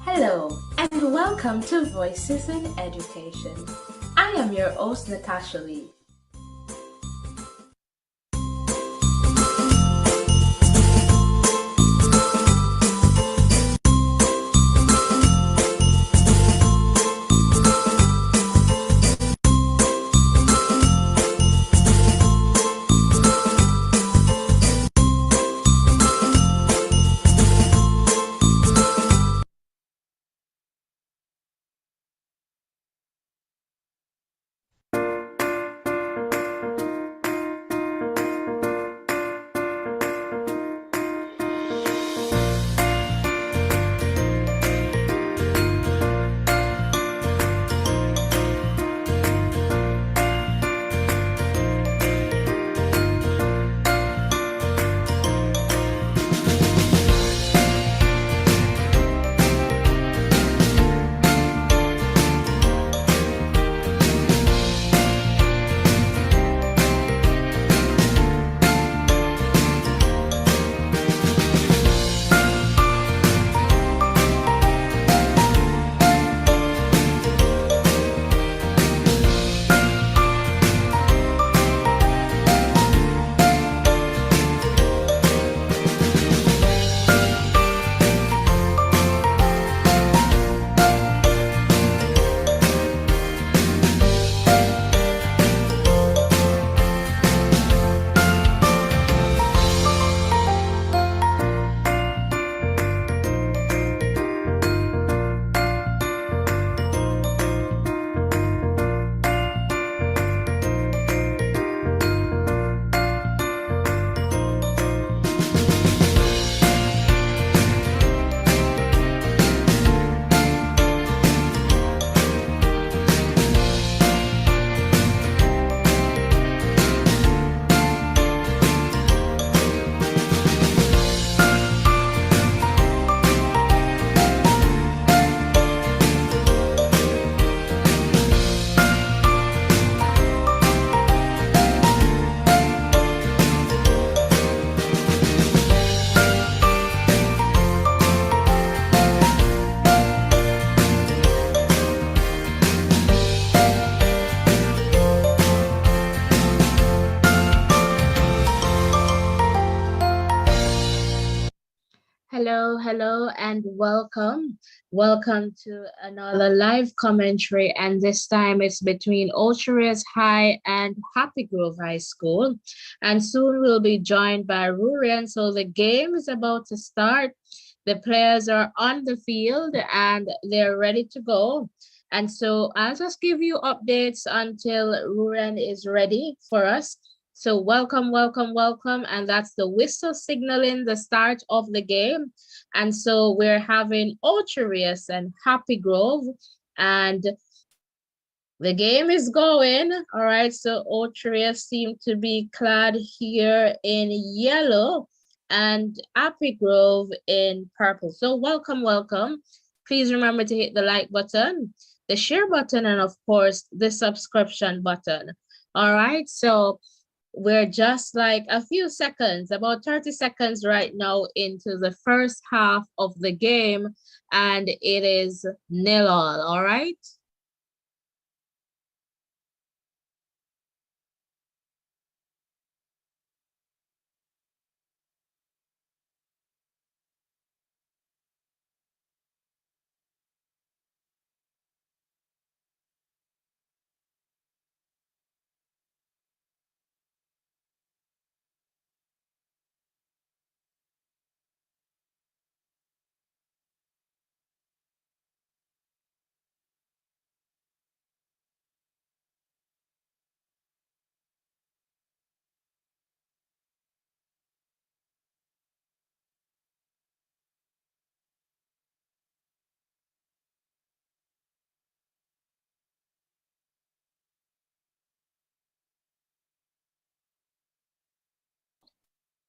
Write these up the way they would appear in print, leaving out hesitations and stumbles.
Hello, and welcome to Voices in Education. I am your host, Natasha Lee. Hello, and welcome. Welcome to another live commentary, and this time it's between Ocho High and Happy Grove High School. And soon we'll be joined by Rurian. So the game is about to start. The players are on the field and they're ready to go. And so I'll just give you updates until Rurian is ready for us. So welcome. And that's the whistle signaling the start of the game. And so we're having Ocho and Happy Grove. And the game is going. All right. So Ocho seem to be clad here in yellow and Happy Grove in purple. So welcome. Please remember to hit the like button, the share button, and of course, the subscription button. All right. So we're just like a few seconds, about 30 seconds right now into the first half of the game, and it is 0-0, all right?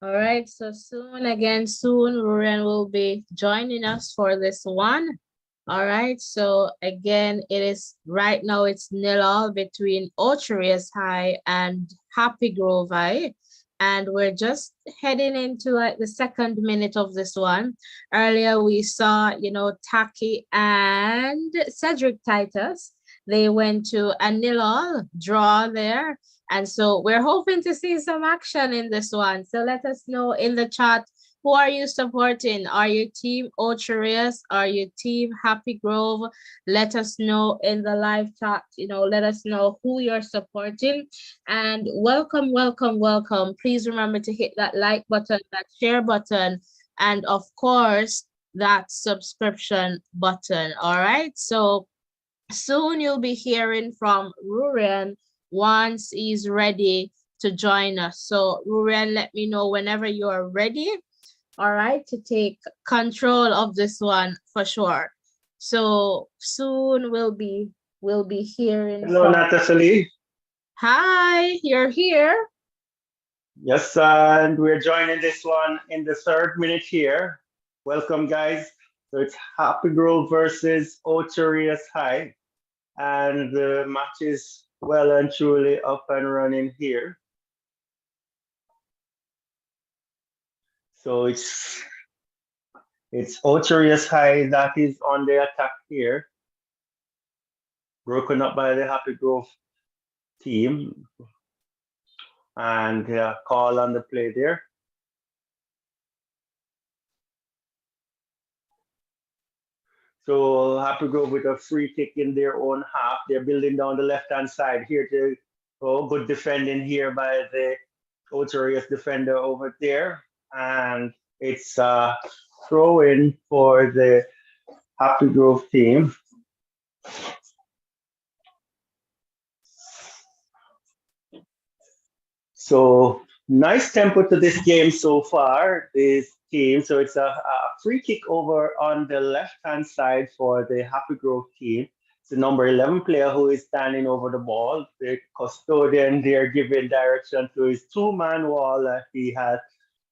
All right, so soon, Ruren will be joining us for this one. All right, so again, it is right now it's 0-0 between Ocho High and Happy Grove High. and we're just heading into like the second minute of this one. Earlier we saw, Taki and Cedric Titus. They went to a 0-0 draw there. And so we're hoping to see some action in this one. So let us know in the chat, who are you supporting? Are you team Ocho? Are you team Happy Grove? Let us know in the live chat. Let us know who you're supporting. And welcome, welcome, welcome. Please remember to hit that like button, that share button, and of course, that subscription button. All right. So soon you'll be hearing from Rurian once he's ready to join us. So Rurian, let me know whenever you are ready, all right, to take control of this one for sure. So soon we'll be hearing Hello, Natasali. Hi, you're here. Yes, and we're joining this one in the third minute here. Welcome, guys. So it's Happy Grove versus Ocho Rios High, and the match is well and truly up and running here. So it's Ocho Rios High that is on the attack here, broken up by the Happy Grove team, and call on the play there. So Happy Grove with a free kick in their own half. They're building down the left-hand side here to good defending here by the Ocho Rios defender over there. And it's throw in for the Happy Grove team. So nice tempo to this game so far, this team. So it's a free kick over on the left-hand side for the Happy Grove team. It's the number 11 player who is standing over the ball. The custodian there giving direction to his two-man wall that he has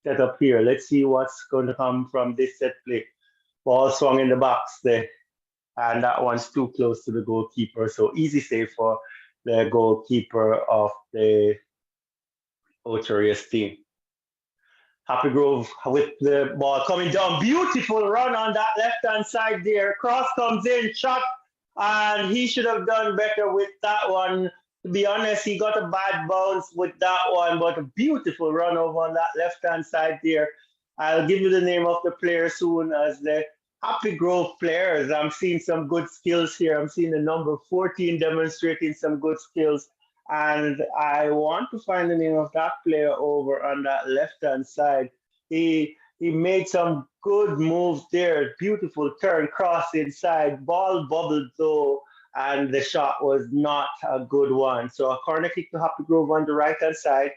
set up here. Let's see what's going to come from this set play. Ball swung in the box there, and that one's too close to the goalkeeper. So easy save for the goalkeeper of the Ocho Rios team. Happy Grove with the ball coming down. Beautiful run on that left-hand side there. Cross comes in, shot, and he should have done better with that one. To be honest, he got a bad bounce with that one, but a beautiful run over on that left-hand side there. I'll give you the name of the player soon as the Happy Grove players. I'm seeing some good skills here. I'm seeing the number 14 demonstrating some good skills. And I want to find the name of that player over on that left-hand side. He made some good moves there. Beautiful turn, cross inside. Ball bubbled though, and the shot was not a good one. So a corner kick to Happy Grove on the right-hand side.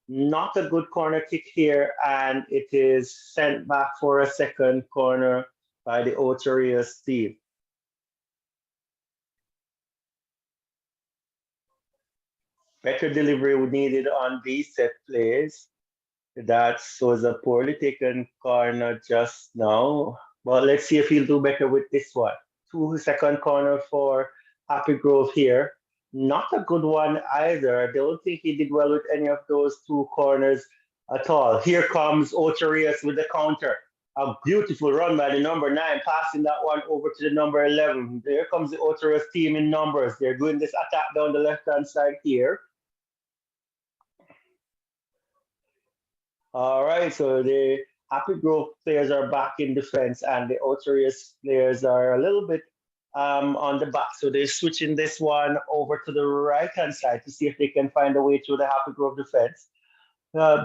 Not a good corner kick here, and it is sent back for a second corner by the Ocho Rios team. Better delivery needed on these set plays. That was a poorly taken corner just now. But let's see if he'll do better with this one. 2-second corner for Happy Grove here. Not a good one either. I don't think he did well with any of those two corners at all. Here comes Ocho Rios with the counter. A beautiful run by the number 9, passing that one over to the number 11. There comes the Ocho Rios team in numbers. They're doing this attack down the left-hand side here. All right, so the Happy Grove players are back in defense, and the Ocho Rios players are a little bit on the back. So they're switching this one over to the right-hand side to see if they can find a way through the Happy Grove defense.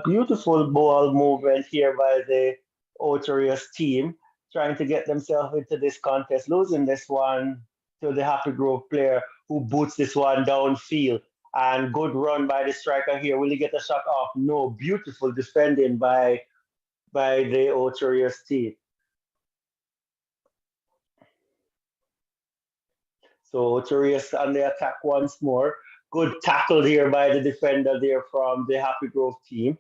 Beautiful ball movement here by the Ocho Rios team, trying to get themselves into this contest, losing this one to the Happy Grove player who boots this one downfield. And good run by the striker here. Will he get a shot off? No. Beautiful defending by the Ocho Rios team. So Ocho Rios on the attack once more. Good tackle here by the defender there from the Happy Grove team.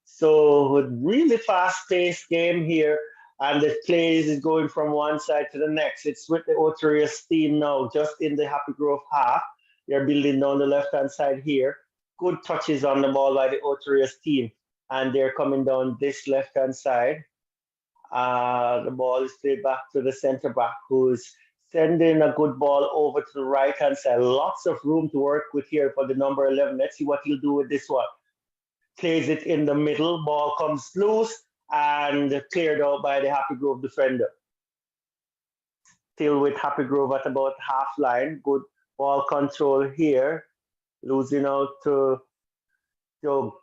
So really fast-paced game here. And the plays is going from one side to the next. It's with the Ocho Rios team now, just in the Happy Grove half. They're building down the left-hand side here. Good touches on the ball by the Ocho Rios team. and they're coming down this left-hand side. The ball is played back to the center back, who's sending a good ball over to the right-hand side. Lots of room to work with here for the number 11. Let's see what he'll do with this one. Plays it in the middle, ball comes loose and cleared out by the Happy Grove defender. Still with Happy Grove at about half line. Good ball control here. Losing out to Joe.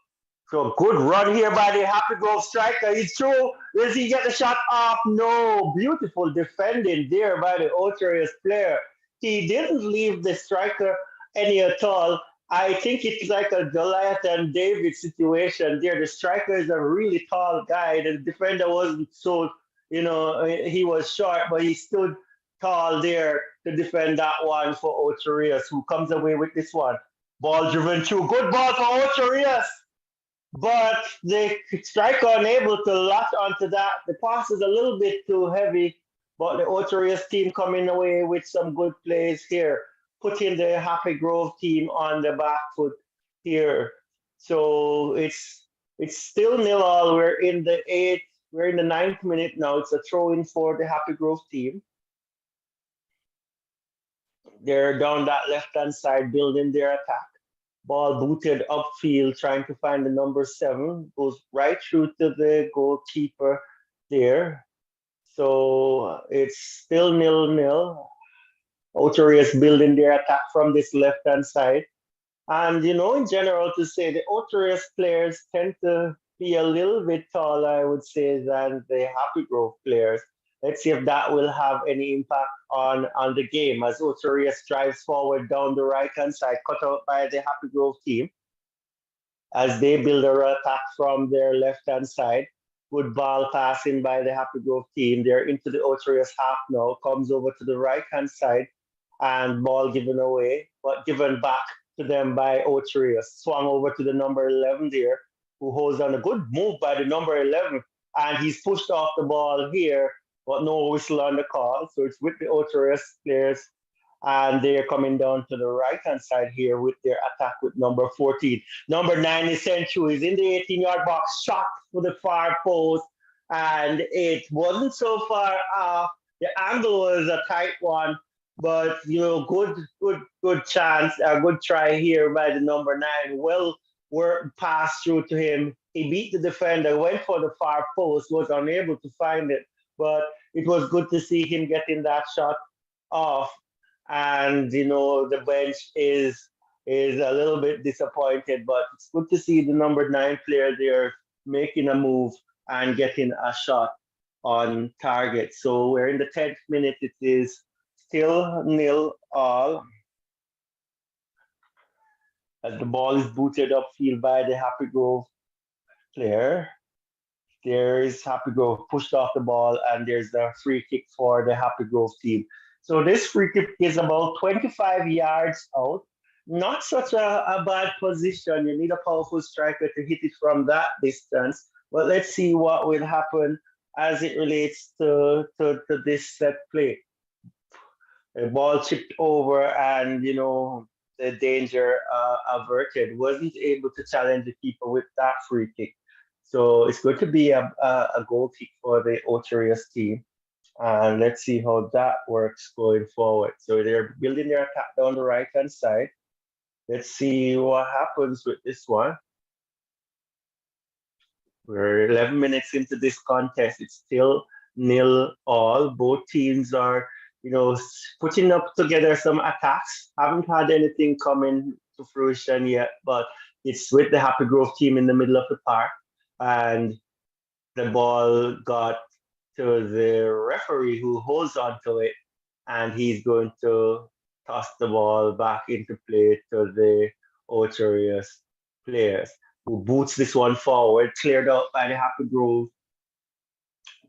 So good run here by the Happy Grove striker. He's through. Does he get the shot off? No. Beautiful defending there by the Ocho player. He didn't leave the striker any at all. I think it's like a Goliath and David situation there. The striker is a really tall guy. The defender wasn't so, he was short, but he stood tall there to defend that one for Ocho Rios, who comes away with this one. Ball driven through. Good ball for Ocho Rios. But the striker unable to latch onto that. The pass is a little bit too heavy, but the Ocho Rios team coming away with some good plays here, putting the Happy Grove team on the back foot here. So it's still 0-0. We're in the 9th minute now. It's a throw-in for the Happy Grove team. They're down that left-hand side building their attack. Ball booted upfield, trying to find the number 7. Goes right through to the goalkeeper there. So it's still 0-0. Ocho Rios building their attack from this left-hand side. And, in general, to say the Ocho Rios players tend to be a little bit taller, I would say, than the Happy Grove players. Let's see if that will have any impact on the game as Ocho Rios drives forward down the right-hand side, cut out by the Happy Grove team as they build their attack from their left-hand side. Good ball passing by the Happy Grove team. They're into the Ocho Rios half now, comes over to the right-hand side, and ball given away, but given back to them by Ocho Rios. Swung over to the number 11 there, who holds on a good move by the number 11, and he's pushed off the ball here, but no whistle on the call. So it's with the Ocho Rios players, and they're coming down to the right-hand side here with their attack with number 14. Number 9 is sent through. He's in the 18-yard box, shot for the far post, and it wasn't so far off. The angle was a tight one, but good chance, a good try here by the number 9. Well, work passed through to him. He beat the defender, went for the far post, was unable to find it, but it was good to see him getting that shot off. And the bench is a little bit disappointed, but it's good to see the number 9 player there making a move and getting a shot on target. So we're in the 10th minute. It is still 0-0 as the ball is booted upfield by the Happy Grove player. There is Happy Grove pushed off the ball, and there's the free kick for the Happy Grove team. So this free kick is about 25 yards out. Not such a bad position. You need a powerful striker to hit it from that distance. But let's see what will happen as it relates to this set play. The ball chipped over, and the danger averted. Wasn't able to challenge the keeper with that free kick. So it's going to be a goal kick for the Ocho Rios team. And let's see how that works going forward. So they're building their attack down the right-hand side. Let's see what happens with this one. We're 11 minutes into this contest. It's still 0-0. Both teams are, putting up together some attacks. Haven't had anything coming to fruition yet, but it's with the Happy Grove team in the middle of the park. And the ball got to the referee, who holds on to it, and he's going to toss the ball back into play to the Ocho Rios players, who boots this one forward, cleared out by the Happy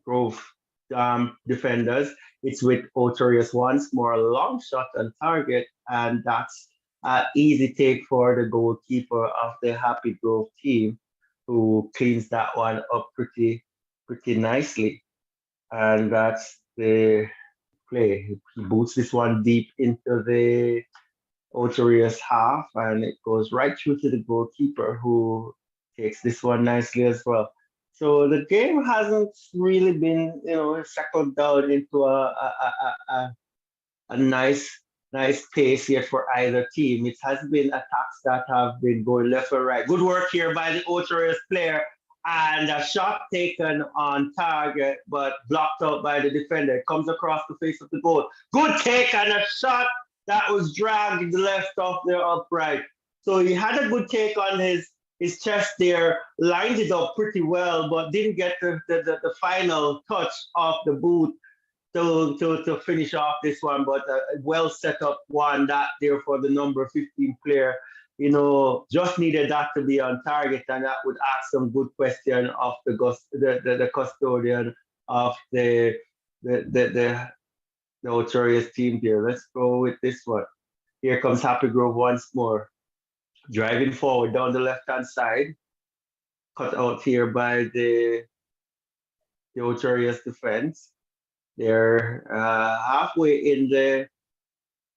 Grove defenders. It's with Ocho Rios once more, a long shot on target, and that's an easy take for the goalkeeper of the Happy Grove team, who cleans that one up pretty nicely. And that's the play. He boots this one deep into the Ocho Rios half, and it goes right through to the goalkeeper, who takes this one nicely as well. So the game hasn't really been, settled down into a nice pace yet for either team. It has been attacks that have been going left or right. Good work here by the Ocho player, and a shot taken on target but blocked out by the defender. It comes across the face of the goal. Good take and a shot that was dragged left off the upright. So he had a good take on his chest there, lined it up pretty well, but didn't get the final touch of the boot to finish off this one, but a well set up one that there for the number 15 player. Just needed that to be on target, and that would ask some good question of the custodian of the notorious team here. Let's go with this one. Here comes Happy Grove once more, driving forward down the left hand side, cut out here by the notorious defense. They're halfway in the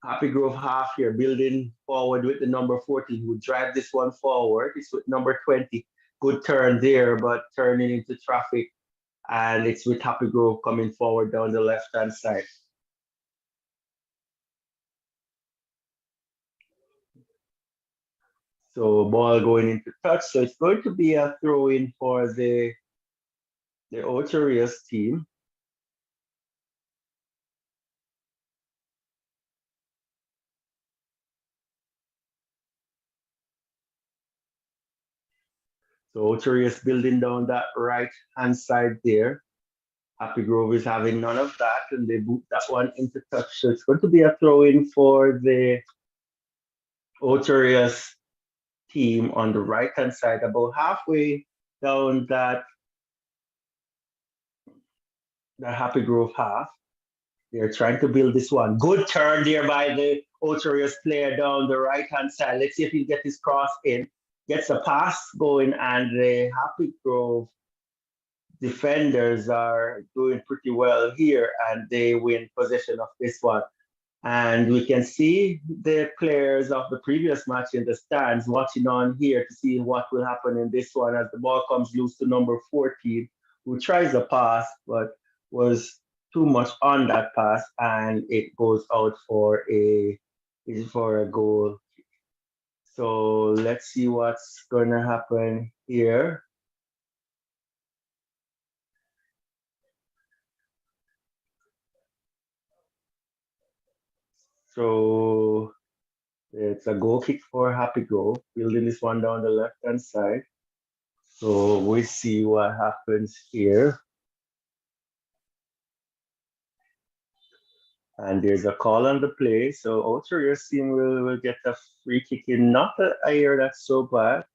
Happy Grove half here, building forward with the number 14 who drive this one forward. It's with number 20. Good turn there, but turning into traffic. And it's with Happy Grove coming forward down the left-hand side. So ball going into touch. So it's going to be a throw-in for the Ocho Rios team. So Ocho Rios building down that right-hand side there. Happy Grove is having none of that, and they boot that one into touch. So it's going to be a throw-in for the Ocho Rios team on the right-hand side, about halfway down that Happy Grove half. They're trying to build this one. Good turn there by the Ocho Rios player down the right-hand side. Let's see if he gets his cross in. Gets a pass going, and the Happy Grove defenders are doing pretty well here, and they win possession of this one. And we can see the players of the previous match in the stands watching on here to see what will happen in this one as the ball comes loose to number 14, who tries a pass but was too much on that pass, and it goes out for a goal. So let's see what's gonna happen here. So it's a goal kick for Happy Grove, building this one down the left-hand side. So we see what happens here. And there's a call on the play. So Ocho Rios team will get a free kick in. Not that I hear that's so bad.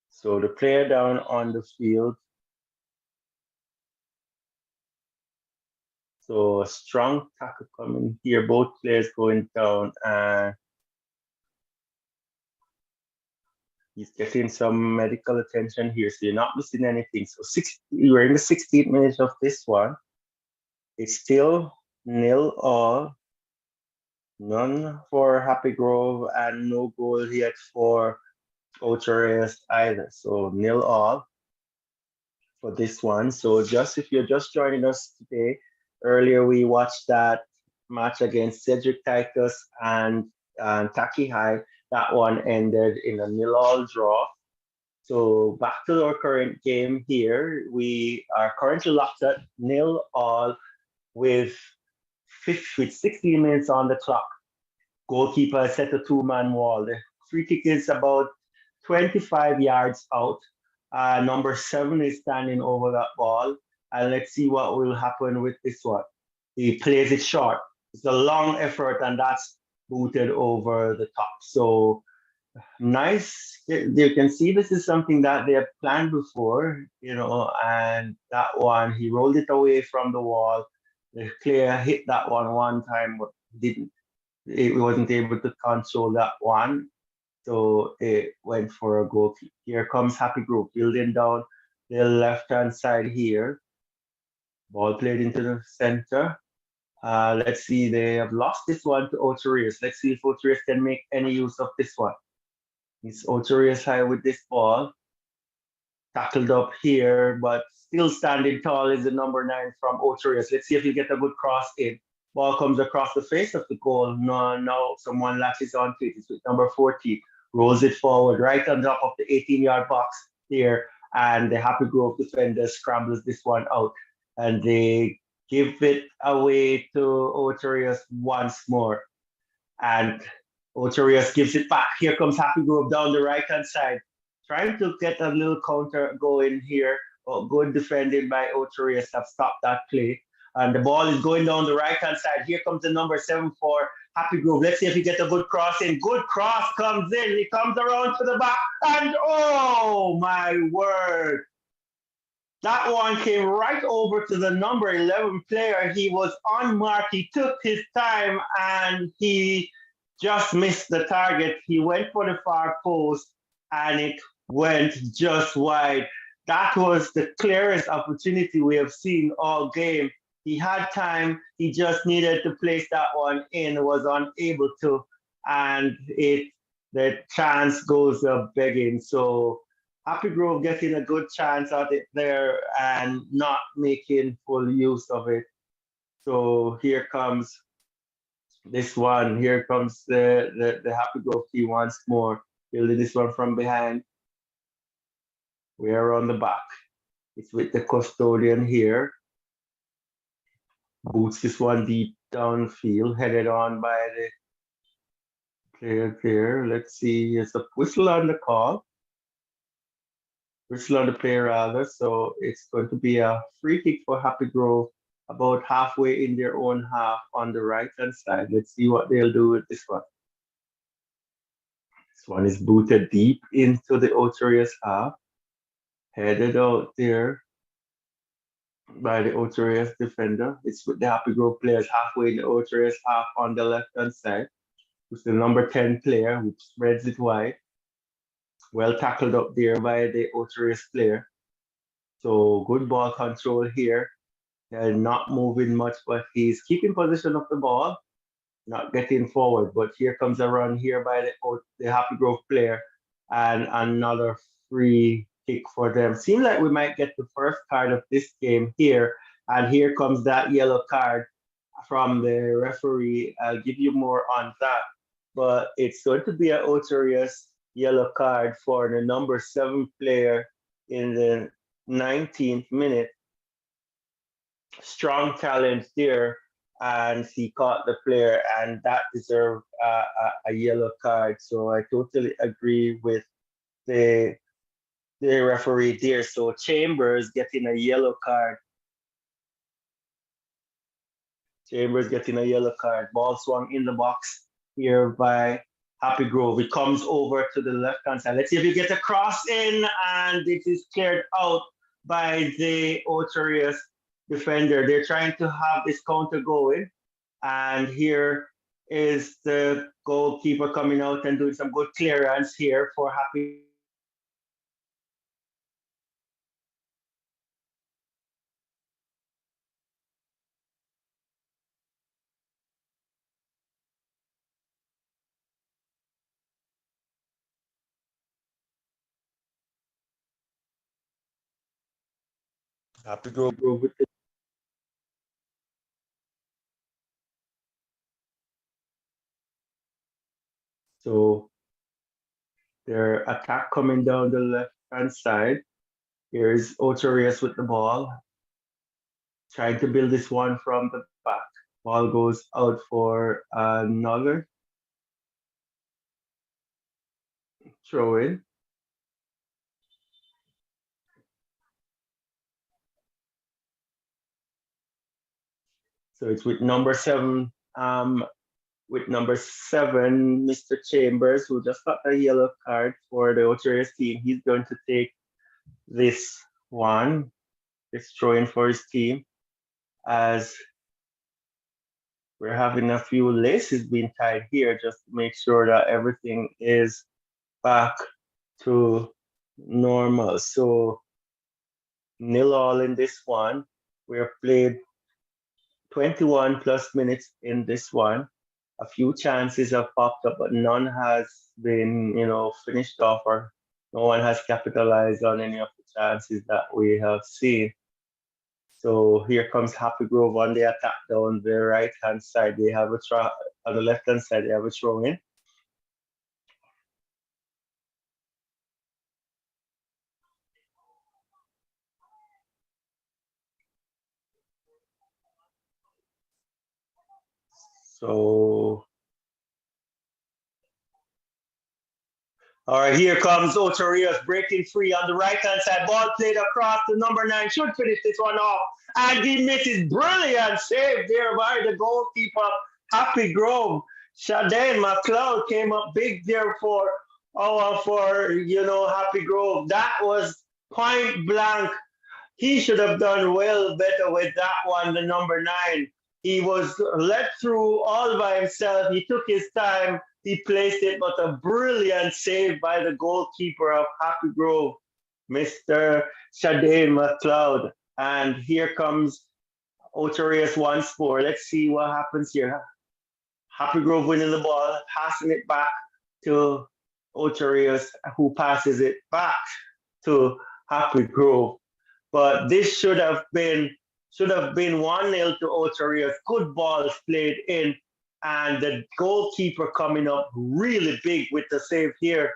So the player down on the field. So a strong tackle coming here. Both players going down, and he's getting some medical attention here. So you're not missing anything. So we're in the 16th minute of this one. It's still 0-0. None for Happy Grove and no goal yet for Ocho Rios either. So 0-0 for this one. So if you're just joining us today, earlier we watched that match against Cedric Titus and Taki High. That one ended in a 0-0 draw. So back to our current game here. We are currently locked at 0-0 with 16 minutes on the clock. Goalkeeper set a two-man wall. The free kick is about 25 yards out. Number 7 is standing over that ball. And let's see what will happen with this one. He plays it short. It's a long effort, and that's booted over the top. So nice. You can see this is something that they have planned before, and that one, he rolled it away from the wall. The player hit that one time, but it wasn't able to control that one. So it went for a goal kick. Here comes Happy Grove building down the left-hand side here. Ball played into the center. Let's see, they have lost this one to Ocho Rios. Let's see if Ocho Rios can make any use of this one. It's Ocho Rios high with this ball. Tackled up here, but still standing tall is the number 9 from Ocho Rios. Let's see if he get a good cross in. Ball comes across the face of the goal. No, now someone latches onto it. It's with number 14. Rolls it forward right on top of the 18-yard box here. And the Happy Grove defender scrambles this one out. And they give it away to Ocho Rios once more. And Ocho Rios gives it back. Here comes Happy Grove down the right-hand side. Trying to get a little counter going here. Oh, good defending by Ocho Rios have stopped that play. And the ball is going down the right-hand side. Here comes the number 7 for Happy Grove. Let's see if he gets a good cross in. Good cross comes in. He comes around to the back. And oh, my word. That one came right over to the number 11 player. He was on mark. He took his time and he just missed the target. He went for the far post and it went just wide. That was the clearest opportunity we have seen all game. He had time. He just needed to place that one in, was unable to, and the chance goes begging. So Happy Grove getting a good chance at it there and not making full use of it. So here comes this one. Here comes the Happy Grove team once more. Building this one from behind. We are on the back. It's with the custodian here. Boots this one deep downfield, headed on by the player there. Let's see, there's a whistle on the call. Whistle on the play rather. So it's going to be a free kick for Happy Grove about halfway in their own half on the right hand side. Let's see what they'll do with this one. This one is booted deep into the Ocho Rios half, headed out there by the Ocho Rios defender. It's with the Happy Grove players halfway in the Ocho Rios half on the left hand side. It's the number 10 player who spreads it wide. Well tackled up there by the Ocho Rios player. So good ball control here. They're not moving much, but he's keeping possession of the ball, not getting forward. But here comes a run here by the Happy Grove player and another free kick for them. Seems like we might get the first card of this game here. And here comes that yellow card from the referee. I'll give you more on that. But it's going to be an Ocho Rios yellow card for the number 7 player in the 19th minute. Strong challenge there, and he caught the player, and that deserved a yellow card. So I totally agree with the referee there. So Chambers getting a yellow card. Chambers getting a yellow card. Ball swung in the box here by Happy Grove. It comes over to the left-hand side. Let's see if he gets a cross in, and it is cleared out by the Ocho Rios defender. They're trying to have this counter going, and here is the goalkeeper coming out and doing some good clearance here for Happy. Happy Grove with the so their attack coming down the left-hand side. Here's Ocho Rios with the ball, trying to build this one from the back. Ball goes out for another throw in. So it's with number 7, Mr. Chambers, who just got a yellow card for the Ocho Rios team. He's going to take this one, this throw in for his team, as we're having a few laces being tied here just to make sure that everything is back to normal. So 0-0 in this one. We're played 21 plus minutes in this one. A few chances have popped up, but none has been, finished off, or no one has capitalized on any of the chances that we have seen. So here comes Happy Grove on the attack down the right hand side. They have a throw on the left hand side. They have a throw in. So, all right, here comes Ocho Rios breaking free on the right-hand side. Ball played across the number 9. Should finish this one off. And he misses. Brilliant save there by the goalkeeper, Happy Grove. Shadane McLeod came up big there for Happy Grove. That was point blank. He should have done well better with that one, the number 9. He was let through all by himself. He took his time. He placed it, but a brilliant save by the goalkeeper of Happy Grove, Mr. Shadane McLeod. And here comes Ocho Rios once more. Let's see what happens here. Happy Grove winning the ball, passing it back to Ocho Rios, who passes it back to Happy Grove. But this should have been 1-0 to Ocho Rios. Good balls played in, and the goalkeeper coming up really big with the save here.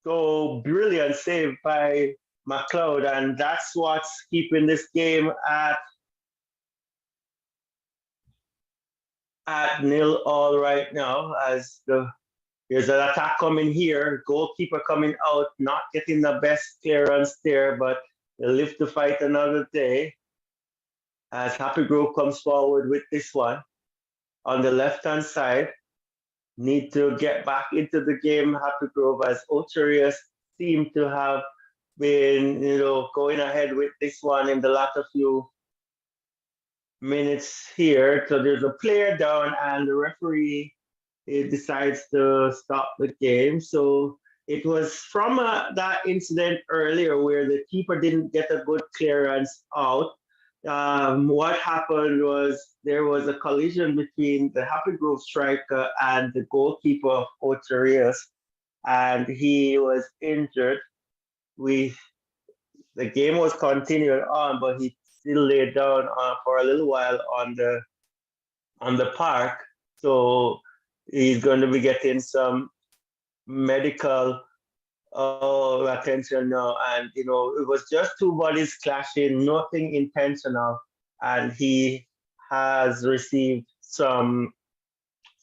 So brilliant save by McLeod, and that's what's keeping this game at 0-0 right now. There's an attack coming here, goalkeeper coming out, not getting the best clearance there, but they'll live to fight another day. As Happy Grove comes forward with this one on the left-hand side, need to get back into the game, Happy Grove, as Ocho Rios seem to have been, going ahead with this one in the latter few minutes here. So there's a player down, and the referee decides to stop the game. So it was from that incident earlier where the keeper didn't get a good clearance out. What happened was there was a collision between the Happy Grove striker and the goalkeeper of Ocho Rios, and he was injured. The game was continued on, but he still laid down for a little while on the park. So he's going to be getting some medical attention now. And, it was just two bodies clashing, nothing intentional. And he has received some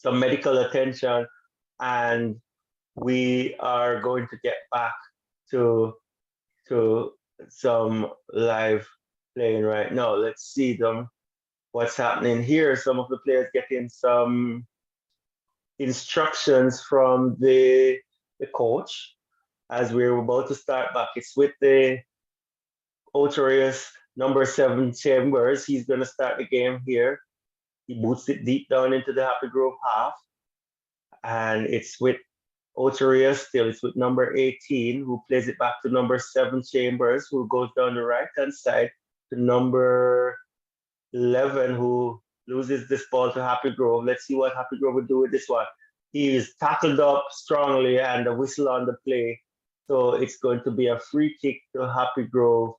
medical attention. And we are going to get back to some live playing right now. Let's see what's happening here. Some of the players getting some instructions from the coach as we're about to start back. It's with the Ocho Rios number 7 Chambers. He's going to start the game here. He boots it deep down into the Happy Grove half, and it's with Ocho Rios still. It's with number 18, who plays it back to number 7 Chambers, who goes down the right hand side to number 11, who loses this ball to Happy Grove. Let's see what Happy Grove will do with this one. He is tackled up strongly, and a whistle on the play. So it's going to be a free kick to Happy Grove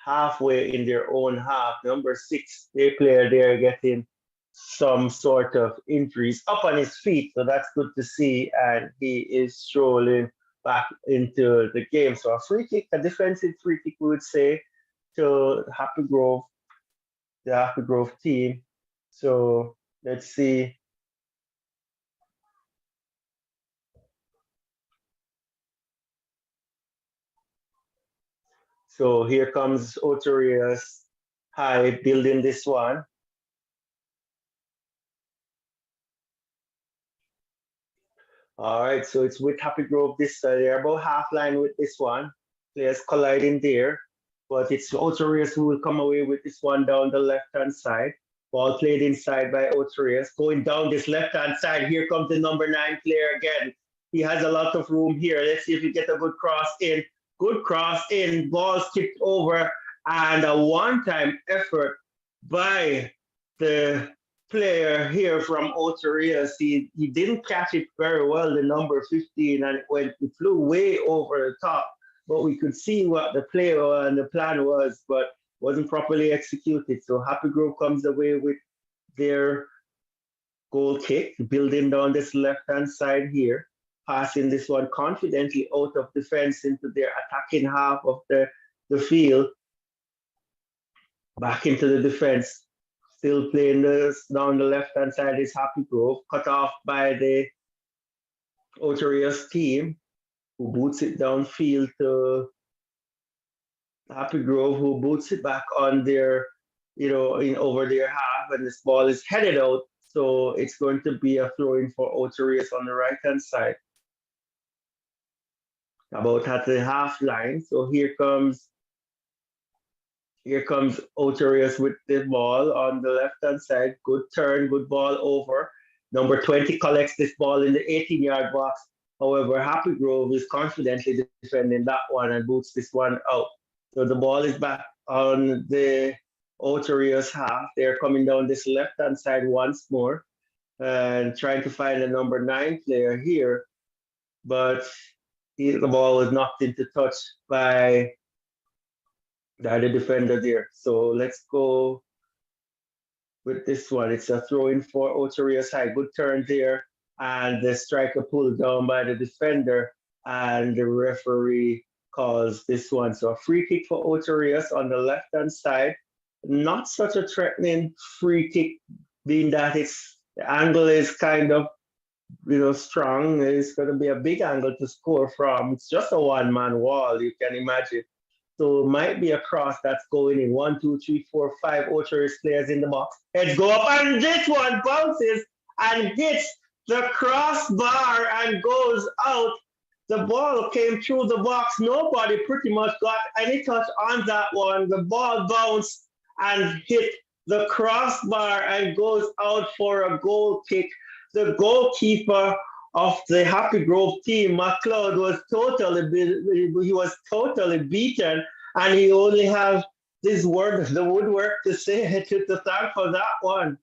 halfway in their own half. Number 6, their player there getting some sort of injuries up on his feet. So that's good to see. And he is strolling back into the game. So a free kick, a defensive free kick, we would say, to Happy Grove, the Happy Grove team. So let's see. So here comes Ocho Rios High building this one. All right, so it's with Happy Grove this side. They're about half line with this one. Players colliding there. But it's Ocho Rios who will come away with this one down the left-hand side. Ball played inside by Ocho Rios. Going down this left-hand side, here comes the number 9 player again. He has a lot of room here. Let's see if he gets a good cross in. Good cross in, ball skipped over, and a one-time effort by the player here from Ocho Rios. He didn't catch it very well, the number 15, and it flew way over the top. But we could see what the play and the plan was, but wasn't properly executed. So Happy Grove comes away with their goal kick, building down this left-hand side here, passing this one confidently out of defense into their attacking half of the field, back into the defense. Still playing this down the left-hand side is Happy Grove, cut off by the Ocho Rios team, who boots it downfield to Happy Grove, who boots it back on their, in over their half, and this ball is headed out. So it's going to be a throw in for Ocho Rios on the right hand side, about at the half line. So here comes Ocho Rios with the ball on the left hand side. Good turn, good ball over. Number 20 collects this ball in the 18-yard box. However, Happy Grove is confidently defending that one and boots this one out. So the ball is back on the Ocho Rios half. They're coming down this left-hand side once more and trying to find a number 9 player here. But the ball was knocked into touch by the other defender there. So let's go with this one. It's a throw-in for Ocho Rios high. Good turn there. And the striker pulled down by the defender. And the referee calls this one. So a free kick for Ocho Rios on the left-hand side. Not such a threatening free kick, being that the angle is kind of strong. It's going to be a big angle to score from. It's just a one-man wall, you can imagine. So it might be a cross that's going in. 1, 2, 3, 4, 5 Ocho Rios players in the box. Heads go up, and this one bounces and hits the crossbar and goes out. The ball came through the box. Nobody pretty much got any touch on that one. The ball bounced and hit the crossbar and goes out for a goal kick. The goalkeeper of the Happy Grove team, McLeod, was totally beaten, and he only has the woodwork to say to thank for that one.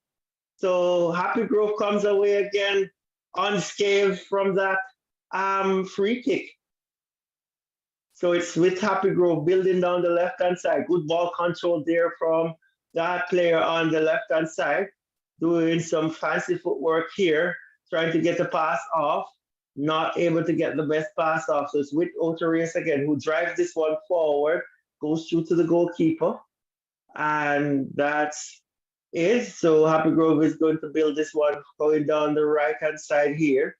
So Happy Grove comes away again unscathed from that free kick. So it's with Happy Grove building down the left-hand side. Good ball control there from that player on the left-hand side, doing some fancy footwork here, trying to get the pass off, not able to get the best pass off. So it's with Ocho Rios again, who drives this one forward, goes through to the goalkeeper, and that's it. So Happy Grove is going to build this one going down the right-hand side here.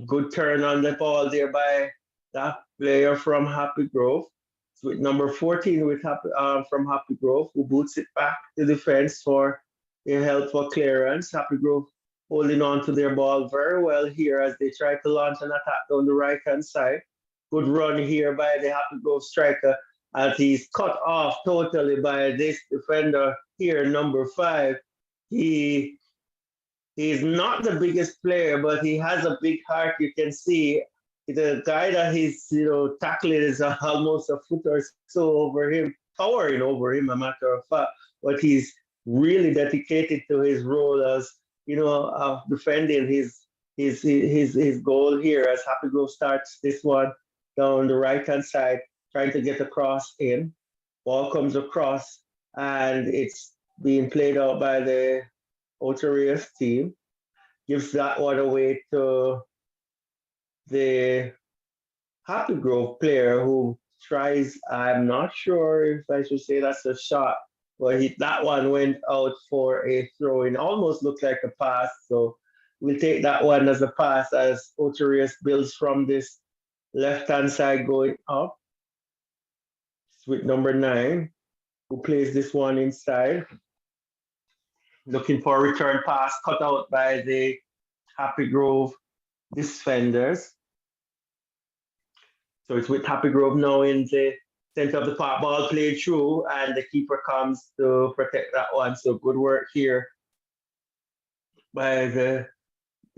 Good turn on the ball there by that player from Happy Grove. It's with number 14 from Happy Grove, who boots it back to defense for their help for clearance. Happy Grove holding on to their ball very well here as they try to launch an attack down the right-hand side. Good run here by the Happy Grove striker as he's cut off totally by this defender here, number 5. He's not the biggest player, but he has a big heart. You can see the guy that he's tackling is almost a foot or so over him, towering over him, a matter of fact. But he's really dedicated to his role as defending his goal here as Happy Grove starts this one down the right-hand side, trying to get across in. Ball comes across, and it's being played out by the Ocho Rios team. Gives that one away to the Happy Grove player who tries, I'm not sure if I should say that's a shot, but that one went out for a throw-in. Almost looked like a pass, so we'll take that one as a pass as Ocho Rios builds from this left-hand side going up. It's with number 9, who plays this one inside. Looking for a return pass cut out by the Happy Grove defenders. So it's with Happy Grove now in the center of the park. Ball played through, and the keeper comes to protect that one. So good work here by the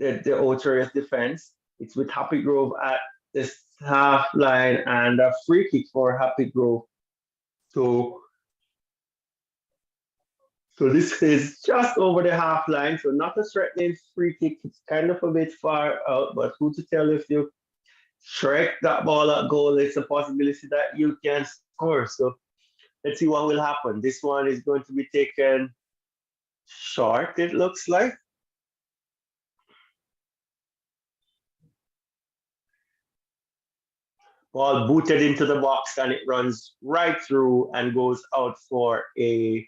Ocho Rios defense. It's with Happy Grove at this half line and a free kick for Happy Grove. So, so this is just over the half line, so not a threatening free kick. It's kind of a bit far out, but who to tell if you strike that ball at goal, it's a possibility that you can score. So let's see what will happen. This one is going to be taken short, it looks like. Ball booted into the box and it runs right through and goes out for a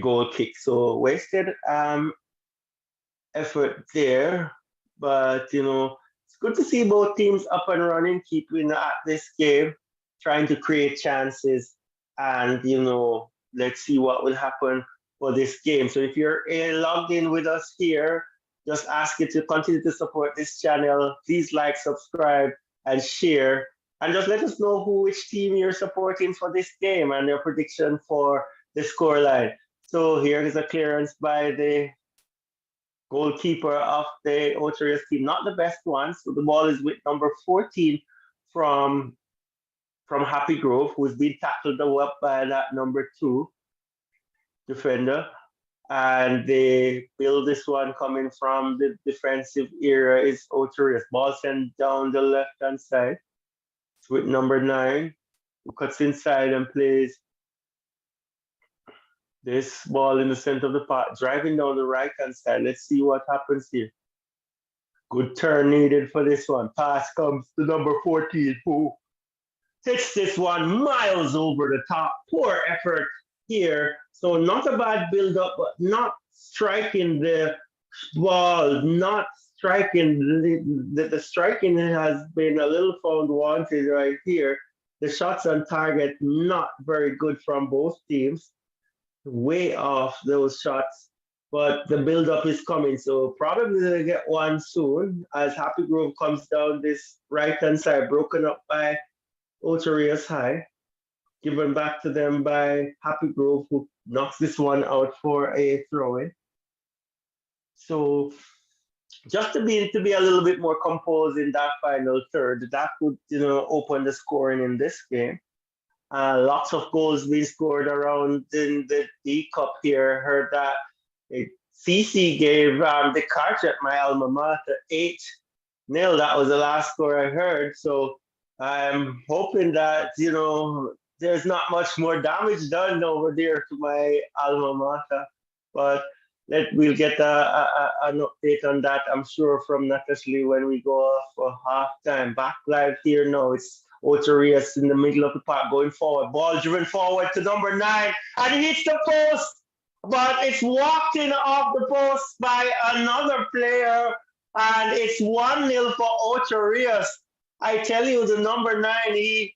goal kick. So wasted effort there, but it's good to see both teams up and running, keeping at this game, trying to create chances, and let's see what will happen for this game. So if you're logged in with us here, just ask you to continue to support this channel. Please like, subscribe, and share, and just let us know which team you're supporting for this game and your prediction for the scoreline. So here is a clearance by the goalkeeper of the Ocho team, not the best one. So the ball is with number 14 from Happy Grove, who's been tackled up by that number 2 defender. And they build this one coming from the defensive area is Ocho. Ball sent down the left-hand side. It's with number 9, who cuts inside and plays this ball in the center of the park, driving down the right-hand side. Let's see what happens here. Good turn needed for this one. Pass comes to number 14, who hits this one miles over the top. Poor effort here. So not a bad build-up, but not striking the ball, not striking. The striking has been a little found wanted right here. The shots on target, not very good from both teams. Way off those shots, but the build-up is coming. So probably they'll get one soon as Happy Grove comes down this right-hand side, broken up by Ocho Rios High, given back to them by Happy Grove, who knocks this one out for a throw-in. So just to be a little bit more composed in that final third, that would open the scoring in this game. Lots of goals being scored around in the D Cup here. Heard that CC gave the Carter at my alma mater 8-0. That was the last score I heard. So I'm hoping that there's not much more damage done over there to my alma mater. But we'll get an update on that, I'm sure, from Nakashli when we go off for halftime. Back live here now. It's Ocho Rios in the middle of the park going forward. Ball driven forward to number 9 and he hits the post, but it's walked in off the post by another player and it's 1-0 for Ocho Rios. I tell you, the number 9, he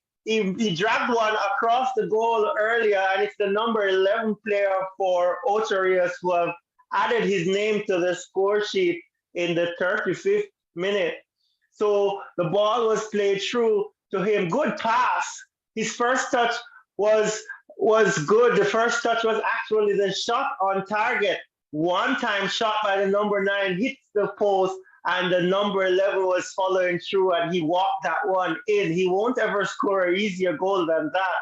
dragged one across the goal earlier, and it's the number 11 player for Ocho Rios who have added his name to the score sheet in the 35th minute. So the ball was played through to him. Good pass. His first touch was good. The first touch was actually the shot on target. One-time shot by the number 9 hits the post, and the number 11 was following through, and he walked that one in. He won't ever score an easier goal than that.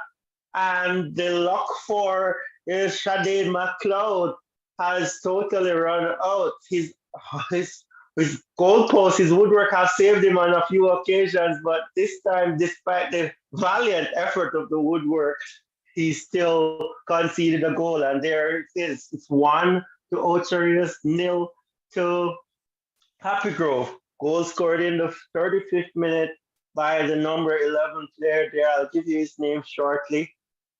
And the luck for Shade McLeod has totally run out. His goalpost, his woodwork has saved him on a few occasions, but this time, despite the valiant effort of the woodwork, he still conceded a goal. And there it is. It's 1 to Ocho Rios, 0 to Happy Grove. Goal scored in the 35th minute by the number 11 player there. I'll give you his name shortly,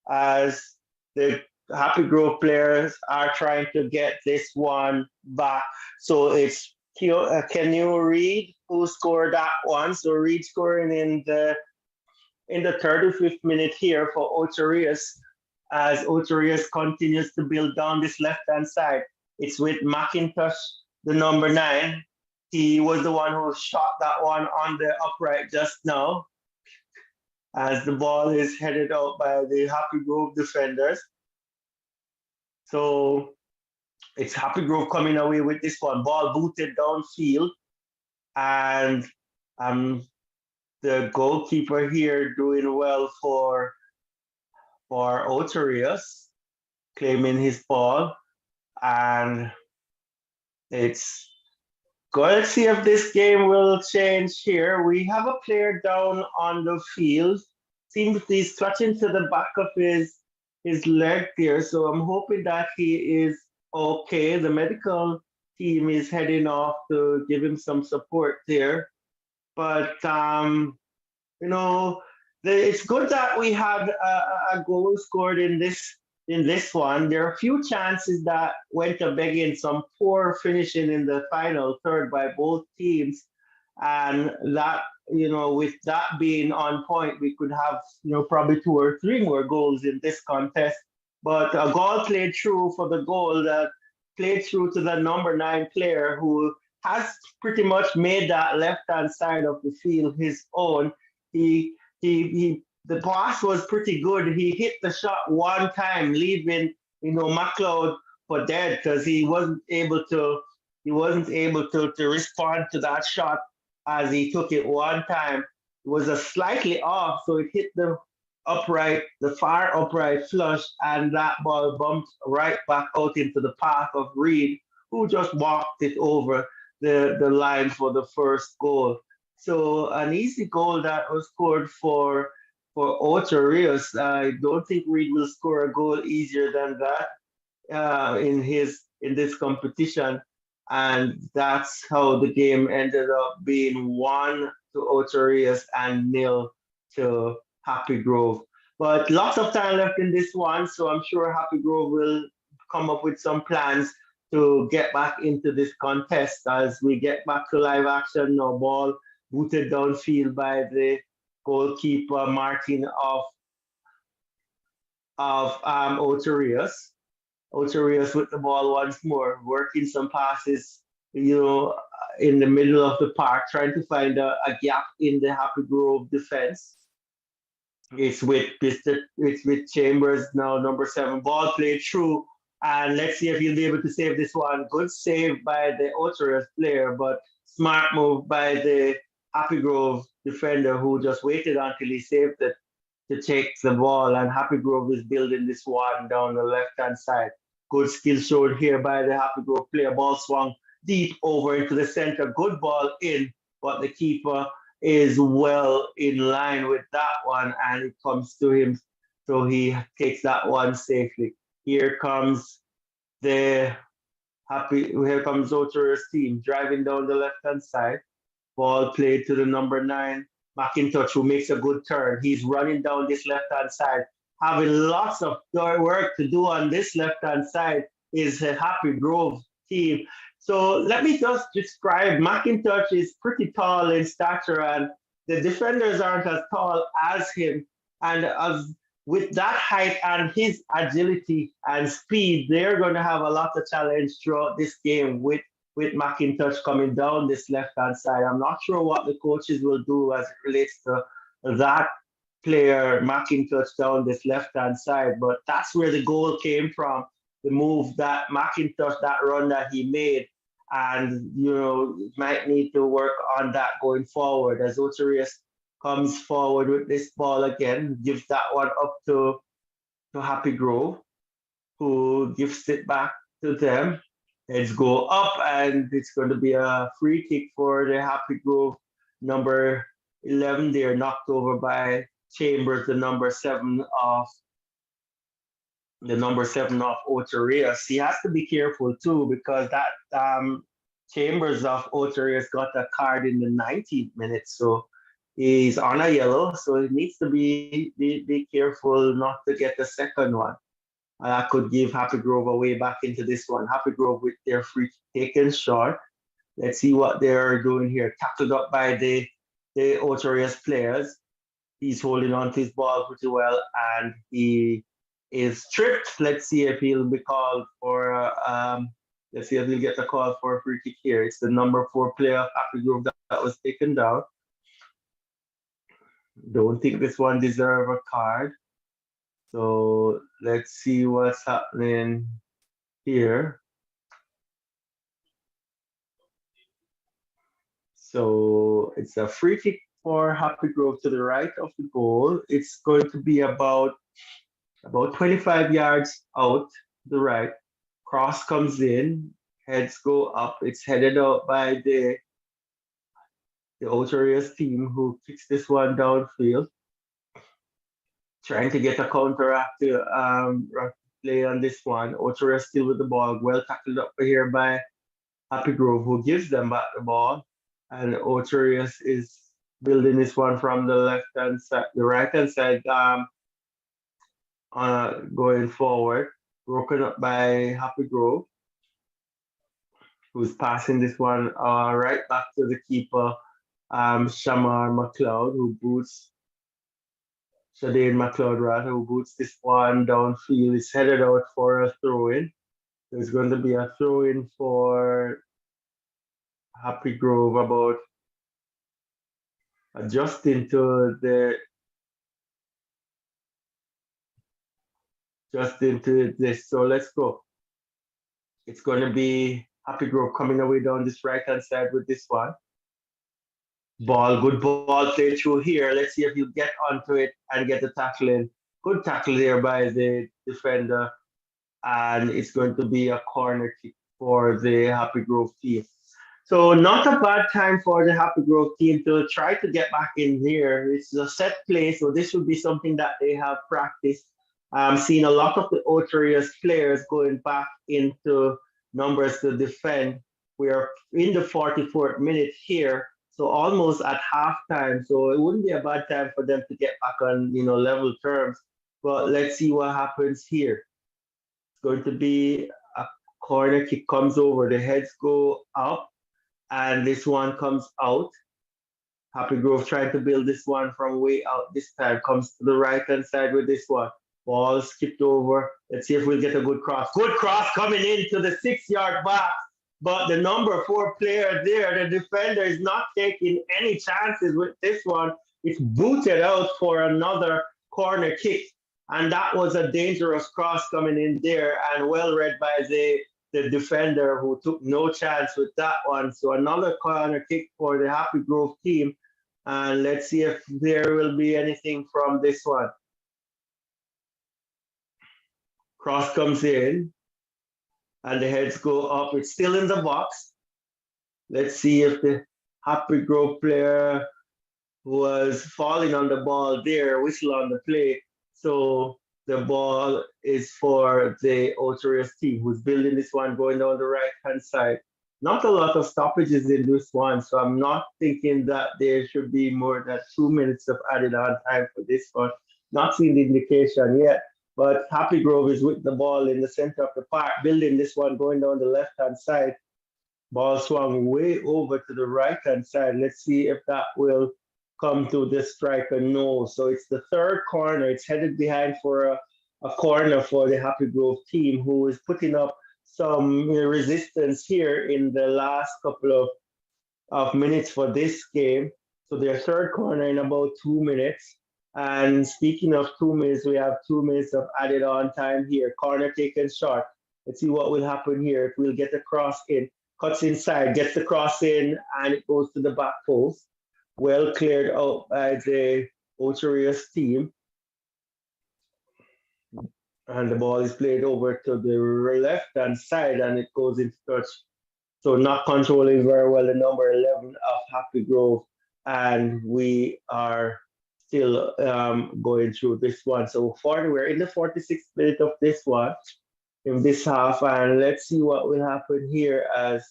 as the Happy Grove players are trying to get this one back. So it's can you read who scored that one? So Reed scoring in the 35th minute here for Ocho Rios, as Ocho Rios continues to build down this left-hand side. It's with McIntosh, the number 9. He was the one who shot that one on the upright just now, as the ball is headed out by the Happy Grove defenders. So it's Happy Grove coming away with this one. Ball booted downfield, and The goalkeeper here doing well for Ocho Rios, claiming his ball, and it's good. Let's see if this game will change here. We have a player down on the field. Seems he's clutching to the back of his leg there, so I'm hoping that he is okay. The medical team is heading off to give him some support there. But you know, it's good that we had a goal scored in this one. There are a few chances that went to begging, some poor finishing in the final third by both teams, and that with that being on point, we could have probably two or three more goals in this contest. But a goal played through for the goal that played through to the number 9 player who has pretty much made that left hand side of the field his own. He the pass was pretty good. He hit the shot one time, leaving McLeod for dead because he wasn't able to respond to that shot as he took it one time. It was a slightly off, so it hit the upright, the far upright flush, and that ball bumped right back out into the path of Reed, who just walked it over the line for the first goal. So an easy goal that was scored for Ocho Rios. I don't think Reed will score a goal easier than that in this competition, and that's how the game ended up being 1 to Ocho Rios and 0 to Happy Grove. But lots of time left in this one, so I'm sure Happy Grove will come up with some plans to get back into this contest as we get back to live action. No ball booted downfield by the goalkeeper Martin of Ocho Rios. Ocho Rios with the ball once more, working some passes, in the middle of the park, trying to find a gap in the Happy Grove defense. It's with Chambers now, number 7. Ball played through, and let's see if he'll be able to save this one. Good save by the Ocho Rios player, but smart move by the Happy Grove defender who just waited until he saved it to take the ball, and Happy Grove is building this one down the left hand side. Good skill showed here by the Happy Grove player. Ball swung deep over into the center. Good ball in, but the keeper is well in line with that one, and it comes to him, so he takes that one safely. Here comes the here comes Ocho's team driving down the left hand side. Ball played to the number 9, McIntosh, who makes a good turn. He's running down this left-hand side, having lots of work to do on this left-hand side is a Happy Grove team. So let me just describe. McIntosh is pretty tall in stature, and the defenders aren't as tall as him. And as with that height and his agility and speed, they're going to have a lot of challenge throughout this game with McIntosh coming down this left hand side. I'm not sure what the coaches will do as it relates to that player, McIntosh, down this left hand side, but that's where the goal came from. The move that McIntosh, that run that he made, and might need to work on that going forward as Ocho Rios comes forward with this ball again, gives that one up to Happy Grove, who gives it back to them. Let's go up, and it's going to be a free kick for the Happy Grove number 11 there, knocked over by Chambers, the number 7 of Ocho Rios. He has to be careful too because that Chambers of Ocho Rios got a card in the 19th minute, so he's on a yellow, so he needs to be careful not to get the second one. I could give Happy Grove a way back into this one. Happy Grove with their free taken short. Let's see what they're doing here. Tackled up by the Ocho Rios players. He's holding on to his ball pretty well, and he is tripped. Let's see if he'll be called for. Let's see if he'll get a call for a free kick here. It's the number 4 player of Happy Grove that was taken down. Don't think this one deserves a card. So let's see what's happening here. So it's a free kick for Happy Grove to the right of the goal. It's going to be about 25 yards out to the right. Cross comes in, heads go up. It's headed out by the Ocho Rios team who kicks this one downfield, trying to get a counteract to play on this one. Ocho Rios still with the ball, well tackled up here by Happy Grove, who gives them back the ball. And Ocho Rios is building this one from the left hand side, the right hand side, going forward, broken up by Happy Grove, who's passing this one right back to the keeper, Shamar McLeod, who boots Shadane McLeod, rather, who boots this one downfield. It's headed out for a throw in. There's going to be a throw in for Happy Grove about adjusting to this. So let's go. It's going to be Happy Grove coming away down this right hand side with this one. Good ball played through here. Let's see if you get onto it and get the tackle in. Good tackle there by the defender. And it's going to be a corner kick for the Happy Grove team. So not a bad time for the Happy Grove team to try to get back in here. It's a set play, so this will be something that they have practiced. I'm seeing a lot of the Ocho Rios players going back into numbers to defend. We are in the 44th minute here, so almost at halftime. So it wouldn't be a bad time for them to get back on, level terms. But let's see what happens here. It's going to be a corner kick comes over. The heads go up, and this one comes out. Happy Grove trying to build this one from way out this time. Comes to the right-hand side with this one. Ball skipped over. Let's see if we'll get a good cross. Good cross coming into the 6-yard box. But the number 4 player there, the defender, is not taking any chances with this one. It's booted out for another corner kick. And that was a dangerous cross coming in there and well read by the defender, who took no chance with that one. So another corner kick for the Happy Grove team. And let's see if there will be anything from this one. Cross comes in and the heads go up. It's still in the box. Let's see if the Happy Grove player who was falling on the ball there whistle on the play. So the ball is for the Ocho Rios team, who's building this one going down the right-hand side. Not a lot of stoppages in this one, so I'm not thinking that there should be more than 2 minutes of added on time for this one. Not seeing the indication yet, but Happy Grove is with the ball in the center of the park, building this one going down the left-hand side. Ball swung way over to the right-hand side. Let's see if that will come to the striker. No. So it's the third corner. It's headed behind for a corner for the Happy Grove team, who is putting up some resistance here in the last couple of minutes for this game. So their third corner in about 2 minutes. And speaking of 2 minutes, we have 2 minutes of added on time here. Corner taken short. Let's see what will happen here. If we'll get the cross in, cuts inside, gets the cross in, and it goes to the back post. Well cleared out by the Ocho Rios team. And the ball is played over to the left-hand side, and it goes into touch. So not controlling very well the number 11 of Happy Grove. And we are still going through this one. So we're in the 46th minute of this one, in this half. And let's see what will happen here, as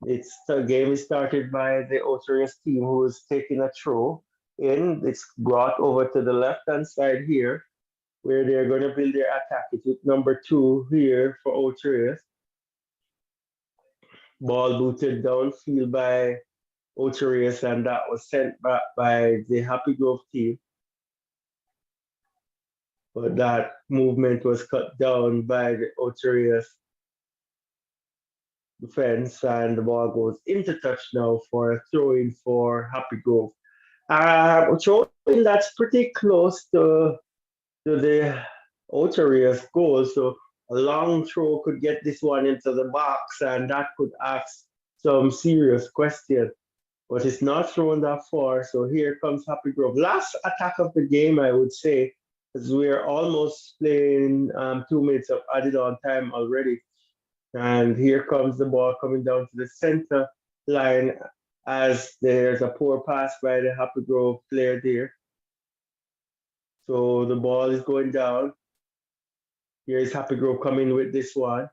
the game is started by the Ocho Rios team, who is taking a throw in. It's brought over to the left-hand side here, where they're going to build their attack. It's with number 2 here for Ocho Rios. Ball booted downfield by Ocho Rios, and that was sent back by the Happy Grove team. But that movement was cut down by the Ocho Rios defense, and the ball goes into touch now for a throw-in for Happy Grove. Throw-in that's pretty close to the Ocho Rios goal, so a long throw could get this one into the box, and that could ask some serious questions. but it's not thrown that far. So here comes Happy Grove. Last attack of the game, I would say, as we're almost playing 2 minutes of added on time already. And here comes the ball coming down to the center line as there's a poor pass by the Happy Grove player there. So the ball is going down. Here is Happy Grove coming with this one,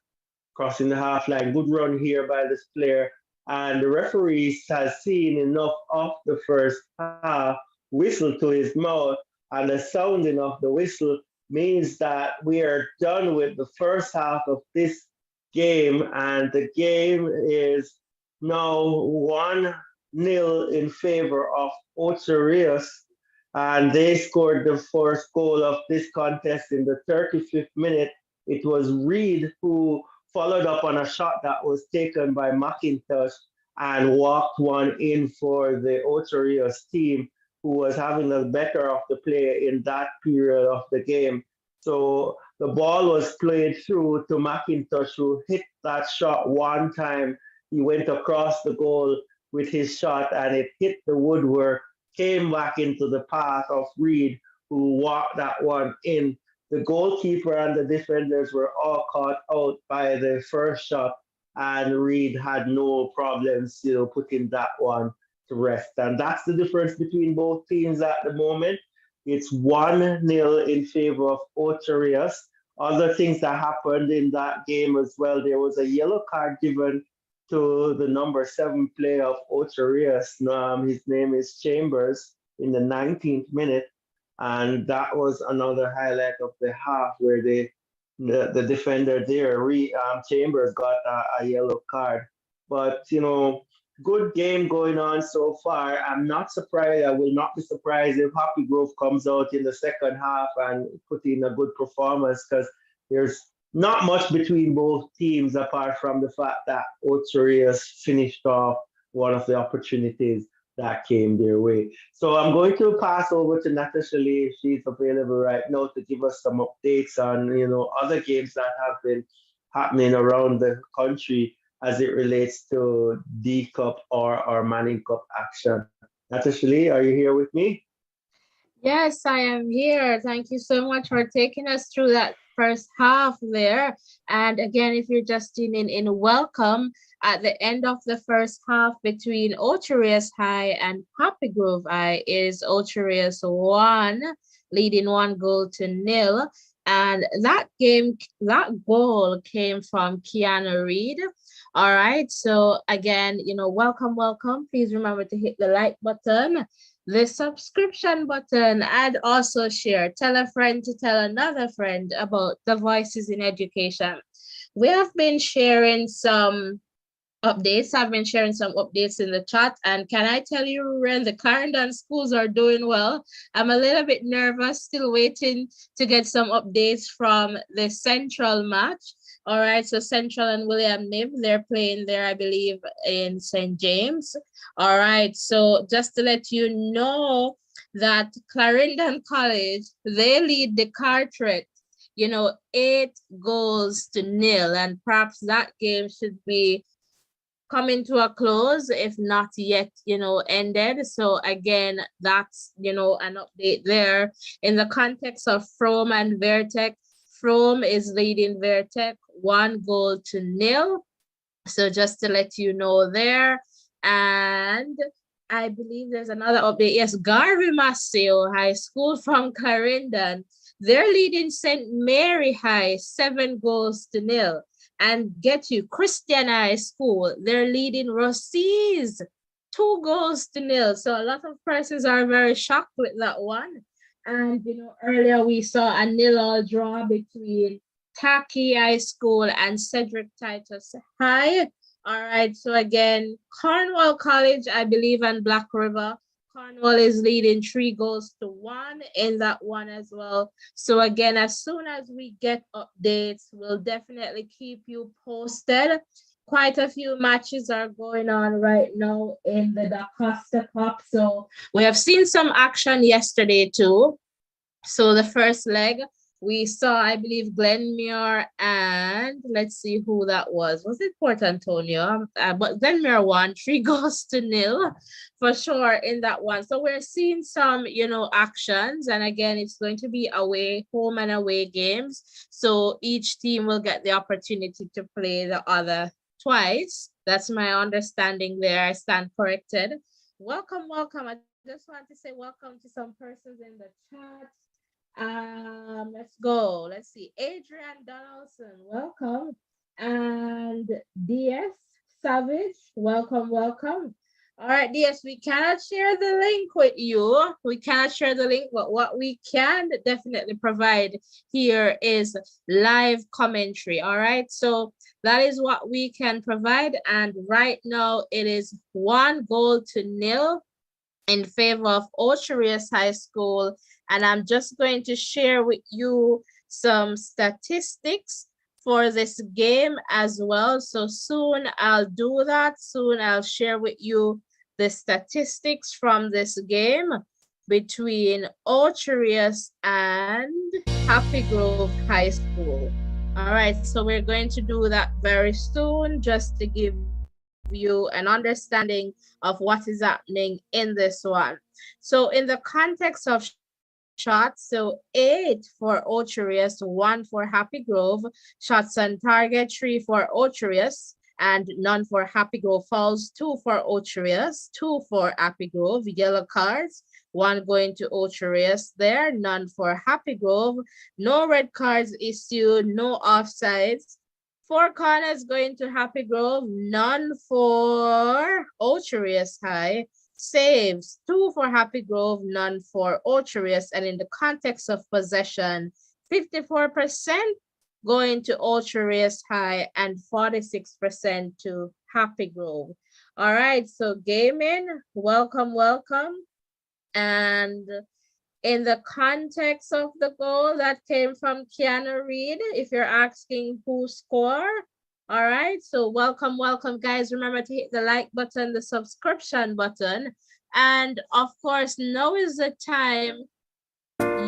crossing the half line. Good run here by this player. And the referee has seen enough of the first half, whistle to his mouth, and the sounding of the whistle means that we are done with the first half of this game, and the game is now 1-0 in favor of Ocho Rios, and they scored the first goal of this contest in the 35th minute. It was Reed who followed up on a shot that was taken by McIntosh and walked one in for the Ocho Rios team, who was having the better of the play in that period of the game. So the ball was played through to McIntosh, who hit that shot one time. He went across the goal with his shot and it hit the woodwork, came back into the path of Reed, who walked that one in. The goalkeeper and the defenders were all caught out by the first shot, and Reed had no problems, putting that one to rest. And that's the difference between both teams at the moment. It's 1-0 in favor of Ocho Rios. Other things that happened in that game as well, there was a yellow card given to the number 7 player of Ocho Rios. His name is Chambers in the 19th minute. And that was another highlight of the half where the defender there, Chambers, got a yellow card. But, good game going on so far. I'm not surprised. I will not be surprised if Happy Grove comes out in the second half and put in a good performance, because there's not much between both teams apart from the fact that Ocho Rios finished off one of the opportunities that came their way. So I'm going to pass over to Natasha Lee if she's available right now to give us some updates on other games that have been happening around the country as it relates to D Cup or Manning Cup action. Natasha Lee, are you here with me? Yes, I am here. Thank you so much for taking us through that first half there. And again, if you're just tuning in, welcome. At the end of the first half between Ocho Rios High and Happy Grove High is Ocho Rios 1, leading 1-0. And that goal came from Kiana Reed. All right. So again, welcome. Please remember to hit the like button, the subscription button, and also share. Tell a friend to tell another friend about the Voices in Education. We have been sharing some updates. I've been sharing some updates in the chat. And can I tell you, Ren, the Clarendon schools are doing well. I'm a little bit nervous, still waiting to get some updates from the Central match. All right, so Central and William Nib, they're playing there, I believe, in St. James. All right, so just to let you know that Clarendon College, they lead the Carteret, 8-0, and perhaps that game should be coming to a close, if not yet, ended. So again, that's, an update there. In the context of Frome and Vertec, Frome is leading Vertec 1-0. So just to let you know there. And I believe there's another update. Yes, Garvey Maceo High School from Clarendon, they're leading St. Mary High 7-0. And get you, Christian High School, they're leading Rossies 2-0. So a lot of persons are very shocked with that one. And, earlier we saw a 0-0 draw between Taki High School and Cedric Titus High. All right, so again, Cornwall College, I believe, and Black River, Cornwall is leading 3-1 in that one as well. So again, as soon as we get updates, we'll definitely keep you posted. Quite a few matches are going on right now in the daCosta Cup. So we have seen some action yesterday too. So the first leg, We saw, I believe, Glenmere and let's see who that was. Was it Port Antonio? But Glenmere won 3 goals to 0 for sure in that one. So we're seeing some, actions. And again, it's going to be away, home and away games. So each team will get the opportunity to play the other twice. That's my understanding there. I stand corrected. Welcome, welcome. I just want to say welcome to some persons in the chat. Let's go. Let's see. Adrian Donaldson, welcome. And DS Savage, welcome, welcome. All right, DS, we cannot share the link with you. We cannot share the link, but what we can definitely provide here is live commentary. All right, so that is what we can provide. And right now it is 1 goal to 0 in favor of Ocho High School. And I'm just going to share with you some statistics for this game as well. So soon I'll do that. Soon I'll share with you the statistics from this game between Ocho and Happy Grove High School. All right, so we're going to do that very soon just to give you an understanding of what is happening in this one. So in the context of shots, so 8 for Ocho 1 for Happy Grove, shots on target 3 for Ocho and none for Happy Grove, fouls 2 for Ocho 2 for Happy Grove, yellow cards, 1 going to Ocho there, none for Happy Grove, no red cards issued, no offsides. 4 corners going to Happy Grove, none for Ocho High. Saves, 2 for Happy Grove, none for Ocho. And in the context of possession, 54% going to Ocho High and 46% to Happy Grove. All right, so gaming, welcome, welcome. And in the context of the goal that came from Kiana Reed, if you're asking who scored. All right, so welcome, welcome, guys. Remember to hit the like button, the subscription button. And of course, now is the time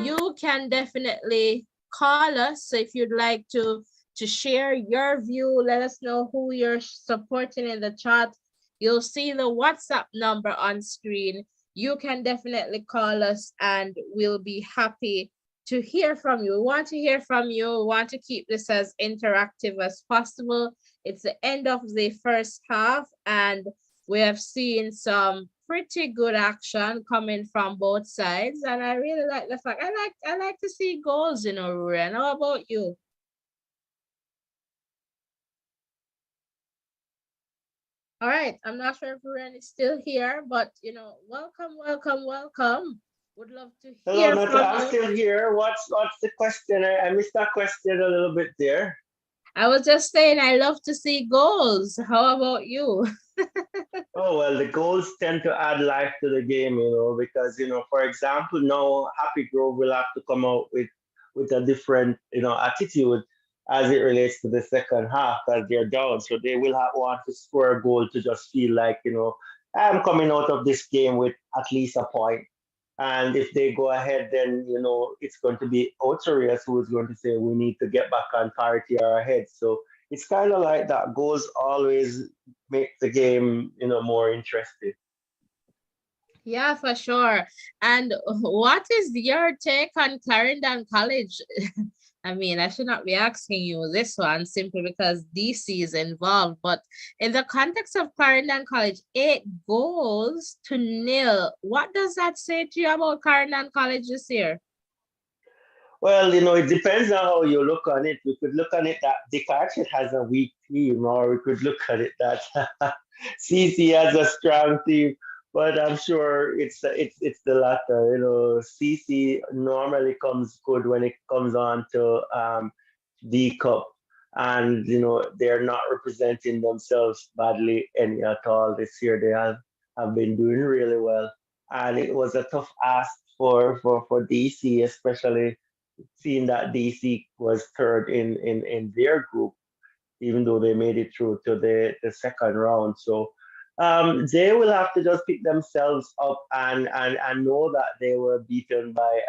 you can definitely call us. So if you'd like to share your view, let us know who you're supporting in the chat. You'll see the WhatsApp number on screen. You can definitely call us and we'll be happy to hear from you. We want to hear from you. We want to keep this as interactive as possible. It's the end of the first half and we have seen some pretty good action coming from both sides. And I really like the fact, I like to see goals, Ruren. How about you? All right, I'm not sure if Ruren is still here, but welcome, welcome, welcome. Would love to Hello, hear Natalie. from I'm you. still here. What's the question? I missed that question a little bit there. I was just saying I love to see goals. How about you? Oh, well, the goals tend to add life to the game, because, for example, now Happy Grove will have to come out with a different, attitude as it relates to the second half because they're down. So they will want to score a goal to just feel like, I'm coming out of this game with at least a point. And if they go ahead, then, it's going to be Ocherius who is going to say, we need to get back on parity or ahead. So it's kind of like that. Goals always make the game, more interesting. Yeah, for sure. And what is your take on Clarendon College? I mean, I should not be asking you this one simply because DC is involved, but in the context of Clarendon College, 8 goals to 0. What does that say to you about Clarendon College this year? Well, it depends on how you look on it. We could look on it that DeCarchet has a weak team, or we could look at it that CC has a strong team. But I'm sure it's the latter. CC normally comes good when it comes on to D Cup, and they're not representing themselves badly any at all this year. They have been doing really well, and it was a tough ask for DC, especially seeing that DC was third in their group, even though they made it through to the second round. So They will have to just pick themselves up and know that they were beaten by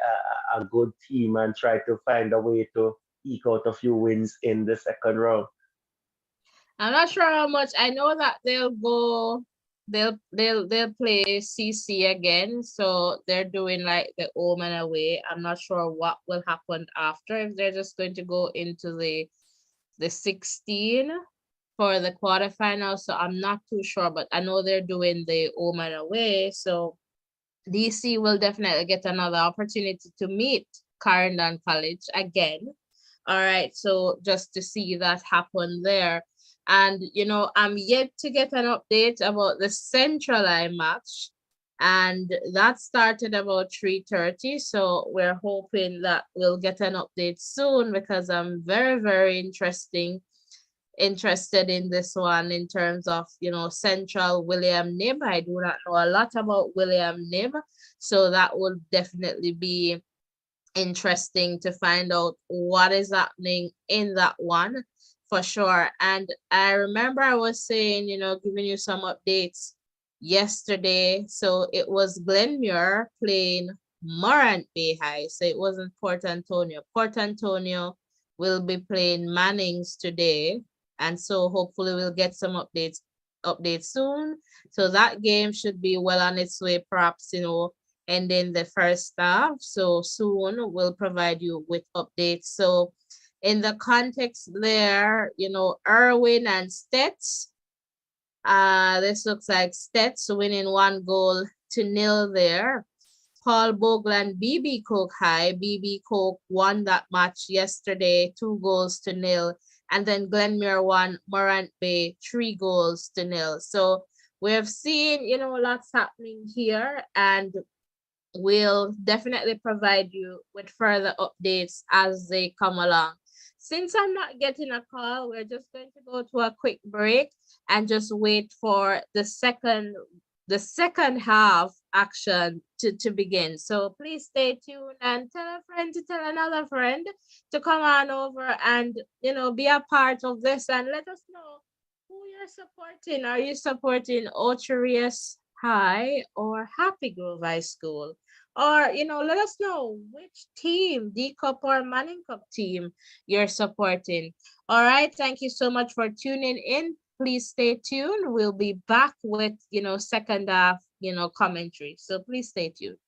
a good team and try to find a way to eke out a few wins in the second round. I'm not sure how much. I know that they'll play CC again. So they're doing like the home and away. I'm not sure what will happen after, if they're just going to go into the 16 for the quarterfinals. So I'm not too sure, but I know they're doing the home and away. So DC will definitely get another opportunity to meet Clarendon College again. All right, so just to see that happen there. And, I'm yet to get an update about the Central Eye match. And that started about 3:30. So we're hoping that we'll get an update soon, because I'm very, very interested in this one in terms of, Central William Nib. I do not know a lot about William Nib. So that would definitely be interesting to find out what is happening in that one for sure. And I remember I was saying, giving you some updates yesterday. So it was Glenmuir playing Morant Bay High. So it wasn't Port Antonio. Port Antonio will be playing Mannings today. And so hopefully we'll get some updates soon. So that game should be well on its way, perhaps, ending the first half. So soon we'll provide you with updates. So in the context there, Irwin and Stets. This looks like Stets winning 1-0 there. Paul Bogland, BB Coke High. BB Coke won that match yesterday, 2-0. And then Glenmuir won Morant Bay 3-0. So we have seen, lots happening here, and we'll definitely provide you with further updates as they come along. Since I'm not getting a call, we're just going to go to a quick break and just wait for the second half action to begin. So please stay tuned and tell a friend to tell another friend to come on over and, be a part of this, and let us know who you're supporting. Are you supporting Ocho Rios High or Happy Grove High School? Or, let us know which team, D Cup or Manning Cup team, you're supporting. All right. Thank you so much for tuning in. Please stay tuned. We'll be back with, second half, commentary. So please stay tuned.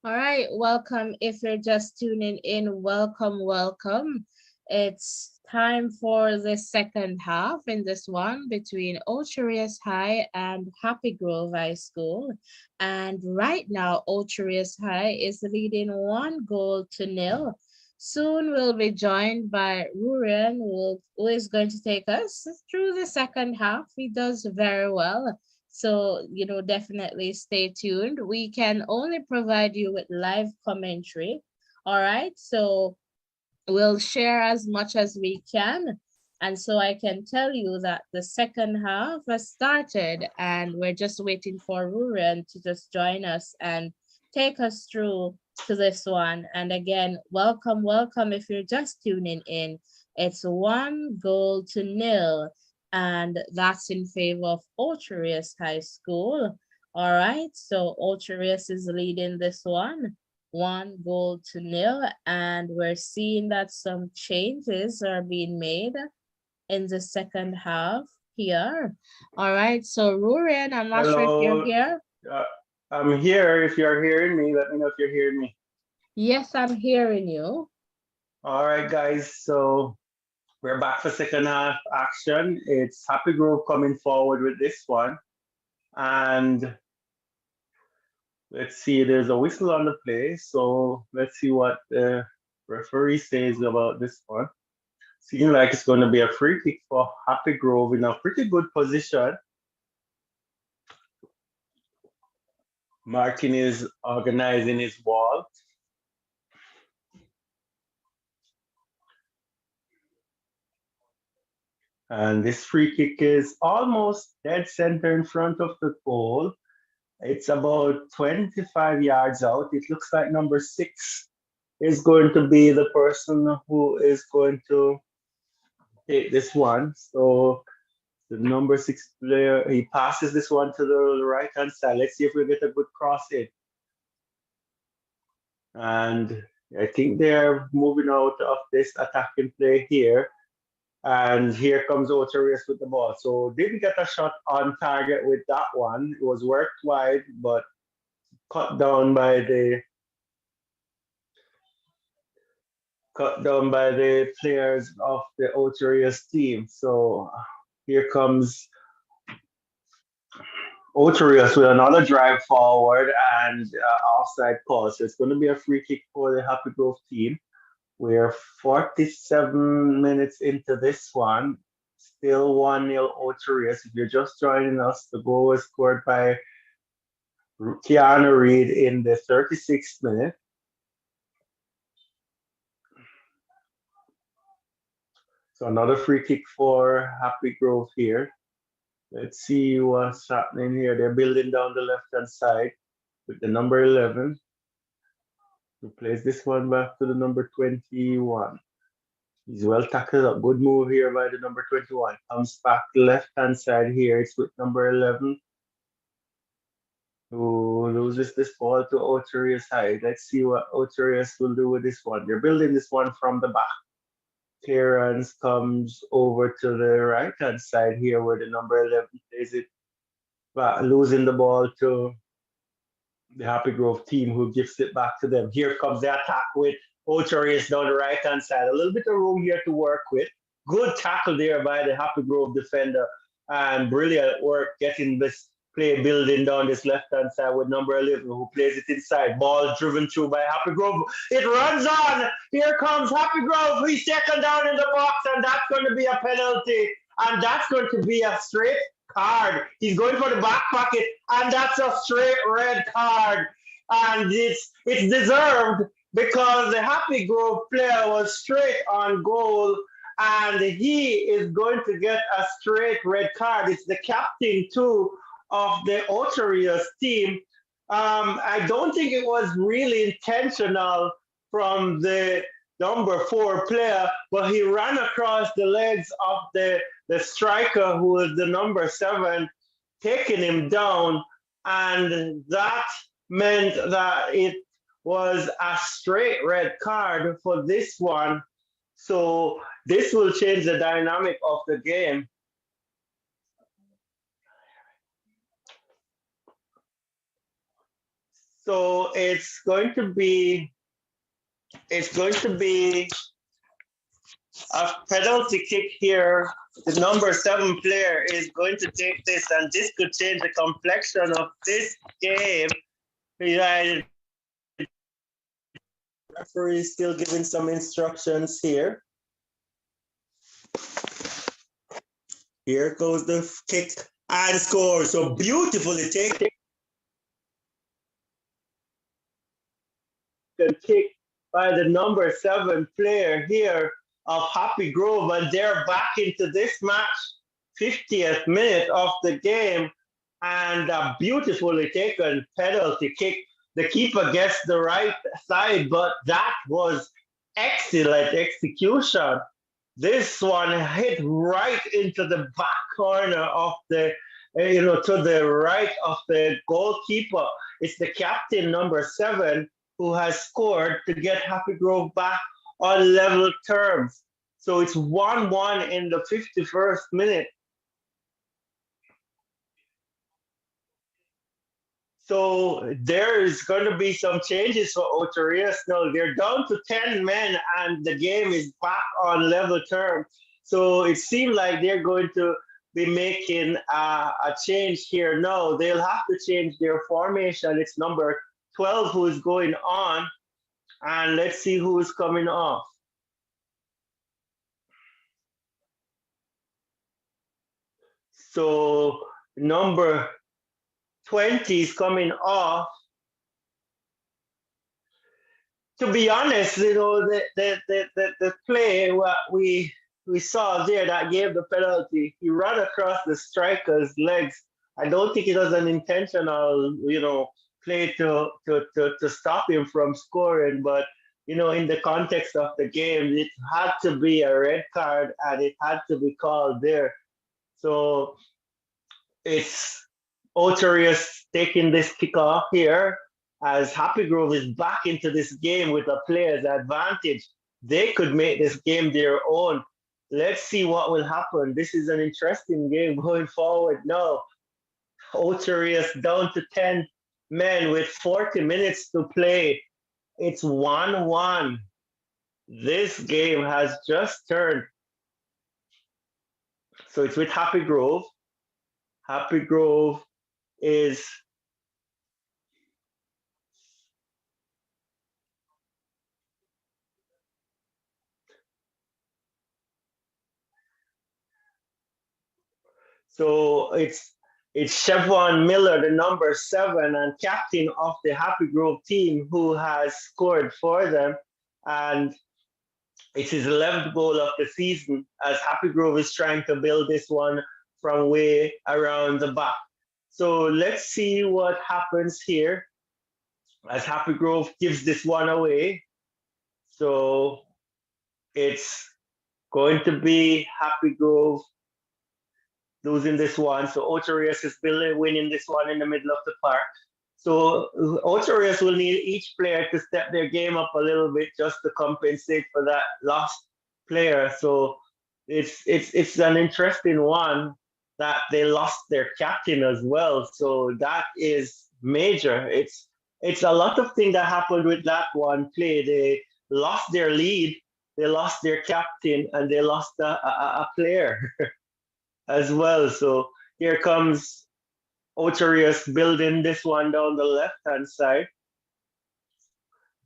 All right, welcome. If you're just tuning in, welcome, welcome. It's time for the second half in this one between Ocho High and Happy Grove High School. And right now, Ocho High is leading 1 goal to nil. Soon we'll be joined by Rurian, who is going to take us through the second half. He does very well. So, definitely stay tuned. We can only provide you with live commentary. All right. So, we'll share as much as we can. And so I can tell you that the second half has started and we're just waiting for Ruren to just join us and take us through to this one. And again, welcome, welcome if you're just tuning in. It's 1 goal to nil, and that's in favor of Ulterius High School. All right, so Ulterius is leading this 1 goal to nil, and we're seeing that some changes are being made in the second half here. All right, so Ruren, I'm not sure if you're Hello, here. uh, I'm here. If you're hearing me, let me know if you're hearing me. Yes, I'm hearing you. All right, guys. So we're back for second half action. It's Happy Grove coming forward with this one. And let's see, there's a whistle on the play. So let's see what the referee says about this one. Seems like it's going to be a free kick for Happy Grove in a pretty good position. Martin is organizing his ball. And this free kick is almost dead center in front of the goal. It's about 25 yards out. It looks like number 6 is going to be the person who is going to take this one. So the number 6 player, he passes this one to the right hand side. Let's see if we get a good cross in. And I think they're moving out of this attacking play here. And here comes Ocho Rios with the ball. So didn't get a shot on target with that one. It was worked wide, but cut down by the players of the Ocho Rios team. So here comes Ocho Rios with another drive forward and offside call. So it's going to be a free kick for the Happy Grove team. We're 47 minutes into this one. Still 1-0 Ocho Rios. If you're just joining us, the goal was scored by Keanu Reed in the 36th minute. So another free kick for Happy Grove here. Let's see what's happening here. They're building down the left-hand side with the number 11. Who plays this one back to the number 21. He's well tackled up. Good move here by the number 21. Comes back left-hand side here. It's with number 11. Who loses this ball to Ocho Rios High. Let's see what Ocho Rios will do with this one. They're building this one from the back. Clearance comes over to the right-hand side here where the number 11 plays it. But losing the ball to the Happy Grove team who gives it back to them. Here comes the attack with Ocho Rios down the right-hand side. A little bit of room here to work with. Good tackle there by the Happy Grove defender. And brilliant work getting this play building down this left-hand side with number 11 who plays it inside. Ball driven through by Happy Grove. It runs on. Here comes Happy Grove. He's taken down in the box, and that's going to be a penalty. And that's going to be a straight card. He's going for the back pocket, and that's a straight red card. And it's deserved because the Happy Grove player was straight on goal, and he is going to get a straight red card. It's the captain, too, of the Ocho Rios team. I don't think it was really intentional from the number 4 player, but he ran across the legs of the striker who was the number 7, taking him down, and that meant that it was a straight red card for this one. So this will change the dynamic of the game. So it's going to be a penalty kick here. The number 7 player is going to take this, and this could change the complexion of this game. The referee is still giving some instructions here. Here goes the kick and score. So beautifully taken. Kick by the number 7 player here of Happy Grove, and they're back into this match, 50th minute of the game, and a beautifully taken penalty kick. The keeper gets the right side, but that was excellent execution. This one hit right into the back corner of to the right of the goalkeeper. It's the captain, number 7, who has scored to get Happy Grove back on level terms. So it's 1-1 in the 51st minute. So there is going to be some changes for Ocho Rios now. They're down to 10 men and the game is back on level terms. So it seems like they're going to be making a change here now. They'll have to change their formation. It's number 12 who is going on. And let's see who is coming off. So number 20 is coming off. To be honest, the play what we saw there that gave the penalty, he ran across the striker's legs. I don't think it was an intentional, play to stop him from scoring, but in the context of the game, it had to be a red card and it had to be called there. So it's Ocho Rios taking this kickoff here as Happy Grove is back into this game with a player's advantage. They could make this game their own. Let's see what will happen. This is an interesting game going forward now. Ocho Rios down to 10 men with 40 minutes to play. It's 1-1. This game has just turned. So it's with Happy Grove. Happy Grove is so it's Chevron Miller, the number 7 and captain of the Happy Grove team, who has scored for them, and it's his 11th goal of the season as Happy Grove is trying to build this one from way around the back. So let's see what happens here as Happy Grove gives this one away. So it's going to be Happy Grove losing this one. So Ocho Rios is winning this one in the middle of the park. So Ocho Rios will need each player to step their game up a little bit just to compensate for that lost player. So it's an interesting one that they lost their captain as well. So that is major. It's a lot of things that happened with that one play. They lost their lead, they lost their captain, and they lost a player as well. So here comes Ocho Rios building this one down the left-hand side.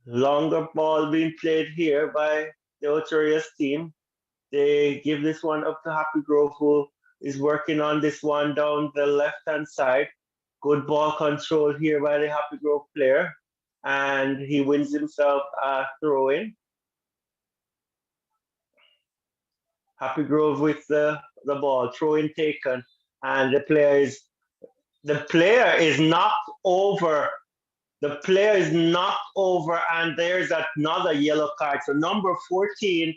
Longer ball being played here by the Ocho Rios team. They give this one up to Happy Grove, who is working on this one down the left-hand side. Good ball control here by the Happy Grove player. And he wins himself a throw-in. Happy Grove with the ball, throw-in taken. And the player is knocked over. The player is knocked over, and there's another yellow card. So number 14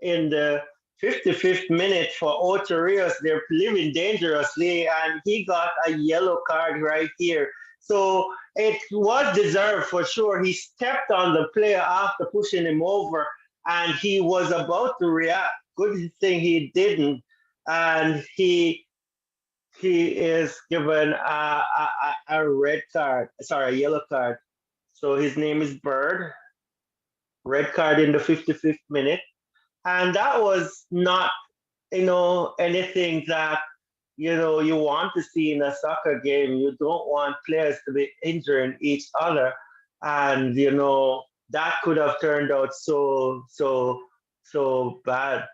in the 55th minute for Ocho Rios. They're living dangerously, and he got a yellow card right here. So it was deserved for sure. He stepped on the player after pushing him over, and he was about to react. Good thing he didn't, and he is given a red card. Sorry, a yellow card. So his name is Bird. Red card in the 55th minute. And that was not, anything that, you want to see in a soccer game. You don't want players to be injuring each other. And, that could have turned out so bad.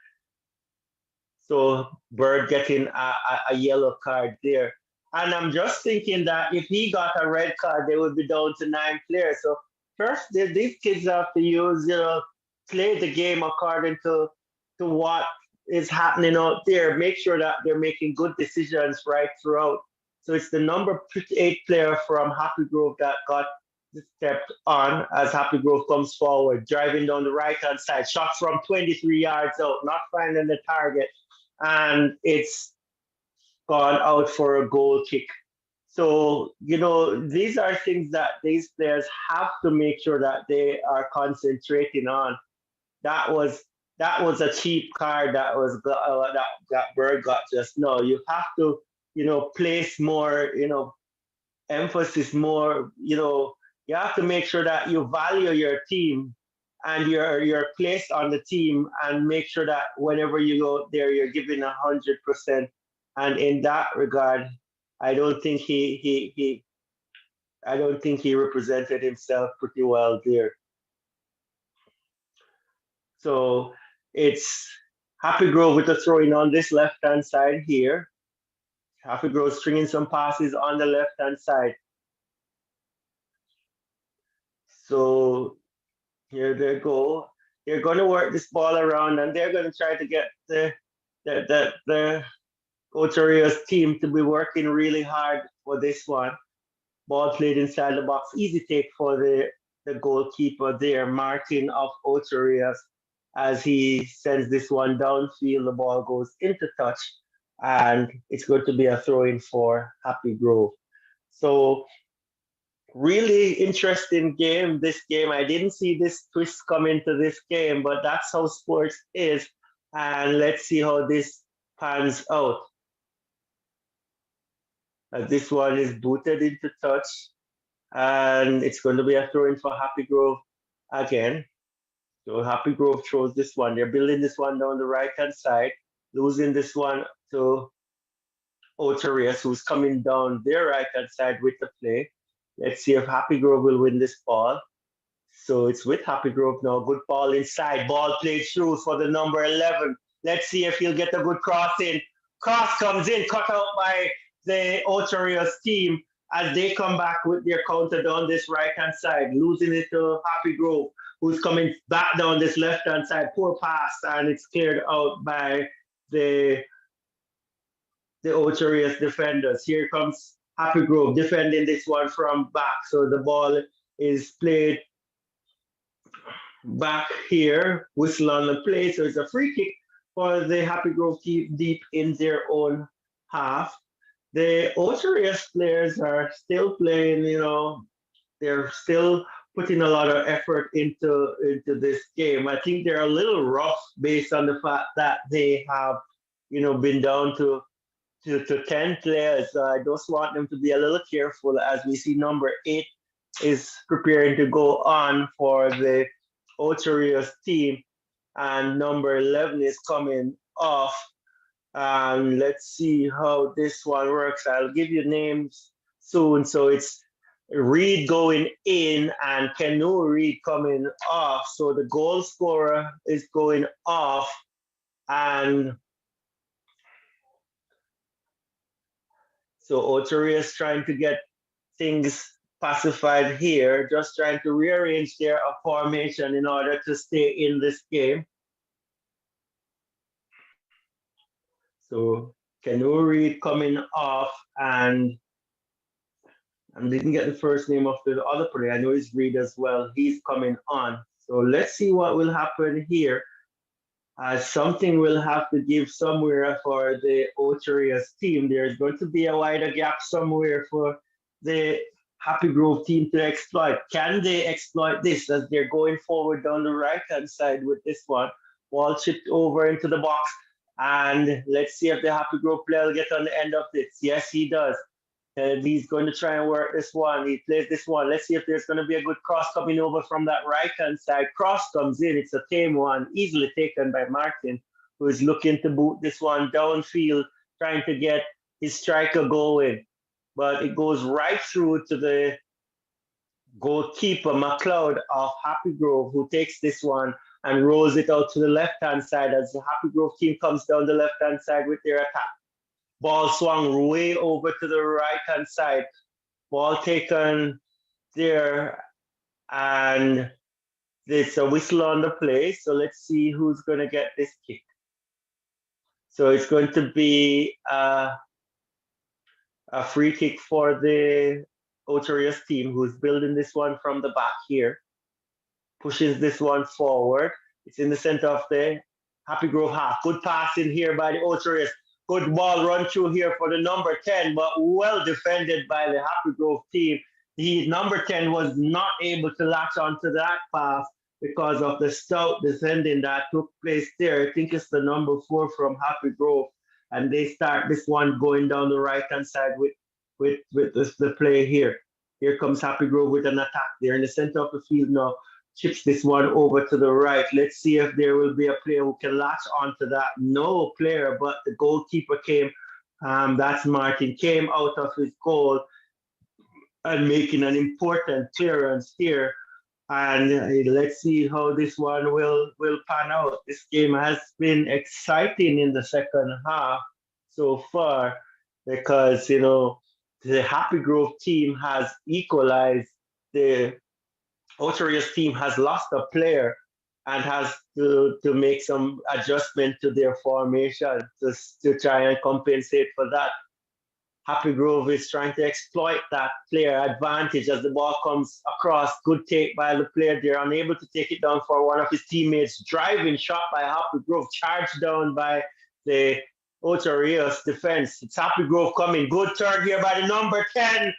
So Bird getting a yellow card there. And I'm just thinking that if he got a red card, they would be down to 9 players. So first, these kids have to use, play the game according to what is happening out there. Make sure that they're making good decisions right throughout. So it's the number 58 player from Happy Grove that got stepped on as Happy Grove comes forward, driving down the right hand side. Shots from 23 yards out, not finding the target, and it's gone out for a goal kick. So, these are things that these players have to make sure that they are concentrating on. That was a cheap card that Bird got just now. You have to, place more, emphasis more, you have to make sure that you value your team and your place on the team, and make sure that whenever you go there, you're giving 100%. And in that regard, I don't think he represented himself pretty well there. So it's Happy Grove with a throw-in on this left-hand side here. Happy Grove stringing some passes on the left-hand side. So here they go. They're going to work this ball around, and they're going to try to get the Ocho Rios team to be working really hard for this one. Ball played inside the box. Easy take for the goalkeeper there, Martin of Ocho Rios, as he sends this one downfield. The ball goes into touch, and it's going to be a throw-in for Happy Grove. So really interesting game, this game. I didn't see this twist come into this game, but that's how sports is. And let's see how this pans out. This one is booted into touch, and it's going to be a throw-in for Happy Grove again. So Happy Grove throws this one. They're building this one down the right-hand side, losing this one to Ocho Rios, who's coming down their right-hand side with the play. Let's see if Happy Grove will win this ball. So it's with Happy Grove now. Good ball inside. Ball played through for the number 11. Let's see if he'll get a good cross in. Cross comes in, cut out by the Ocho Rios team as they come back with their counter down this right-hand side, losing it to Happy Grove, who's coming back down this left-hand side. Poor pass, and it's cleared out by the Ocho Rios defenders. Here comes Happy Grove defending this one from back. So the ball is played back here, whistle on the play. So it's a free kick for the Happy Grove team deep in their own half. The Ocho Rios players are still playing, they're still putting a lot of effort into this game. I think they're a little rough based on the fact that they have, been down to 10 players. I just want them to be a little careful as we see number 8 is preparing to go on for the Ocho Rios team, and number 11 is coming off. And let's see how this one works. I'll give you names soon. So it's Reed going in and Canoe Reed coming off. So the goal scorer is going off, and so Ocho Rios trying to get things pacified here, just trying to rearrange their formation in order to stay in this game. So Canoe Reed coming off, and I didn't get the first name of the other player. I know it's Reed as well. He's coming on. So let's see what will happen here. Something will have to give somewhere for the Ocho Rios team. There's going to be a wider gap somewhere for the Happy Grove team to exploit. Can they exploit this as they're going forward down the right-hand side with this one? Ball chipped over into the box. And let's see if the Happy Grove player will get on the end of this. Yes, he does. And he's going to try and work this one. He plays this one. Let's see if there's going to be a good cross coming over from that right-hand side. Cross comes in. It's a tame one, easily taken by Martin, who is looking to boot this one downfield, trying to get his striker going. But it goes right through to the goalkeeper, McLeod of Happy Grove, who takes this one and rolls it out to the left-hand side as the Happy Grove team comes down the left-hand side with their attack. Ball swung way over to the right-hand side. Ball taken there, and there's a whistle on the play. So let's see who's going to get this kick. So it's going to be a free kick for the Ocho Rios team, who's building this one from the back here. Pushes this one forward. It's in the center of the Happy Grove half. Good pass in here by the Ocho Rios. Good ball run through here for the number 10, but well defended by the Happy Grove team. The number 10 was not able to latch onto that pass because of the stout defending that took place there. I think it's the number 4 from Happy Grove. And they start this one going down the right-hand side with the play here. Here comes Happy Grove with an attack there in the center of the field now. Chips this one over to the right. Let's see if there will be a player who can latch onto that. No player, but the goalkeeper came. That's Martin, came out of his goal and making an important clearance here. And let's see how this one will pan out. This game has been exciting in the second half so far because, the Happy Grove team has equalized. The Ocho Rios team has lost a player and has to make some adjustment to their formation to try and compensate for that. Happy Grove is trying to exploit that player advantage as the ball comes across. Good take by the player. They're unable to take it down for one of his teammates. Driving shot by Happy Grove, charged down by the Ocho Rios defense. It's Happy Grove coming. Good turn here by the number 10.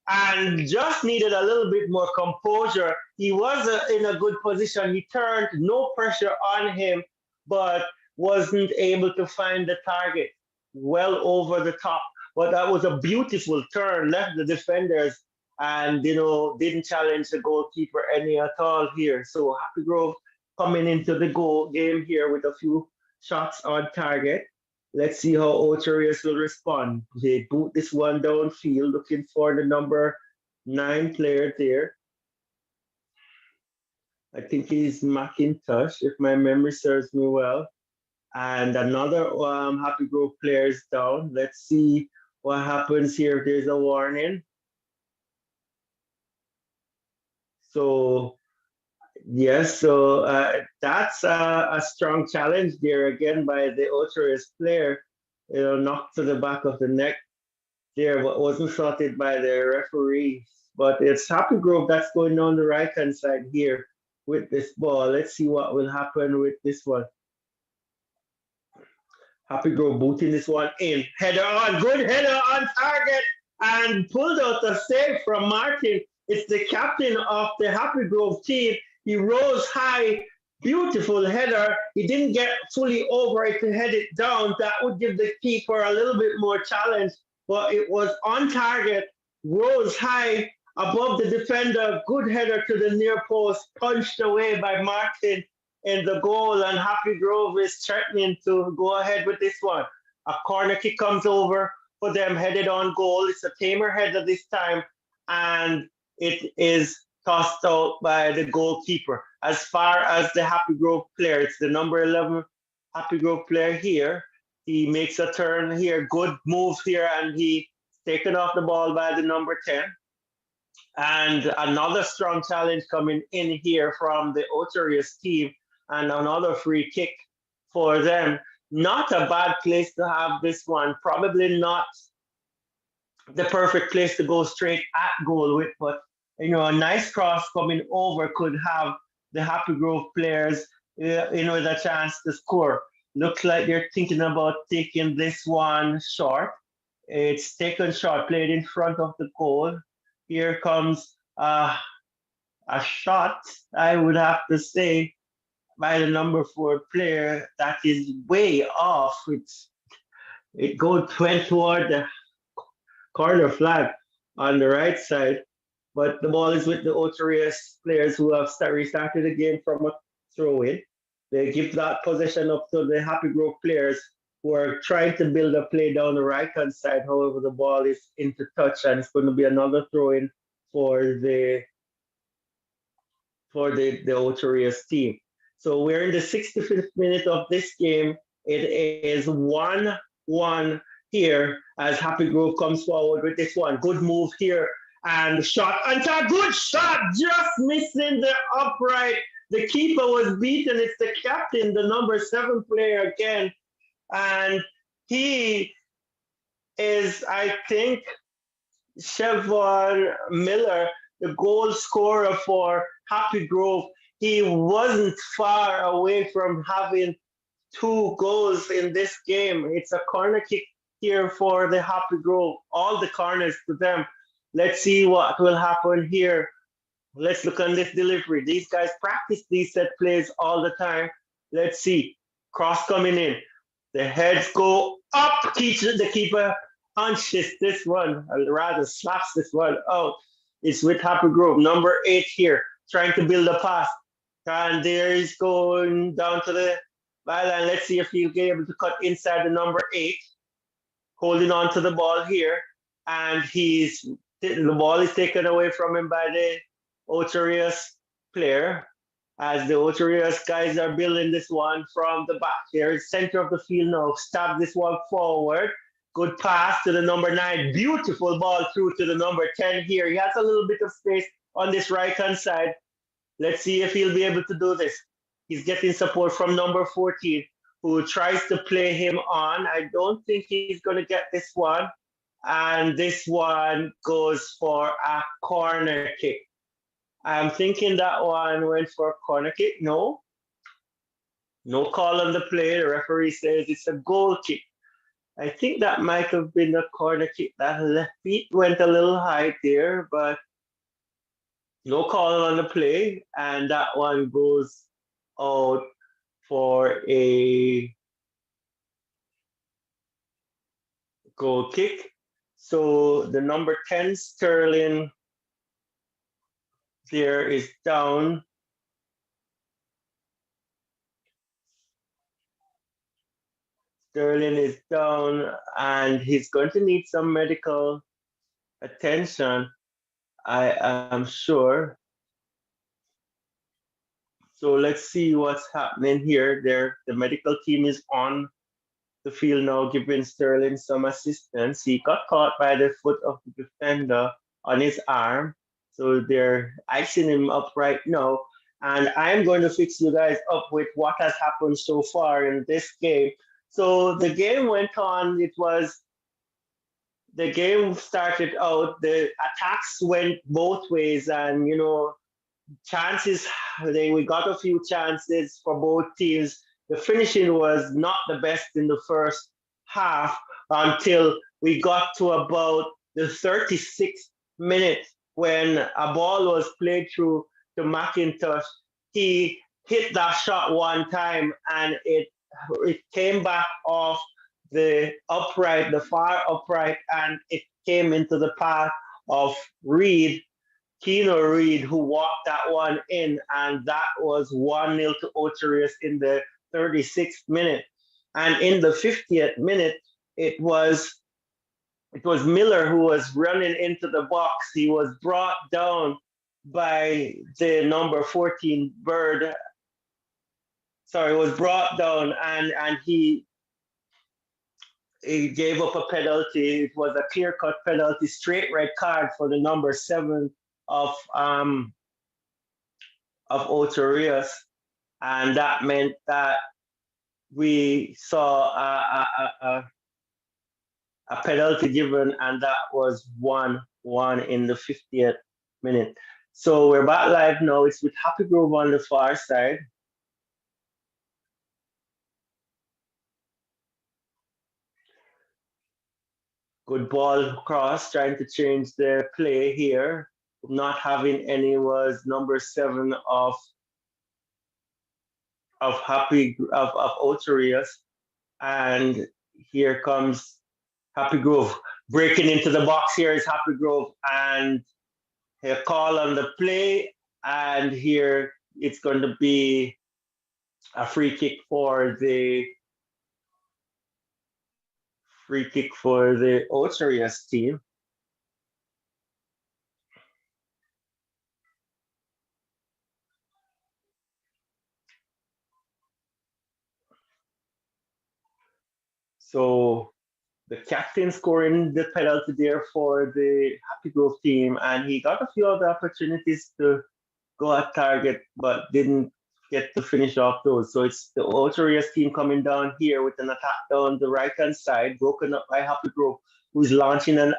And just needed a little bit more composure. He was in a good position. He turned, no pressure on him, but wasn't able to find the target. Well over the top. But that was a beautiful turn, left the defenders and, didn't challenge the goalkeeper any at all here. So Happy Grove coming into the goal game here with a few shots on target. Let's see how Ocho Rios will respond. They boot this one downfield, looking for the number 9 player there. I think he's McIntosh, if my memory serves me well. And another Happy Grove player is down. Let's see what happens here if there's a warning. So, yes, so that's a strong challenge there again by the Ocho Rios player. Knocked to the back of the neck there, but wasn't sorted by the referees. But it's Happy Grove that's going on the right-hand side here with this ball. Let's see what will happen with this one. Happy Grove booting this one in. Header on, good header on target, and pulled out a save from Martin. It's the captain of the Happy Grove team. He rose high, beautiful header. He didn't get fully over it to head it down. That would give the keeper a little bit more challenge, but it was on target, rose high above the defender. Good header to the near post, punched away by Martin in the goal, and Happy Grove is threatening to go ahead with this one. A corner kick comes over for them, headed on goal. It's a tamer header this time, and it is tossed out by the goalkeeper. As far as the Happy Grove player, it's the number 11 Happy Grove player here. He makes a turn here, good move here, and he's taken off the ball by the number 10. And another strong challenge coming in here from the Ocho Rios team, and another free kick for them. Not a bad place to have this one. Probably not the perfect place to go straight at goal with, but a nice cross coming over could have the Happy Grove players, with a chance to score. Looks like they're thinking about taking this one short. It's taken short, played in front of the goal. Here comes a shot, I would have to say, by the number 4 player that is way off. It went toward the corner flag on the right side. But the ball is with the Ocho Rios players who have restarted the game from a throw in. They give that possession up to the Happy Grove players who are trying to build a play down the right hand side. However, the ball is into touch and it's going to be another throw in for the Ocho Rios team. So we're in the 65th minute of this game. It is 1-1 here as Happy Grove comes forward with this one. Good move here and shot. And a good shot, just missing the upright. The keeper was beaten. It's the captain, the number 7 player again. And he is, I think, Chevron Miller, the goal scorer for Happy Grove. He wasn't far away from having 2 goals in this game. It's a corner kick here for the Happy Grove. All the corners to them. Let's see what will happen here. Let's look on this delivery. These guys practice these set plays all the time. Let's see. Cross coming in. The heads go up. The keeper punches this one, or rather slaps this one out. It's with Happy Grove, number 8 here, trying to build a pass. And there he's going down to the byline. Let's see if he'll be able to cut inside the number 8, holding on to the ball here. And the ball is taken away from him by the Ocho Rios player, as the Ocho Rios guys are building this one from the back. Here, center of the field now. Stab this one forward. Good pass to the number 9. Beautiful ball through to the number 10 here. He has a little bit of space on this right-hand side. Let's see if he'll be able to do this. He's getting support from number 14, who tries to play him on. I don't think he's going to get this one. And this one goes for a corner kick. I'm thinking that one went for a corner kick. No call on the play. The referee says it's a goal kick. I think that might have been a corner kick. That left feet went a little high there, but no call on the play. And that one goes out for a goal kick. So the number 10, Sterling, there is down. Sterling is down and he's going to need some medical attention, I am sure. So let's see what's happening here. The medical team is on the field now, giving Sterling some assistance. He got caught by the foot of the defender on his arm. So they're icing him up right now. And I'm going to fix you guys up with what has happened so far in this game. So the game went on. The game started out, the attacks went both ways, and chances, we got a few chances for both teams. The finishing was not the best in the first half until we got to about the 36th minute when a ball was played through to McIntosh. He hit that shot one time and it came back off the upright, the far upright, and it came into the path of Keno Reed, who walked that one in, and that was 1-0 to Ocho Rios in the 36th minute. And in the 50th minute, it was Miller who was running into the box. He was brought down by the number 14 Bird. Sorry, was brought down and he gave up a penalty. It was a clear-cut penalty, straight red card for the number 7 of Ocho Rios, and that meant that we saw a penalty given, and that was 1-1 in the 50th minute. So we're back live now. It's with Happy Grove on the far side. Good ball cross, trying to change the play here. Not having any was number 7 of Ocho Rios. And here comes Happy Grove breaking into the box here is Happy Grove, and a call on the play, and here it's going to be a free kick for the Ocho team. So the captain scoring the penalty there for the Happy Grove team, and he got a few other opportunities to go at target, but didn't get to finish off those. So it's the Ocho team coming down here with an attack down the right hand side, broken up by Happy Grove, who's launching an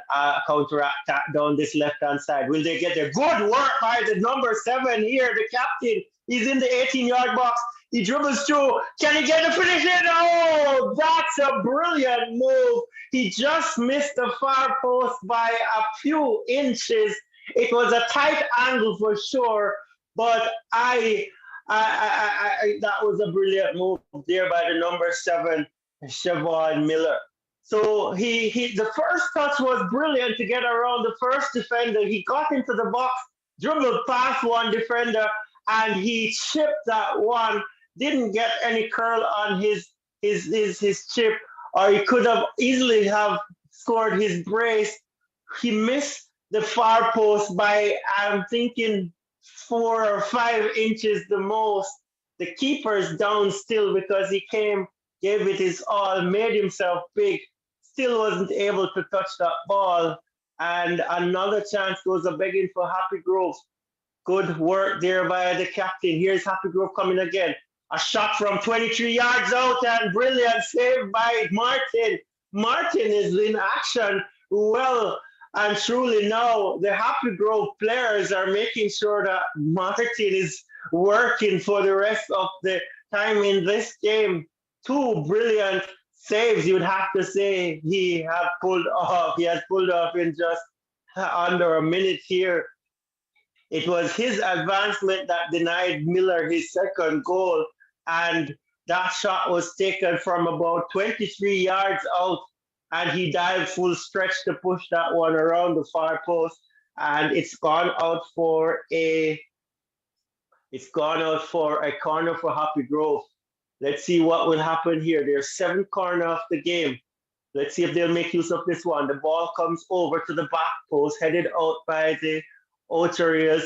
counter attack down this left hand side. Will they get there? Good work by the number 7 here, the captain. He's in the 18-yard box. He dribbles through. Can he get the finish in? Oh, that's a brilliant move. He just missed the far post by a few inches. It was a tight angle for sure, but that was a brilliant move there by the number 7, Siobhan Miller. So the first touch was brilliant to get around the first defender. He got into the box, dribbled past one defender, and he chipped that one. Didn't get any curl on his chip, or he could have easily have scored his brace. He missed the far post by, I'm thinking, 4 or 5 inches the most. The keeper's down still because he gave it his all, made himself big, still wasn't able to touch that ball. And another chance goes a begging for Happy Grove. Good work there by the captain. Here's Happy Grove coming again. A shot from 23 yards out, and brilliant save by Martin. Martin is in action well and truly now. The Happy Grove players are making sure that Martin is working for the rest of the time in this game. 2 brilliant saves, you'd have to say he has pulled off. He has pulled off in just under a minute here. It was his advancement that denied Miller his second goal, and that shot was taken from about 23 yards out, and he dived full stretch to push that one around the far post, and it's gone out for a corner for Happy Grove. Let's see what will happen here. Their 7th corner of the game. Let's see if they'll make use of this one. The ball comes over to the back post, headed out by the Ocho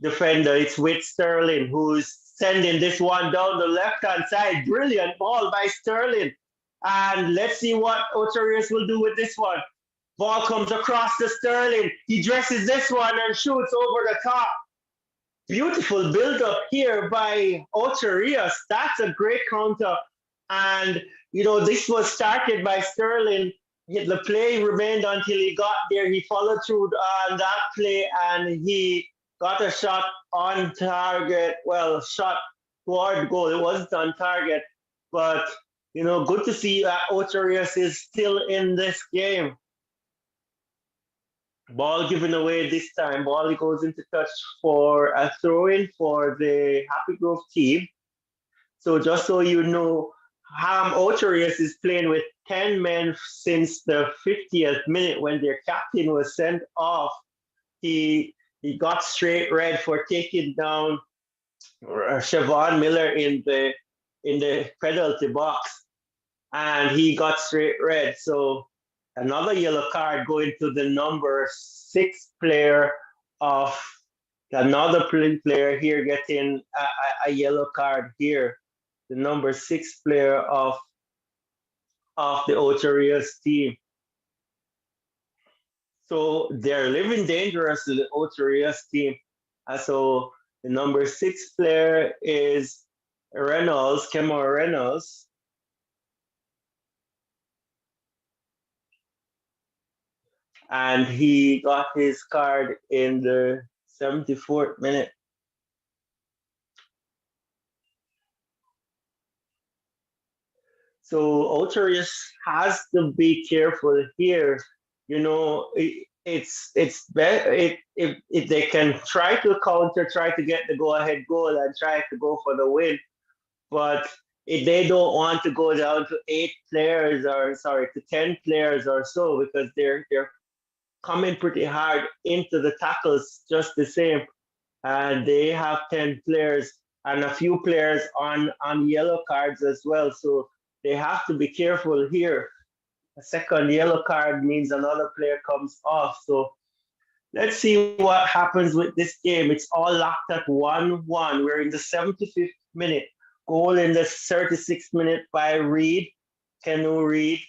defender. It's with Sterling, who's sending this one down the left-hand side. Brilliant ball by Sterling. And let's see what Ocho will do with this one. Ball comes across to Sterling. He dresses this one and shoots over the top. Beautiful build-up here by Ocho Rios. That's a great counter. And, this was started by Sterling. The play remained until he got there. He followed through on that play, and he got a shot on target. Well, shot toward goal. It wasn't on target. But, good to see that Ocho Rios is still in this game. Ball given away this time. Ball goes into touch for a throw-in for the Happy Grove team. So just so you know, Ocho Rios is playing with 10 men since the 50th minute when their captain was sent off. He got straight red for taking down Siobhan Miller in the penalty box, and he got straight red. So another yellow card going to the number 6 player of another player here getting a yellow card here. The number 6 player of the Ocho Rios team. So they're living dangerous to the Ocho Rios team. So the number 6 player is Kemo Reynolds. And he got his card in the 74th minute. So Ocho Rios has to be careful here. It's better if they can try to counter, try to get the go-ahead goal, and try to go for the win. But they don't want to go down to 8 players or sorry to 10 players or so because they're coming pretty hard into the tackles just the same, and they have 10 players and a few players on yellow cards as well. So they have to be careful here. A second yellow card means another player comes off. So let's see what happens with this game. It's all locked at 1-1. We're in the 75th minute. Goal in the 36th minute by Reed, Kenu Reed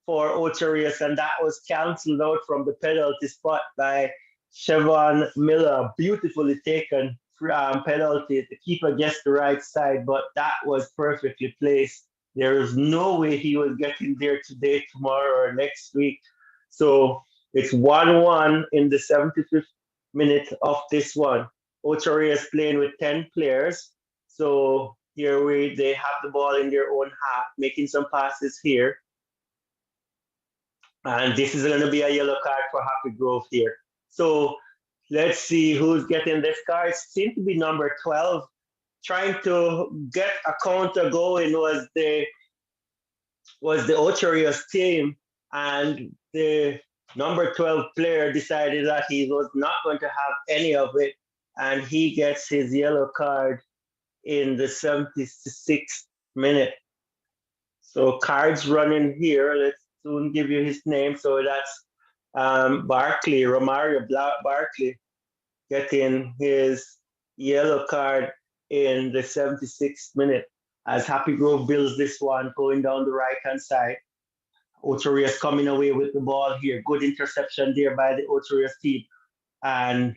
for Ocho Rios, and that was cancelled out from the penalty spot by Chevon Miller. Beautifully taken penalty. The keeper gets the right side, but that was perfectly placed. There is no way he was getting there today, tomorrow, or next week. So it's 1-1 in the 75th minute of this one. Ocho Rios playing with 10 players. So here they have the ball in their own half, making some passes here. And this is going to be a yellow card for Happy Grove here. So let's see who's getting this card. It seems to be number 12. Trying to get a counter going was the Ocho Rios team, and the number 12 player decided that he was not going to have any of it, and he gets his yellow card in the 76th minute. So cards running here. Let's soon give you his name. So that's Barkley, Romario Barkley, getting his yellow card in the 76th minute as Happy Grove builds this one, going down the right-hand side. Ocho Rios coming away with the ball here. Good interception there by the Ocho Rios team. And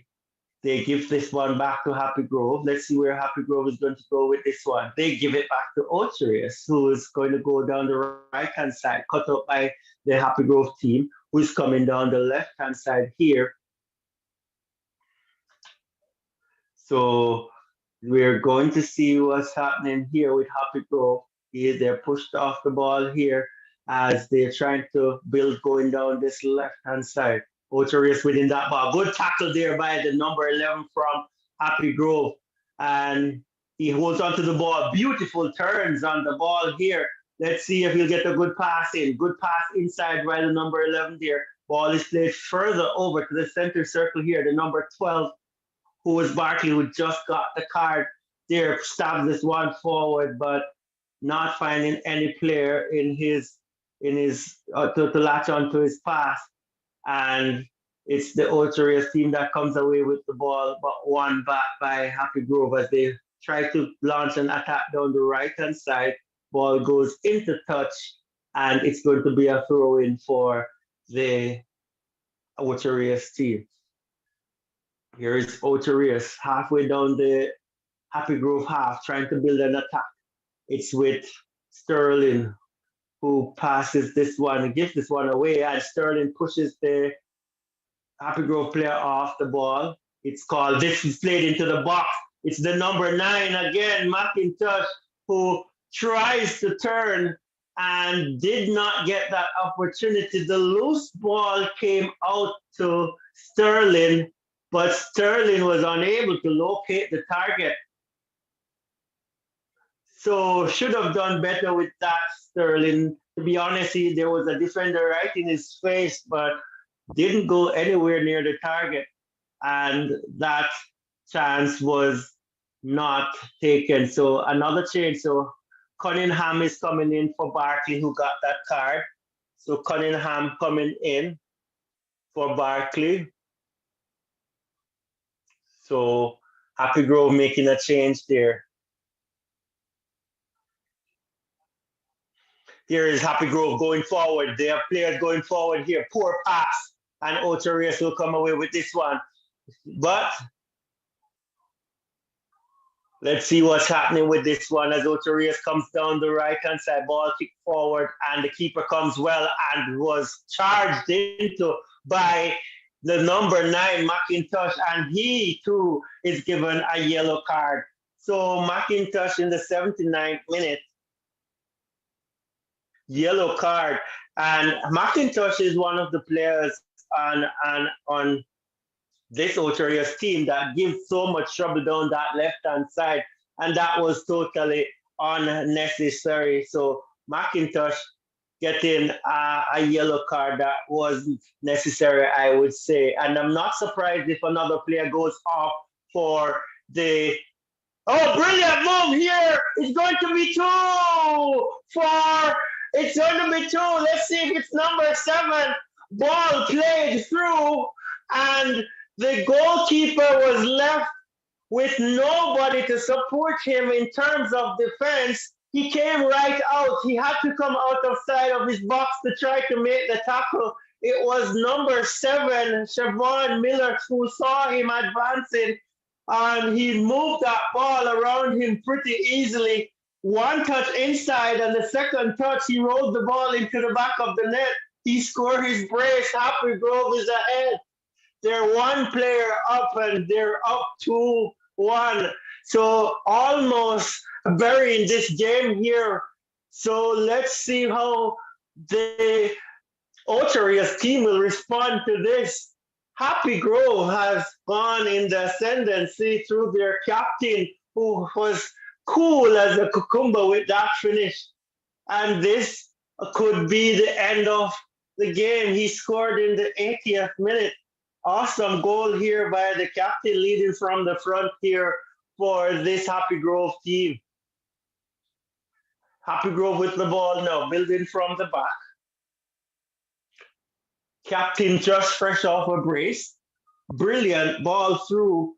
they give this one back to Happy Grove. Let's see where Happy Grove is going to go with this one. They give it back to Ocho Rios, who is going to go down the right-hand side, cut up by the Happy Grove team, who's coming down the left-hand side here. So we're going to see what's happening here with Happy Grove. They're pushed off the ball here as they're trying to build going down this left-hand side. Ocho Rios winning that ball. Good tackle there by the number 11 from Happy Grove. And he holds onto the ball. Beautiful turns on the ball here. Let's see if he'll get a good pass in. Good pass inside by the number 11 there. Ball is played further over to the center circle here. The number 12, who was Barkley, who just got the card there, stabs this one forward, but not finding any player in his to latch onto his pass. And it's the Ocho Rios team that comes away with the ball, but one back by Happy Grove as they try to launch an attack down the right-hand side. Ball goes into touch, and it's going to be a throw-in for the Ocho Rios team. Here is Ocho Rios halfway down the Happy Grove half, trying to build an attack. It's with Sterling, who passes this one and gives this one away, and Sterling pushes the Happy Grove player off the ball. It's called, this is played into the box. It's the number 9 again, McIntosh, who tries to turn and did not get that opportunity. The loose ball came out to Sterling, but Sterling was unable to locate the target. So should have done better with that, Sterling. To be honest, there was a defender right in his face, but didn't go anywhere near the target. And that chance was not taken. So another change. So Cunningham is coming in for Barkley, who got that card. So Cunningham coming in for Barkley. So Happy Grove making a change there. Here is Happy Grove going forward. They have players going forward here. Poor pass. And Ocho Rios will come away with this one. But let's see what's happening with this one as Ocho Rios comes down the right-hand side. Ball kicked forward, and the keeper comes well and was charged into by the number 9, McIntosh, and he too is given a yellow card. So McIntosh in the 79th minute, yellow card. And McIntosh is one of the players on this Ocho Rios team that gives so much trouble down that left-hand side. And that was totally unnecessary. So McIntosh getting a yellow card that wasn't necessary, I would say. And I'm not surprised if another player goes off for the. Oh, brilliant move here! It's going to be two for. It's going to be two. Let's see if it's number 7. Ball played through, and the goalkeeper was left with nobody to support him in terms of defense. He came right out. He had to come out of side of his box to try to make the tackle. It was number 7, Siobhan Miller, who saw him advancing, and he moved that ball around him pretty easily. One touch inside, and the second touch, he rolled the ball into the back of the net. He scored his brace. Happy Grove is ahead. They're one player up, and they're up 2-1. So almost burying this game here. So let's see how the Ocho team will respond to this. Happy Grove has gone in the ascendancy through their captain, who was cool as a cucumber with that finish. And this could be the end of the game. He scored in the 80th minute. Awesome goal here by the captain, leading from the front here for this Happy Grove team. Happy Grove with the ball now, building from the back. Captain just fresh off a brace. Brilliant ball through,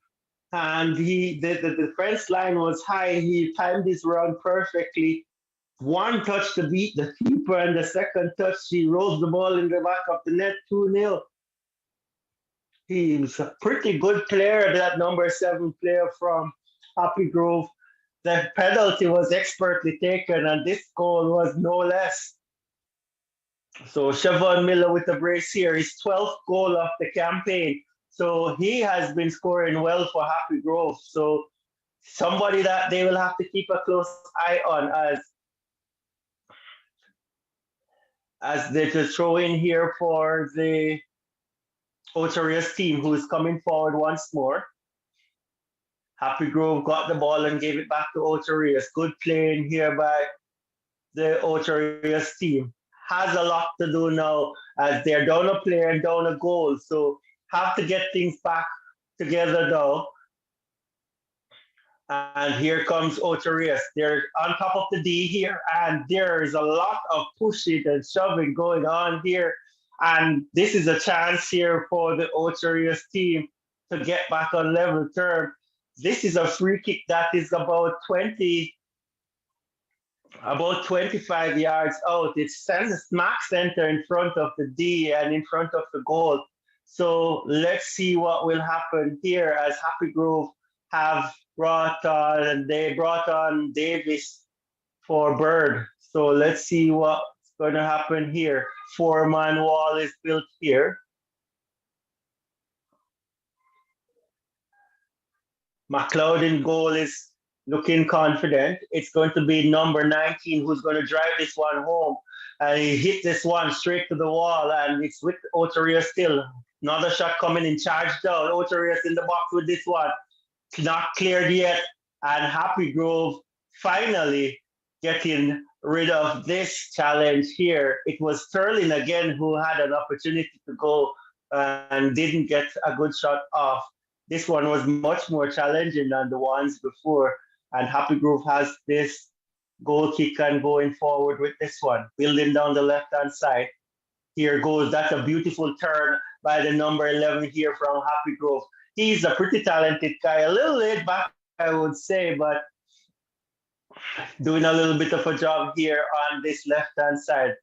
and the defense line was high. He timed this run perfectly. One touch to beat the keeper, and the second touch, he rolls the ball in the back of the net, 2-0. He's a pretty good player, that number 7 player from Happy Grove. The penalty was expertly taken, and this goal was no less. So Siobhan Miller with the brace here, his 12th goal of the campaign. So he has been scoring well for Happy Grove. So somebody that they will have to keep a close eye on as they just throw in here for the Ocho Rios team, who is coming forward once more. Happy Grove got the ball and gave it back to Ocho Rios. Good playing here by the Ocho Rios team. Has a lot to do now as they're down a player and down a goal. So have to get things back together now. And here comes Ocho Rios. They're on top of the D here, and there's a lot of pushing and shoving going on here. And this is a chance here for the Ocho Rios team to get back on level term. This is a free kick that is about 25 yards out. It's smack center in front of the D and in front of the goal. So let's see what will happen here as Happy Grove have brought on Davis for Bird. So let's see what's going to happen here. 4-man wall is built here. McLeod in goal is looking confident. It's going to be number 19 who's going to drive this one home. And he hit this one straight to the wall, and it's with Ocho Rios still. Another shot coming in, charged down. Ocho Rios in the box with this one. Not cleared yet. And Happy Grove finally getting rid of this challenge here. It was Sterling again who had an opportunity to go and didn't get a good shot off. This one was much more challenging than the ones before. And Happy Grove has this goal kick and going forward with this one, building down the left-hand side. Here goes, that's a beautiful turn by the number 11 here from Happy Grove. He's a pretty talented guy, a little laid back, I would say, but doing a little bit of a job here on this left-hand side.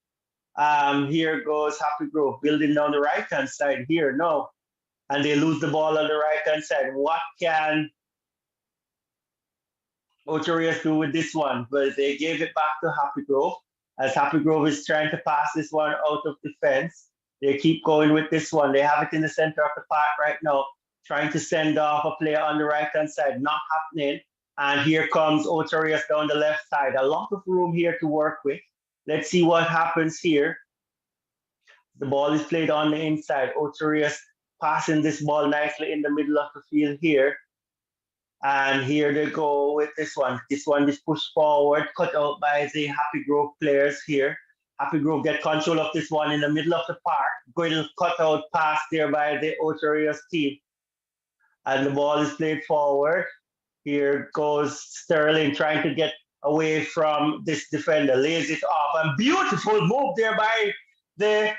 Here goes Happy Grove, building down the right-hand side here, no. And they lose the ball on the right-hand side. What can Ocho Rios do with this one? But they gave it back to Happy Grove, as Happy Grove is trying to pass this one out of defense. They keep going with this one. They have it in the center of the park right now, trying to send off a player on the right-hand side, not happening. And here comes Ocho Rios down the left side. A lot of room here to work with. Let's see what happens here. The ball is played on the inside. Ocho Rios passing this ball nicely in the middle of the field here. And here they go with this one. This one is pushed forward, cut out by the Happy Grove players here. Happy Grove get control of this one in the middle of the park. Going to cut out pass there by the Ocho Rios team. And the ball is played forward. Here goes Sterling trying to get away from this defender, lays it off. And beautiful move there by the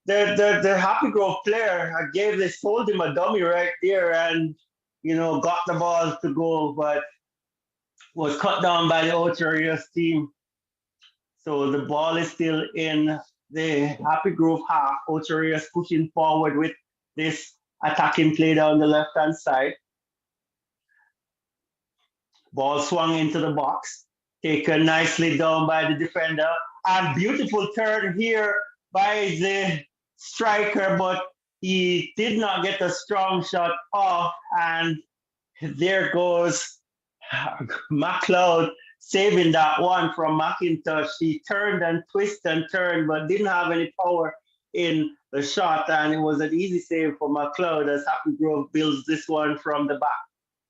the Happy Grove player. I gave this, told him a dummy right there, and got the ball to go, but was cut down by the Ocho Rios team. So the ball is still in the Happy Grove half. Ocho Rios pushing forward with this attacking play down the left hand side. Ball swung into the box, taken nicely down by the defender, and beautiful turn here by the striker, but he did not get a strong shot off, and there goes McLeod saving that one from McIntosh. He turned and twisted and turned, but didn't have any power in the shot, and it was an easy save for McLeod as Happy Grove builds this one from the back.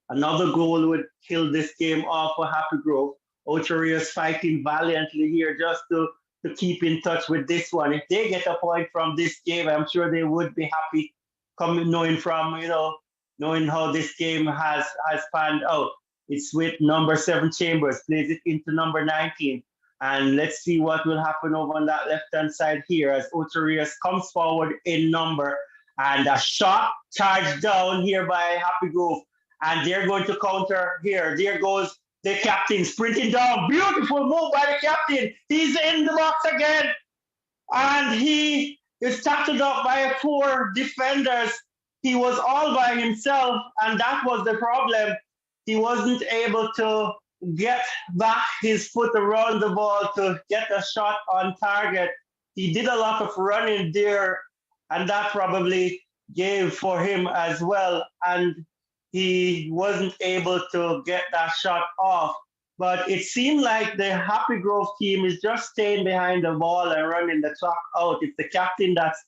Another goal would kill this game off for Happy Grove. Ocho Rios fighting valiantly here just to keep in touch with this one. If they get a point from this game, I'm sure they would be happy coming knowing how this game has panned out. It's with number 7 Chambers, plays it into number 19. And let's see what will happen over on that left-hand side here as Ocho Rios comes forward in number. And a shot charged down here by Happy Grove. And they're going to counter here. There goes the captain sprinting down. Beautiful move by the captain. He's in the box again. And he is tackled up by 4 defenders. He was all by himself, and that was the problem. He wasn't able to get back his foot around the ball to get a shot on target. He did a lot of running there, and that probably gave for him as well. And he wasn't able to get that shot off. But it seemed like the Happy Grove team is just staying behind the ball and running the clock out. It's the captain that's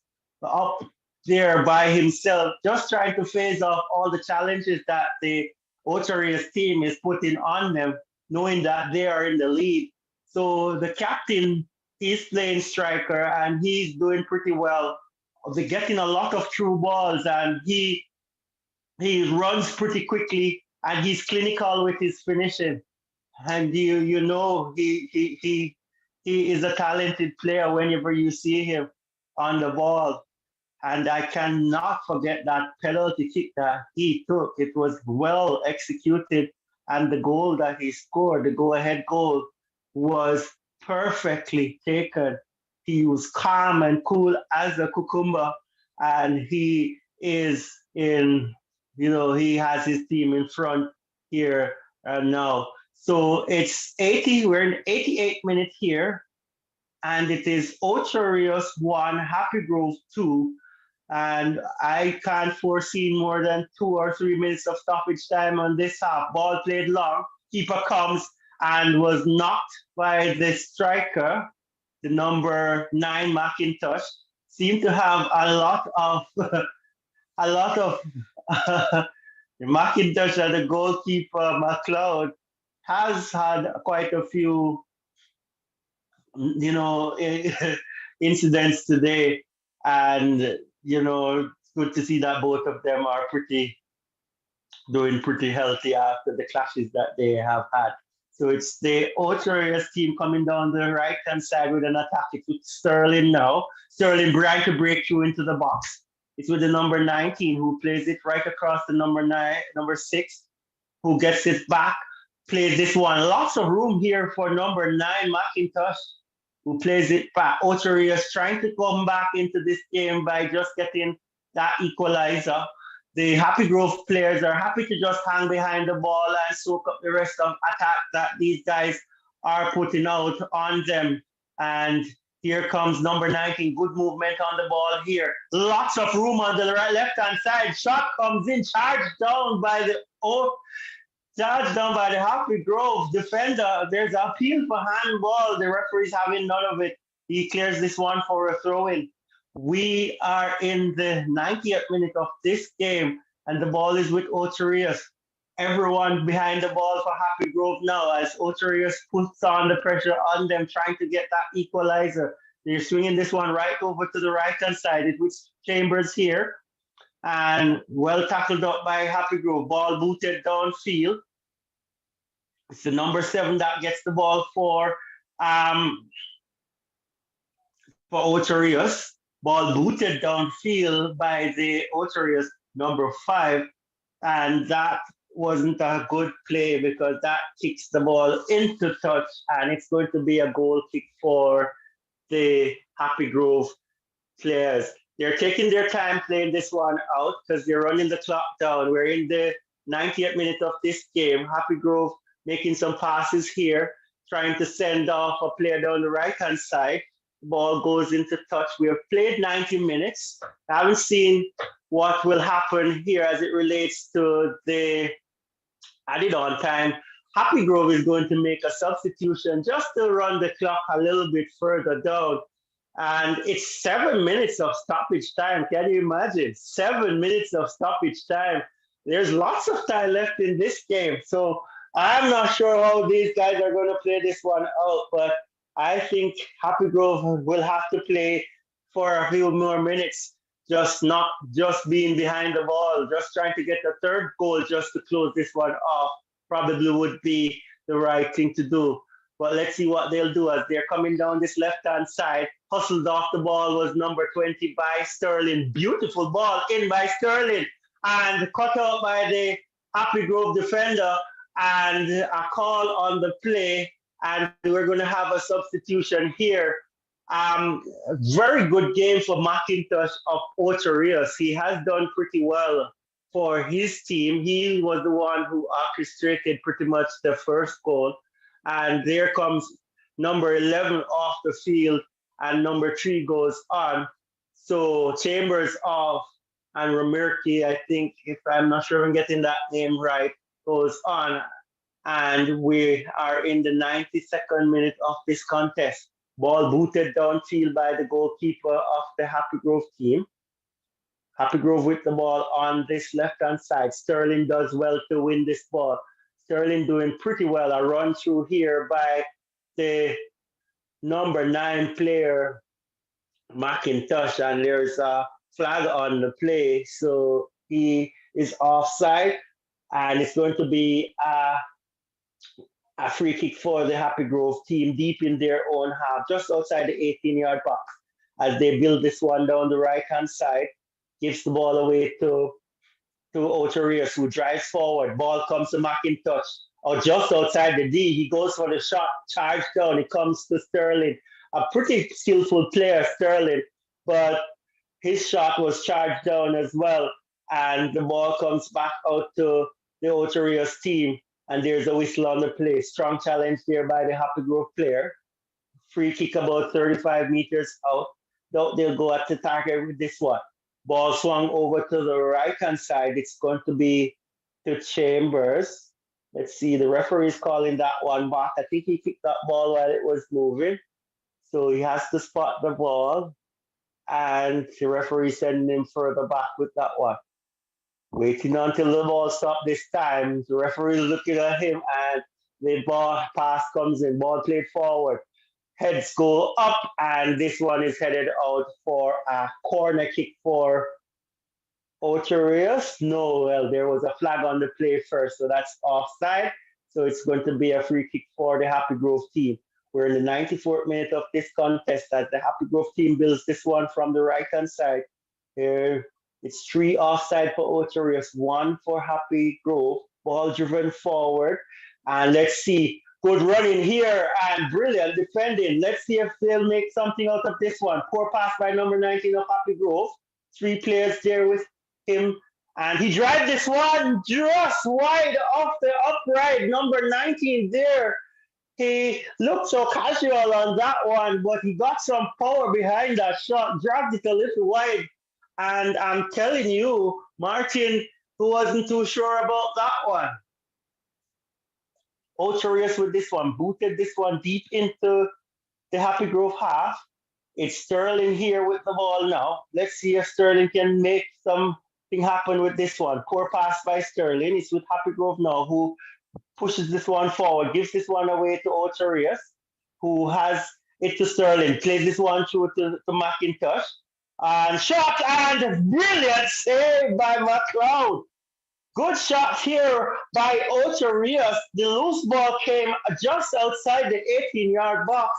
up there by himself, just trying to phase off all the challenges that the Ocho Rios team is putting on them, knowing that they are in the lead. So the captain is playing striker and he's doing pretty well. They're getting a lot of through balls and he runs pretty quickly and he's clinical with his finishing. And he is a talented player whenever you see him on the ball. And I cannot forget that penalty kick that he took. It was well executed. And the goal that he scored, the go-ahead goal, was perfectly taken. He was calm and cool as a cucumber. And he is he has his team in front here now. So it's 80, we're in 88th minute here. And it is Ocho Rios 1, Happy Grove 2. And I can't foresee more than 2 or 3 minutes of stoppage time on this half. Ball played long. Keeper comes and was knocked by the striker, the number 9 McIntosh. Seemed to have a lot of McIntosh and the goalkeeper McLeod has had quite a few incidents today, and it's good to see that both of them are doing pretty healthy after the clashes that they have had. So it's the Ocho Rios team coming down the right hand side with an attack. It's with Sterling now. Sterling trying to break through into the box. It's with the number 19 who plays it right across the number 6, who gets it back, plays this one. Lots of room here for number 9 McIntosh, who plays it back. Ocho Rios trying to come back into this game by just getting that equalizer. The Happy Grove players are happy to just hang behind the ball and soak up the rest of attack that these guys are putting out on them. And here comes number 19. Good movement on the ball here. Lots of room on the left-hand side. Shot comes in, charged down by the Happy Grove defender. There's an appeal for handball. The referee's having none of it. He clears this one for a throw-in. We are in the 90th minute of this game, and the ball is with Ocho Rios. everyone behind the ball for Happy Grove now as Ocho Rios puts on the pressure on them, trying to get that equalizer. They're swinging this one right over to the right hand side. It was Chambers here and well tackled up by Happy Grove. Ball booted downfield. It's the number 7 that gets the ball um, for Ocho Rios. Ball booted downfield by the Ocho Rios number 5. And that wasn't a good play because that kicks the ball into touch and it's going to be a goal kick for the Happy Grove players. They're taking their time playing this one out because they're running the clock down. We're in the 90th minute of this game. Happy Grove making some passes here, trying to send off a player down the right-hand side. The ball goes into touch. We have played 90 minutes. I haven't seen what will happen here as it relates to the added on time. Happy Grove is going to make a substitution just to run the clock a little bit further down. And it's 7 minutes of stoppage time. Can you imagine? 7 minutes of stoppage time. There's lots of time left in this game. So I'm not sure how these guys are going to play this one out, but I think Happy Grove will have to play for a few more minutes, not just being behind the ball, just trying to get the third goal just to close this one off. Probably would be the right thing to do. But let's see what they'll do as they're coming down this left-hand side. Hustled off the ball was number 20 by Sterling. Beautiful ball in by Sterling. And cut out by the Happy Grove defender. And a call on the play. And we're going to have a substitution here. Very good game for McIntosh of Ocho Rios. He has done pretty well for his team. He was the one who orchestrated pretty much the first goal. And there comes number 11 off the field, and number 3 goes on. So Chambers off, and Ramirki, I think, if I'm not sure if I'm getting that name right, goes on. And we are in the 92nd minute of this contest. Ball booted downfield by the goalkeeper of the Happy Grove team. Happy Grove with the ball on this left-hand side. Sterling does well to win this ball. Sterling doing pretty well. A run through here by the number 9 player, McIntosh, and there's a flag on the play. So he is offside, and it's going to be a free kick for the Happy Grove team deep in their own half, just outside the 18-yard box. As they build this one down the right-hand side, gives the ball away to Ocho Rios, who drives forward. Ball comes to McIntosh, or just outside the D. He goes for the shot, charged down. It comes to Sterling. A pretty skillful player, Sterling, but his shot was charged down as well. And the ball comes back out to the Ocho Rios team. And there's a whistle on the play. Strong challenge there by the Happy Grove player. Free kick about 35 meters out. They'll go at the target with this one. Ball swung over to the right-hand side. It's going to be to Chambers. Let's see, the referee is calling that one back. I think he kicked that ball while it was moving. So he has to spot the ball. And the referee sending him further back with that one. Waiting until the ball stopped this time. The referee is looking at him and the ball pass comes in. Ball played forward. Heads go up, and this one is headed out for a corner kick for Ocho Rios. No, well, there was a flag on the play first, so that's offside. So it's going to be a free kick for the Happy Grove team. We're in the 94th minute of this contest as the Happy Grove team builds this one from the right-hand side. Here, it's 3 offside for Ocho Rios, 1 for Happy Grove. Ball driven forward, and let's see. Good running here and brilliant defending. Let's see if they'll make something out of this one. Poor pass by number 19 of Happy Grove. 3 players there with him. And he drives this one just wide off the upright. Number 19 there. He looked so casual on that one, but he got some power behind that shot. Dropped it a little wide. And I'm telling you, Martin, who wasn't too sure about that one. Ocho Rios with this one, booted this one deep into the Happy Grove half. It's Sterling here with the ball now. Let's see if Sterling can make some thing happened with this one. Poor pass by Sterling. It's with Happy Grove now, who pushes this one forward, gives this one away to Ocho Rios, who has it to Sterling, plays this one through to McIntosh. And shot and brilliant save by McLeod. Good shot here by Ocho Rios. The loose ball came just outside the 18-yard box.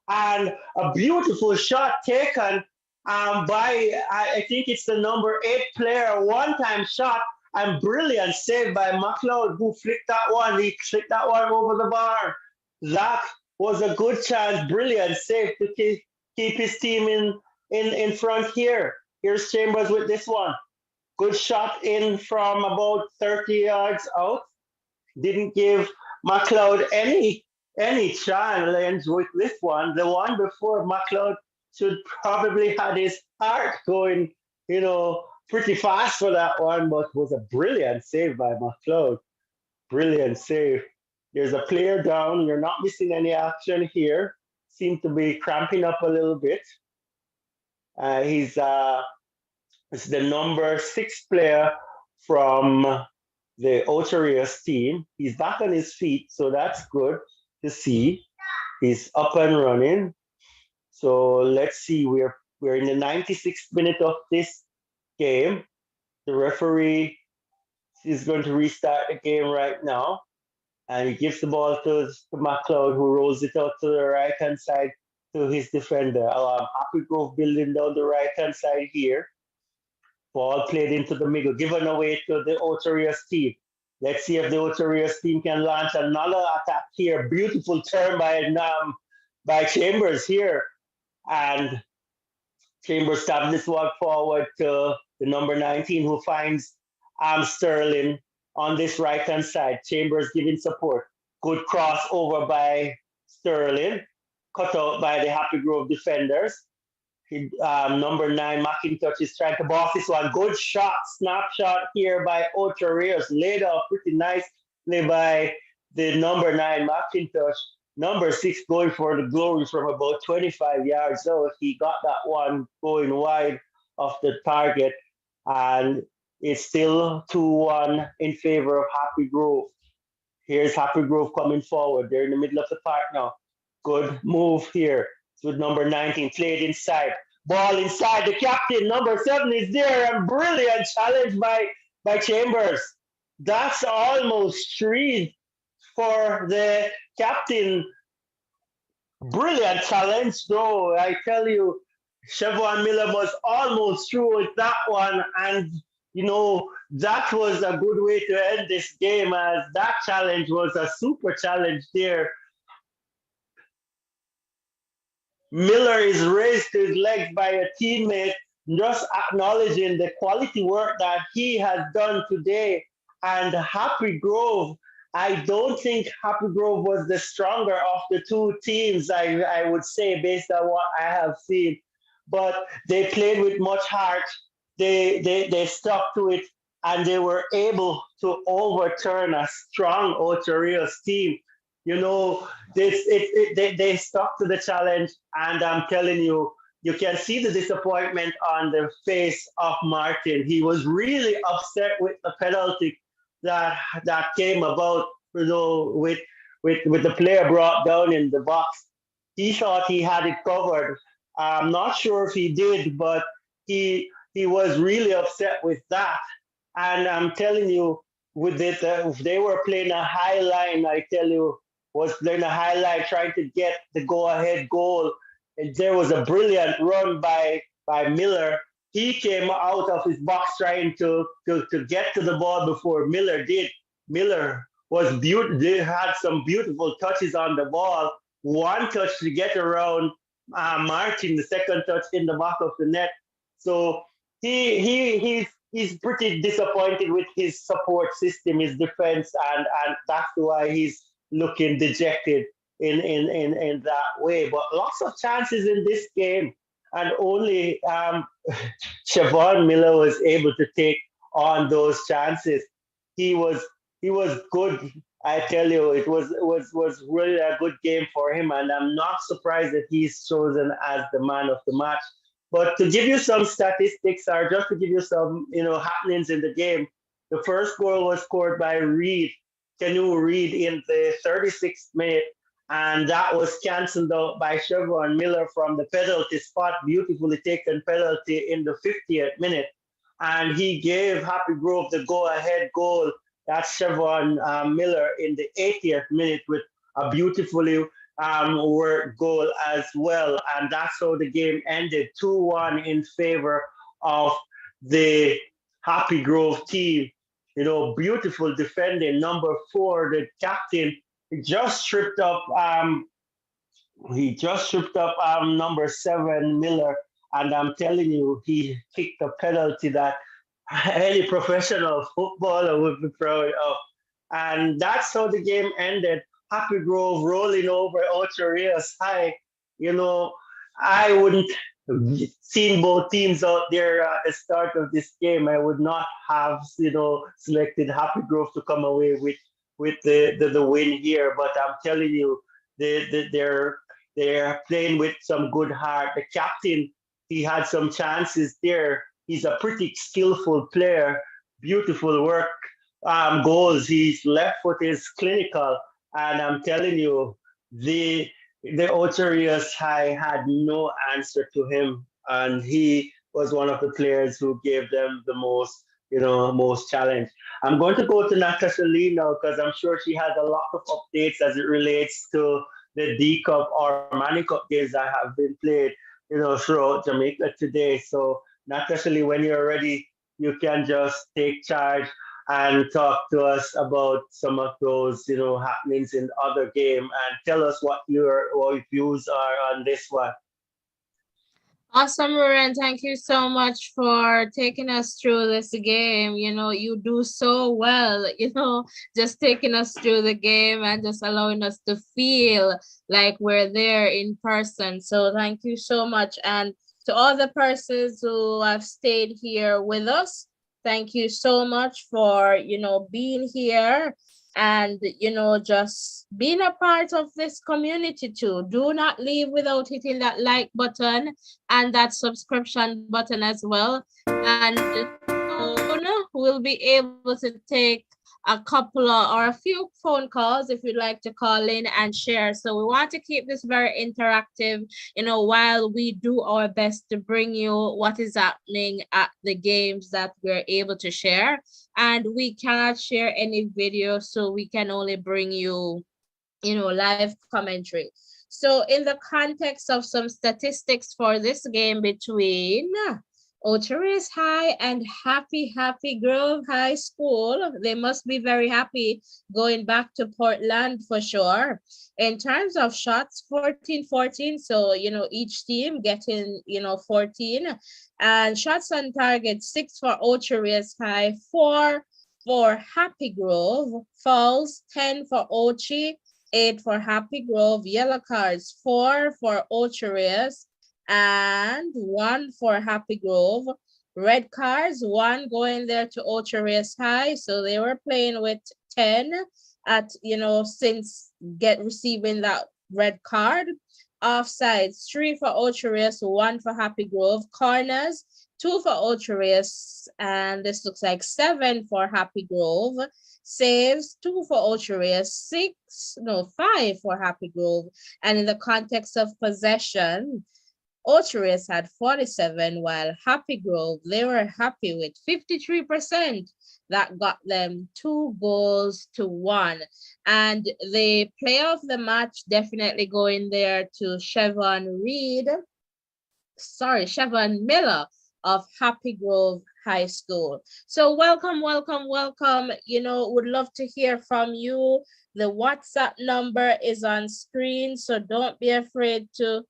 And a beautiful shot taken by, I think it's the number 8 player, one-time shot, and brilliant save by McLeod, who flicked that one. He flicked that one over the bar. That was a good chance, brilliant save to keep his team in front here. Here's Chambers with this one. Good shot in from about 30 yards out. Didn't give McLeod any challenge with this one. The one before, McLeod should probably had his heart going, pretty fast for that one, but was a brilliant save by McLeod. Brilliant save. There's a player down. You're not missing any action here. Seem to be cramping up a little bit. He's the number 6 player from the Ocho Rios team. He's back on his feet, so that's good to see. He's up and running. So let's see. We're in the 96th minute of this game. The referee is going to restart the game right now, and he gives the ball to McLeod, who rolls it out to the right hand side to his defender. Happy Grove building down the right hand side here. Ball played into the middle, given away to the Ocho Rios team. Let's see if the Ocho Rios team can launch another attack here. Beautiful turn by Chambers here. And Chambers stabs this one forward to the number 19, who finds Sterling on this right-hand side. Chambers giving support. Good cross over by Sterling. Cut out by the Happy Grove defenders. Number 9, McIntosh is trying to boss this one. Good shot, snapshot here by Ocho Rios. Laid off pretty nicely by the number 9, McIntosh. Number 6 going for the glory from about 25 yards out. He got that one going wide of the target. And it's still 2-1 in favor of Happy Grove. Here's Happy Grove coming forward. They're in the middle of the park now. Good move here. With number 19, played inside. Ball inside. The captain, number 7, is there. And brilliant challenge by Chambers. That's almost 3 for the captain. Brilliant challenge, though. I tell you, Chevron Miller was almost through with that one. And, that was a good way to end this game, as that challenge was a super challenge there. Miller is raised to his legs by a teammate, just acknowledging the quality work that he has done today. And Happy Grove, I don't think Happy Grove was the stronger of the two teams, I would say, based on what I have seen. But they played with much heart. They stuck to it, and they were able to overturn a strong Ocho Rios team. They stuck to the challenge, and I'm telling you, you can see the disappointment on the face of Martin. He was really upset with the penalty that came about, with the player brought down in the box. He thought he had it covered. I'm not sure if he did, but he was really upset with that. And I'm telling you, with it, if they were playing a high line, I tell you, was playing a highlight, trying to get the go-ahead goal. And there was a brilliant run by Miller. He came out of his box trying to get to the ball before Miller did. Miller was beautiful. They had some beautiful touches on the ball. One touch to get around Martin, the second touch in the back of the net. So he's pretty disappointed with his support system, his defense, and that's why he's looking dejected in that way. But lots of chances in this game, and only Siobhan Miller was able to take on those chances. He was good. I tell you, it was really a good game for him, and I'm not surprised that he's chosen as the man of the match. But to give you some statistics, or just to give you some, happenings in the game, the first goal was scored by Canoe Reed in the 36th minute, and that was cancelled out by Chevron Miller from the penalty spot, beautifully taken penalty in the 50th minute. And he gave Happy Grove the go-ahead goal. That's Chevron Miller in the 80th minute with a beautifully worked goal as well. And that's how the game ended 2-1 in favor of the Happy Grove team. Beautiful defending. Number 4, the captain, he just tripped up number 7 Miller, and I'm telling you, he kicked a penalty that any professional footballer would be proud of. And that's how the game ended. Happy Grove rolling over Ocho Rios High. You know, I wouldn't seen both teams out there at the start of this game. I would not have, selected Happy Grove to come away with the win here. But I'm telling you, they're playing with some good heart. The captain, he had some chances there. He's a pretty skillful player. Beautiful work, goals. His left foot is clinical, and I'm telling you, the Ocherius High had no answer to him, and he was one of the players who gave them the most challenge. I'm going to go to Natasha Lee now because I'm sure she has a lot of updates as it relates to the D Cup or Manny Cup games that have been played, throughout Jamaica today. So, Natasha Lee, when you're ready, you can just take charge and talk to us about some of those, happenings in other game and tell us what your views are on this one. Awesome, Ruren. Thank you so much for taking us through this game. You do so well, just taking us through the game and just allowing us to feel like we're there in person. So thank you so much. And to all the persons who have stayed here with us, thank you so much for, being here and, just being a part of this community too. Do not leave without hitting that like button and that subscription button as well. And soon we'll be able to take a couple of, or a few phone calls if you'd like to call in and share. So we want to keep this very interactive, while we do our best to bring you what is happening at the games that we're able to share. And we cannot share any video, so we can only bring you live commentary. So in the context of some statistics for this game between Oteris High and Happy Grove High School, they must be very happy going back to Portland for sure. In terms of shots, 14-14, so each team getting 14, and shots on target, 6 for Oteris High, 4 for Happy Grove, fouls, 10 for Ochi, 8 for Happy Grove, yellow cards, 4 for Ocherius, and 1 for Happy Grove. Red cards, 1 going there to Ocherius High, so they were playing with 10 at, since receiving that red card. Offsides, 3 for Ocherius, 1 for Happy Grove. Corners, 2 for Ocherius, and this looks like 7 for Happy Grove. Saves, 2 for Ocherius, 5 for Happy Grove. And in the context of possession, Ocherius had 47, while Happy Grove, they were happy with 53%. That got them 2 goals to 1. And the player of the match definitely going there to Chevron Miller of Happy Grove High School. So welcome. Would love to hear from you. The WhatsApp number is on screen, so don't be afraid to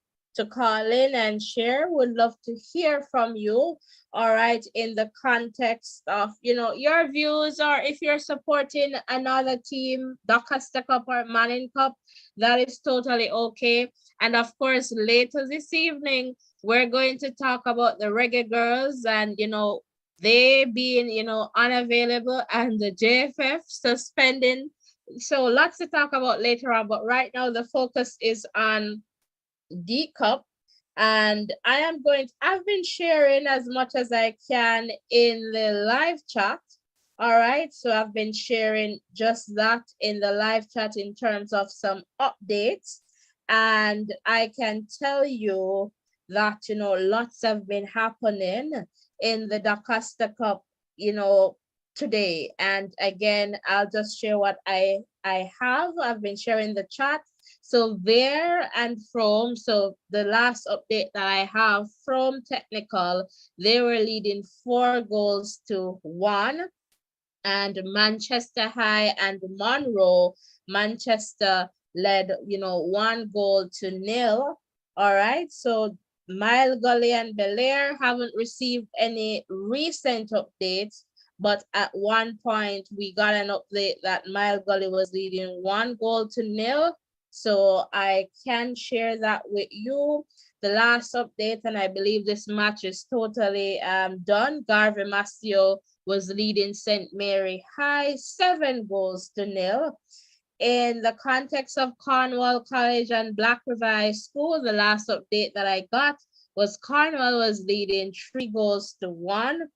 call in and share. Would love to hear from you. All right, in the context of, your views, or if you're supporting another team, daCosta Cup or Manning Cup, that is totally okay. And of course, later this evening, we're going to talk about the Reggae Girls and, they being, unavailable and the JFF suspending. So lots to talk about later on, but right now the focus is on D Cup. And I've been sharing as much as I can in the live chat. All right. So I've been sharing just that in the live chat in terms of some updates. And I can tell you that, lots have been happening in the daCosta Cup, today. And again, I'll just share what I have. I've been sharing the chat. So there and from, so the last update that I have from technical, they were leading 4 goals to 1. And Manchester High and Monroe, Manchester led, 1 goal to 0. All right. So Mile Gully and Belair haven't received any recent updates, but at one point we got an update that Mile Gully was leading 1 goal to 0. So I can share that with you. The last update, and I believe this match is totally done. Garvey Masio was leading St. Mary High 7 goals to 0. In the context of Cornwall College and Black River High School, the last update that I got was Cornwall was leading 3 goals to 1.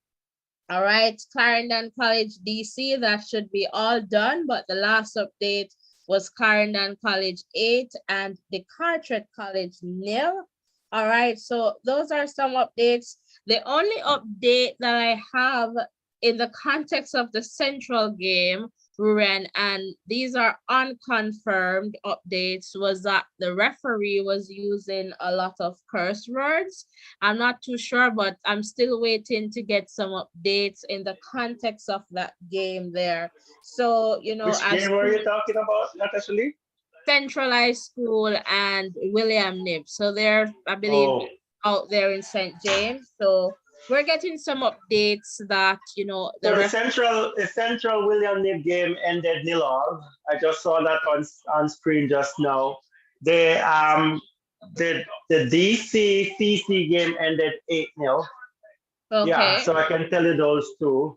All right, Clarendon College DC, that should be all done, but the last update was Clarendon College 8 and the Carteret College 0. All right, so those are some updates. The only update that I have in the context of the Central game, Ruren, and these are unconfirmed updates, was that the referee was using a lot of curse words. I'm not too sure, but I'm still waiting to get some updates in the context of that game there. So, Which as game were you talking about, Natasha? Centralized School and William Nib. So they're, I believe, Oh, out there in St. James. So we're getting some updates that, so the the Central William Nib game ended nil all. I just saw that on screen just now. The DC game ended 8-0. Yeah, Okay, so I can tell you those two.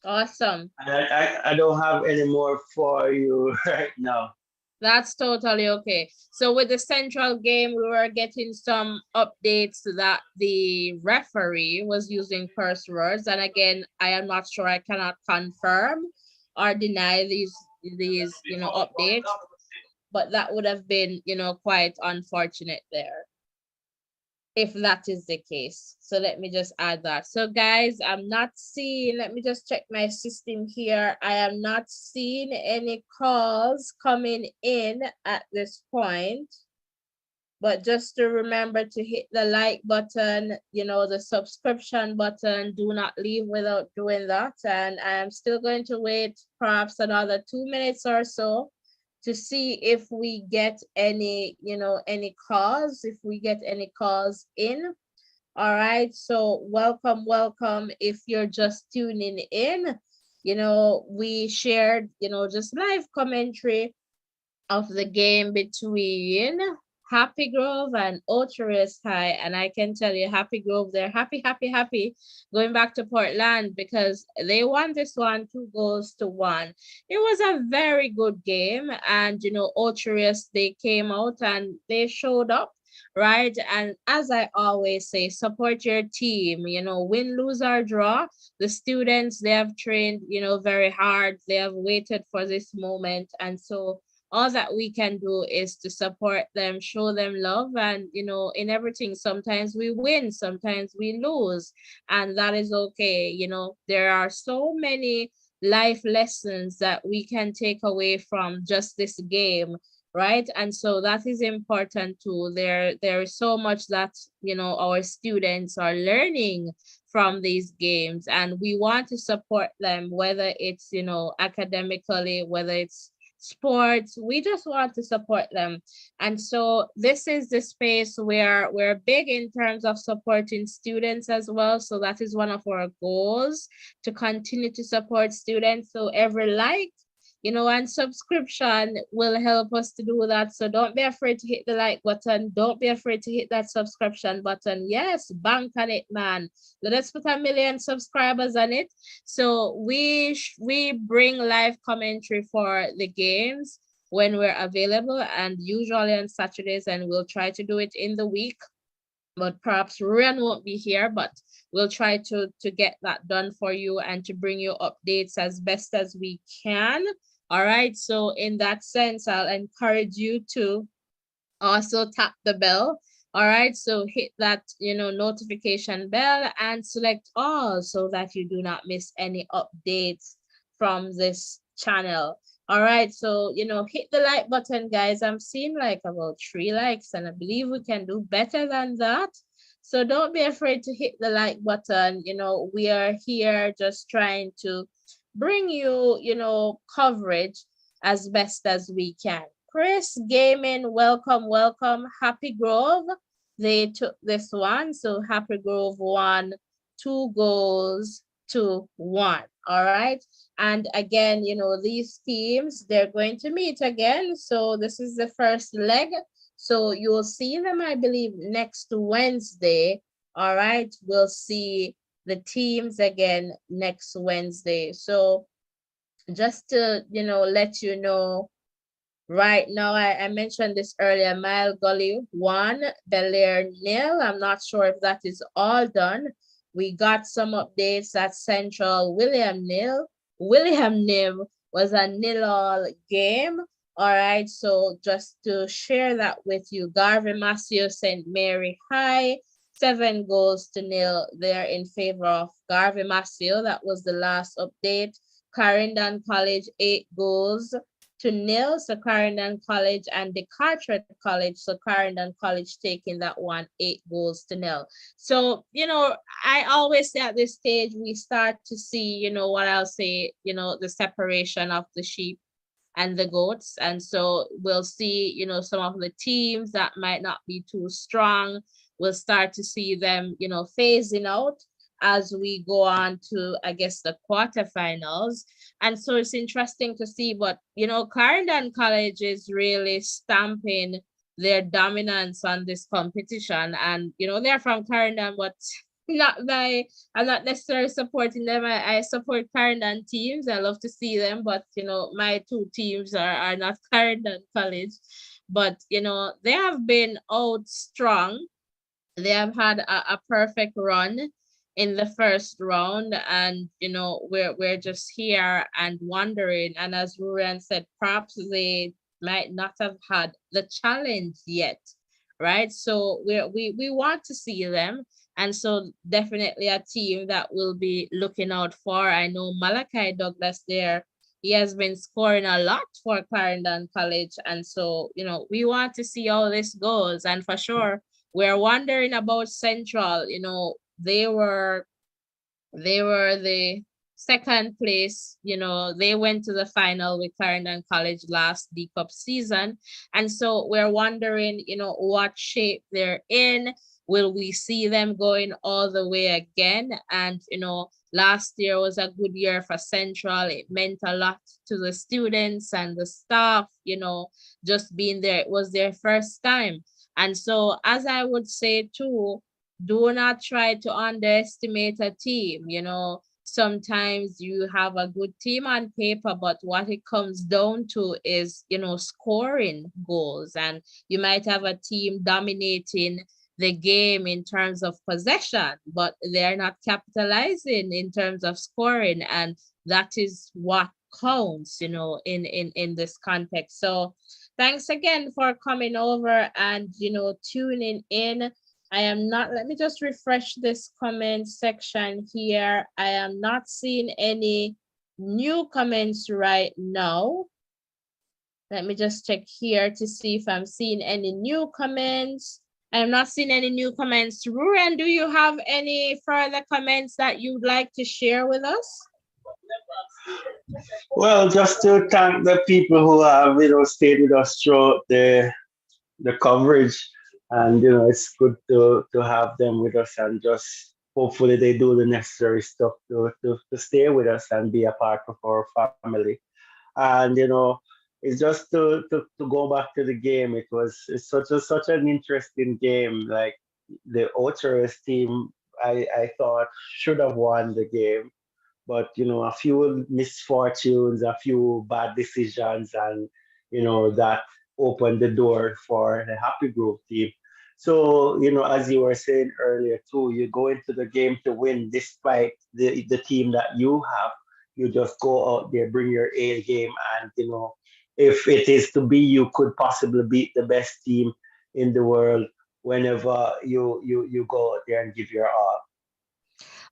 awesome. I don't have any more for you right now. That's totally okay. So with the Central game, we were getting some updates that the referee was using curse words. And again, I am not sure. I cannot confirm or deny these updates. But that would have been, quite unfortunate there if that is the case. So let me just add that. So guys, I'm not seeing, let me just check my system here. I am not seeing any calls coming in at this point. But just to remember to hit the like button, the subscription button. Do not leave without doing that. And I am still going to wait perhaps another 2 minutes or so to see if we get any, any calls, if we get any calls in. All right. So welcome, welcome. If you're just tuning in, we shared, just live commentary of the game between Happy Grove and Ocho High. And I can tell you, Happy Grove, they're happy, happy, happy going back to Portland because they won this one 2 goals to 1. It was a very good game. And, Ocho, they came out and they showed up. Right. And as I always say, support your team, win, lose, or draw. The students, they have trained, very hard. They have waited for this moment. And so all that we can do is to support them, show them love, and in everything, sometimes we win, sometimes we lose, and that is okay. There are so many life lessons that we can take away from just this game, right? And so that is important too. There is so much that our students are learning from these games, and we want to support them, whether it's academically, whether it's sports. We just want to support them. And so this is the space where we're big in terms of supporting students as well. So that is one of our goals, to continue to support students. So every like, and subscription will help us to do that. So don't be afraid to hit the like button. Don't be afraid to hit that subscription button. Yes, bank on it, man. Let us put 1 million subscribers on it. So we bring live commentary for the games when we're available, and usually on Saturdays, and we'll try to do it in the week. but perhaps Ryan won't be here, but we'll try to get that done for you and to bring you updates as best as we can. All right. So in that sense, I'll encourage you to also tap the bell. All right, so hit that notification bell and select all so that you do not miss any updates from this channel. All right, so hit the like button, guys. I'm seeing like about 3 likes, and I believe we can do better than that. So don't be afraid to hit the like button. We are here just trying to bring you coverage as best as we can. Chris Gaming, welcome, welcome. Happy Grove, they took this one. So Happy Grove won 2 goals to 1. All right. And again, these teams, they're going to meet again. So this is the first leg. So you'll see them, I believe, next Wednesday. All right. We'll see the teams again next Wednesday. So just to, let you know, right now, I mentioned this earlier. Mile Gully 1, Bel Air nil. I'm not sure if that is all done. We got some updates at Central William nil. William nil was a nil all game. All right, so just to share that with you, Garvey Massio St. Mary High, 7 goals to 0. They're in favor of Garvey Massio. That was the last update. Clarendon College, 8 goals to 0. So Clarendon College and the Carteret College. So Clarendon College taking that one 8 goals to 0. So, I always say at this stage, we start to see, what I'll say, the separation of the sheep and the goats. And so we'll see, some of the teams that might not be too strong. We'll start to see them, phasing out as we go on to, I guess, the quarterfinals. And so it's interesting to see, but, Clarendon College is really stamping their dominance on this competition. And, they're from Clarendon, but not by I'm not necessarily supporting them. I support Clarendon teams. I love to see them, but my two teams are not Clarendon College. But they have been out strong. They have had a perfect run in the first round, and we're just here and wondering. And as Ruran said, perhaps they might not have had the challenge yet, right? So we want to see them, and so definitely a team that will be looking out for. I know Malachi Douglas there. He has been scoring a lot for Clarendon College, and so we want to see how this goes. And for sure, we're wondering about Central. They were the second place. They went to the final with Clarendon College last D Cup season. And so we're wondering, what shape they're in. Will we see them going all the way again? And, last year was a good year for Central. It meant a lot to the students and the staff, just being there. It was their first time. And so, as I would say too, do not try to underestimate a team. Sometimes you have a good team on paper, but what it comes down to is, scoring goals. And you might have a team dominating the game in terms of possession, but they're not capitalizing in terms of scoring. And that is what counts, in this context. So thanks again for coming over and, tuning in. I am not, let me just refresh this comment section here. I am not seeing any new comments right now. Let me just check here to see if I'm seeing any new comments. I am not seeing any new comments. Ruren, do you have any further comments that you'd like to share with us? Well, just to thank the people who have stayed with us throughout the coverage, and it's good to have them with us, and just hopefully they do the necessary stuff to stay with us and be a part of our family. And it's just to go back to the game. It's such an interesting game. Like the Ocho team, I thought should have won the game, but a few misfortunes, a few bad decisions, and that opened the door for the Happy Grove team. So, as you were saying earlier too, you go into the game to win despite the team that you have. You just go out there, bring your A game, and if it is to be, you could possibly beat the best team in the world whenever you go out there and give your all.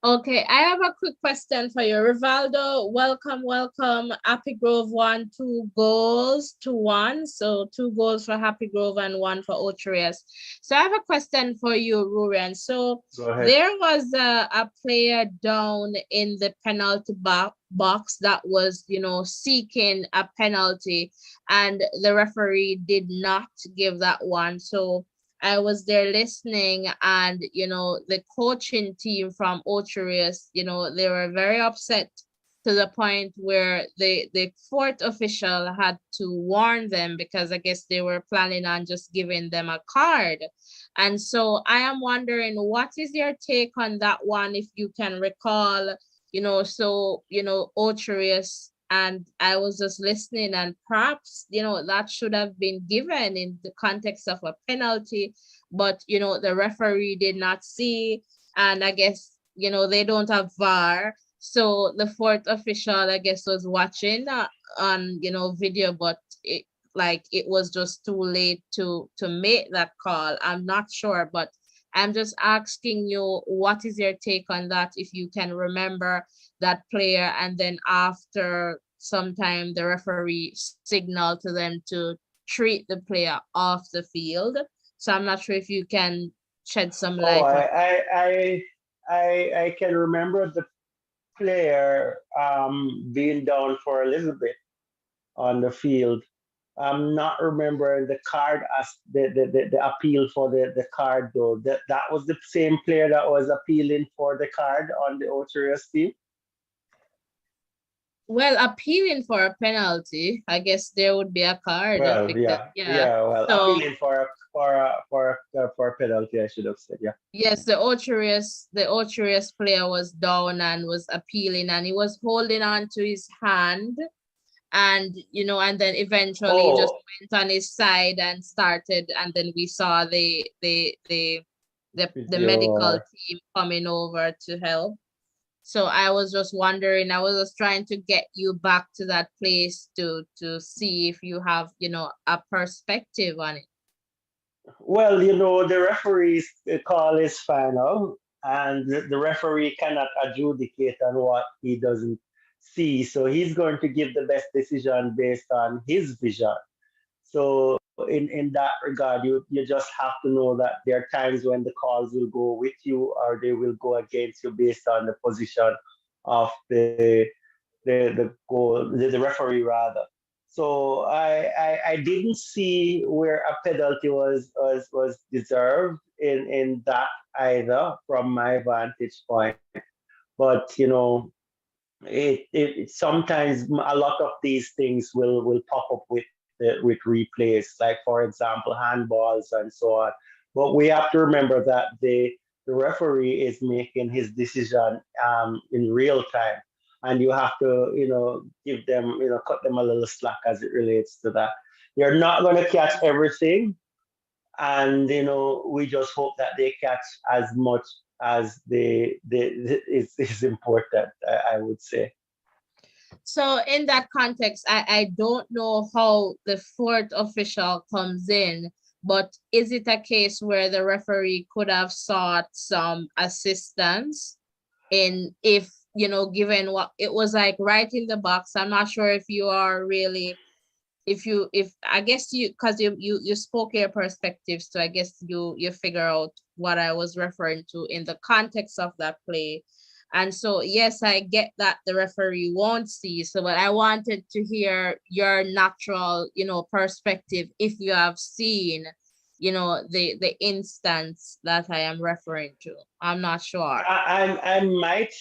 Okay, I have a quick question for you. Rivaldo, welcome, welcome. Happy Grove won 2 goals to one. So 2 goals for Happy Grove and one for Ocho. So I have a question for you, Rurian. So Go ahead. there was a player down in the penalty box that was, seeking a penalty, and the referee did not give that one. So I was there listening, and the coaching team from Ocho, they were very upset to the point where the fourth official had to warn them, because I guess they were planning on just giving them a card. And so I am wondering, what is your take on that one, if you can recall? Ocho, and I was just listening, and perhaps that should have been given in the context of a penalty, but the referee did not see, and I guess they don't have VAR, so the fourth official, I guess, was watching on video, but it was just too late to make that call. I'm not sure, but I'm just asking you, what is your take on that, if you can remember that player, and then after some time the referee signaled to them to treat the player off the field. So I'm not sure if you can shed some Oh, light on. I can remember the player being down for a little bit on the field. I'm not remembering the card as the appeal for the card though. That was the same player that was appealing for the card on the Ocho team. Well, appealing for a penalty, I guess there would be a card, Well, because yeah, yeah. yeah. Well, So appealing for a penalty, I should have said. Yeah. yes, the Ocherius player was down and was appealing, and he was holding on to his hand, and and then eventually he just Oh, went on his side and started, and then we saw the medical your team coming over to help. So I was just wondering, I was just trying to get you back to that place to see if you have a perspective on it. well, the referee's call is final, and the referee cannot adjudicate on what he doesn't see. So he's going to give the best decision based on his vision. So in that regard, you just have to know that there are times when the calls will go with you or they will go against you based on the position of the goal, the referee rather. So I didn't see where a penalty was deserved in that either from my vantage point. But it sometimes a lot of these things will pop up with replays, like for example handballs and so on. But we have to remember that the referee is making his decision in real time, and you have to give them cut them a little slack as it relates to that. You're not going to catch everything, and we just hope that they catch as much as they is important. I would say. So in that context, I don't know how the fourth official comes in, but is it a case where the referee could have sought some assistance in, if given what it was like right in the box? I'm not sure if you are really, if I guess you, because you spoke your perspectives, so I guess you figure out what I was referring to in the context of that play. And so yes, I get that the referee won't see, so but I wanted to hear your natural perspective, if you have seen the instance that I am referring to. I'm not sure. I might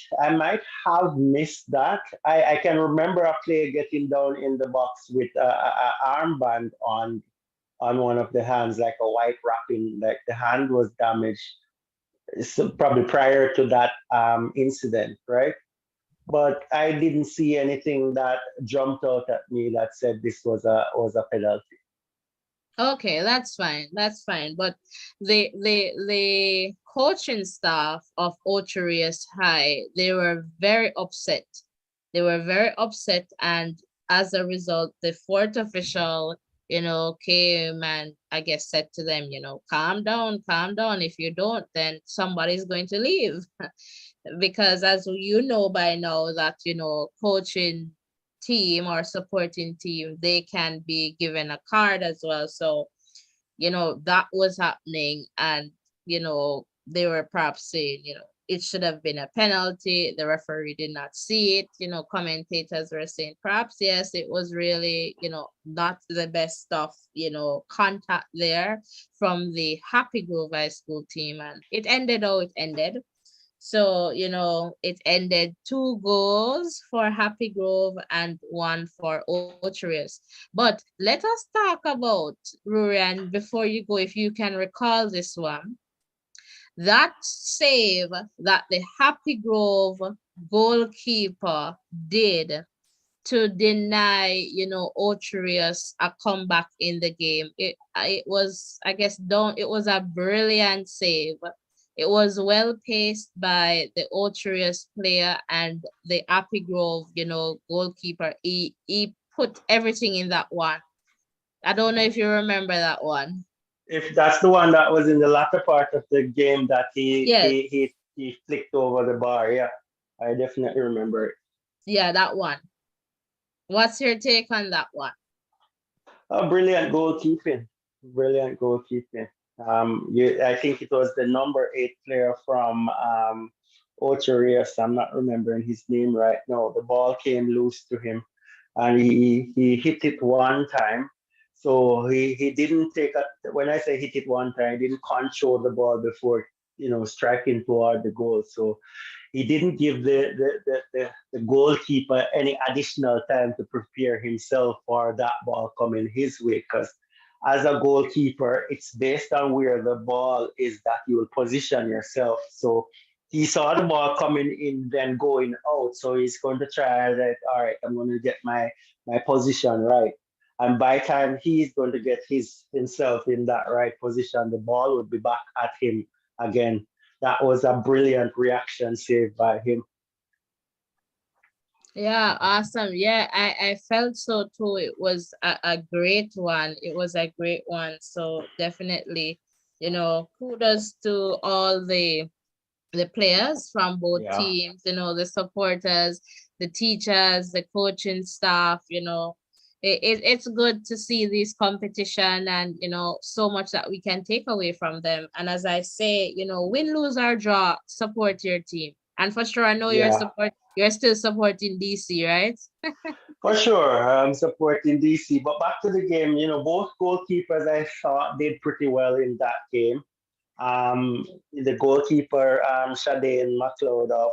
have missed that. I can remember a player getting down in the box with a armband on one of the hands, like a white wrapping, like the hand was damaged. So probably prior to that incident, right? But I didn't see anything that jumped out at me that said this was a penalty. Okay, that's fine. That's fine. But the coaching staff of Ocho Rios High, they were very upset. They were very upset, and as a result, the fourth official, came and I guess said to them, calm down, calm down. If you don't, then somebody's going to leave. Because as you know by now that, coaching team or supporting team, they can be given a card as well. So that was happening, and they were perhaps saying it should have been a penalty. The referee did not see it. Commentators were saying perhaps yes, it was really not the best stuff, contact there from the Happy Grove High School team, and it ended how it ended. So, it ended 2 goals for Happy Grove and one for Otrius. But let us talk about, Rurian, before you go, if you can recall this one, that save that the Happy Grove goalkeeper did to deny, Otrius a comeback in the game. It was, I guess, it was a brilliant save. It was well paced by the Otrius player and the Happy Grove, goalkeeper. He put everything in that one. I don't know if you remember that one. If that's the one that was in the latter part of the game that he Yes, he he he flicked over the bar, yeah, I definitely remember it. yeah, that one. What's your take on that one? Oh, brilliant goalkeeping. Brilliant goalkeeping. I think it was the number 8 player from Ocho Rios. I'm not remembering his name right now. The ball came loose to him, and he hit it one time. So he didn't take a. When I say hit it one time, he didn't control the ball before striking toward the goal. So he didn't give the goalkeeper any additional time to prepare himself for that ball coming his way. Because as a goalkeeper, it's based on where the ball is that you will position yourself. So he saw the ball coming in, then going out. So he's going to try that. All right, I'm going to get my position right. And by the time he's going to get himself in that right position, the ball would be back at him again. That was a brilliant reaction saved by him. Yeah, awesome. Yeah, I felt so too. It was a great one. It was a great one. So definitely, kudos to all the players from both Yeah, teams, the supporters, the teachers, the coaching staff, it's good to see this competition and, so much that we can take away from them. And as I say, win, lose, or draw, support your team. And for sure, I know yeah, you're still supporting DC, right? for sure. I'm supporting DC. But back to the game, both goalkeepers I thought did pretty well in that game. The goalkeeper, Shadane McLeod of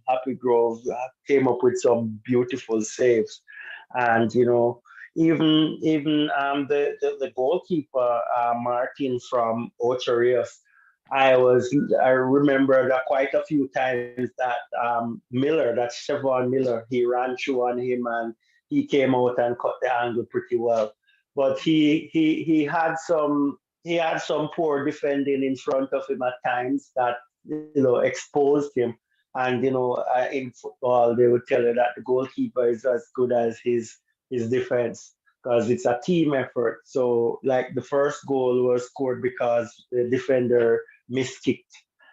Happy Grove, came up with some beautiful saves. And, even the goalkeeper, Martin from Ocho Rios, I remember that quite a few times that Miller, that Chevron Miller, he ran through on him and he came out and cut the angle pretty well. But he had some poor defending in front of him at times that exposed him. And in football, they would tell you that the goalkeeper is as good as his defense because it's a team effort. So, like the first goal was scored because the defender miskicked,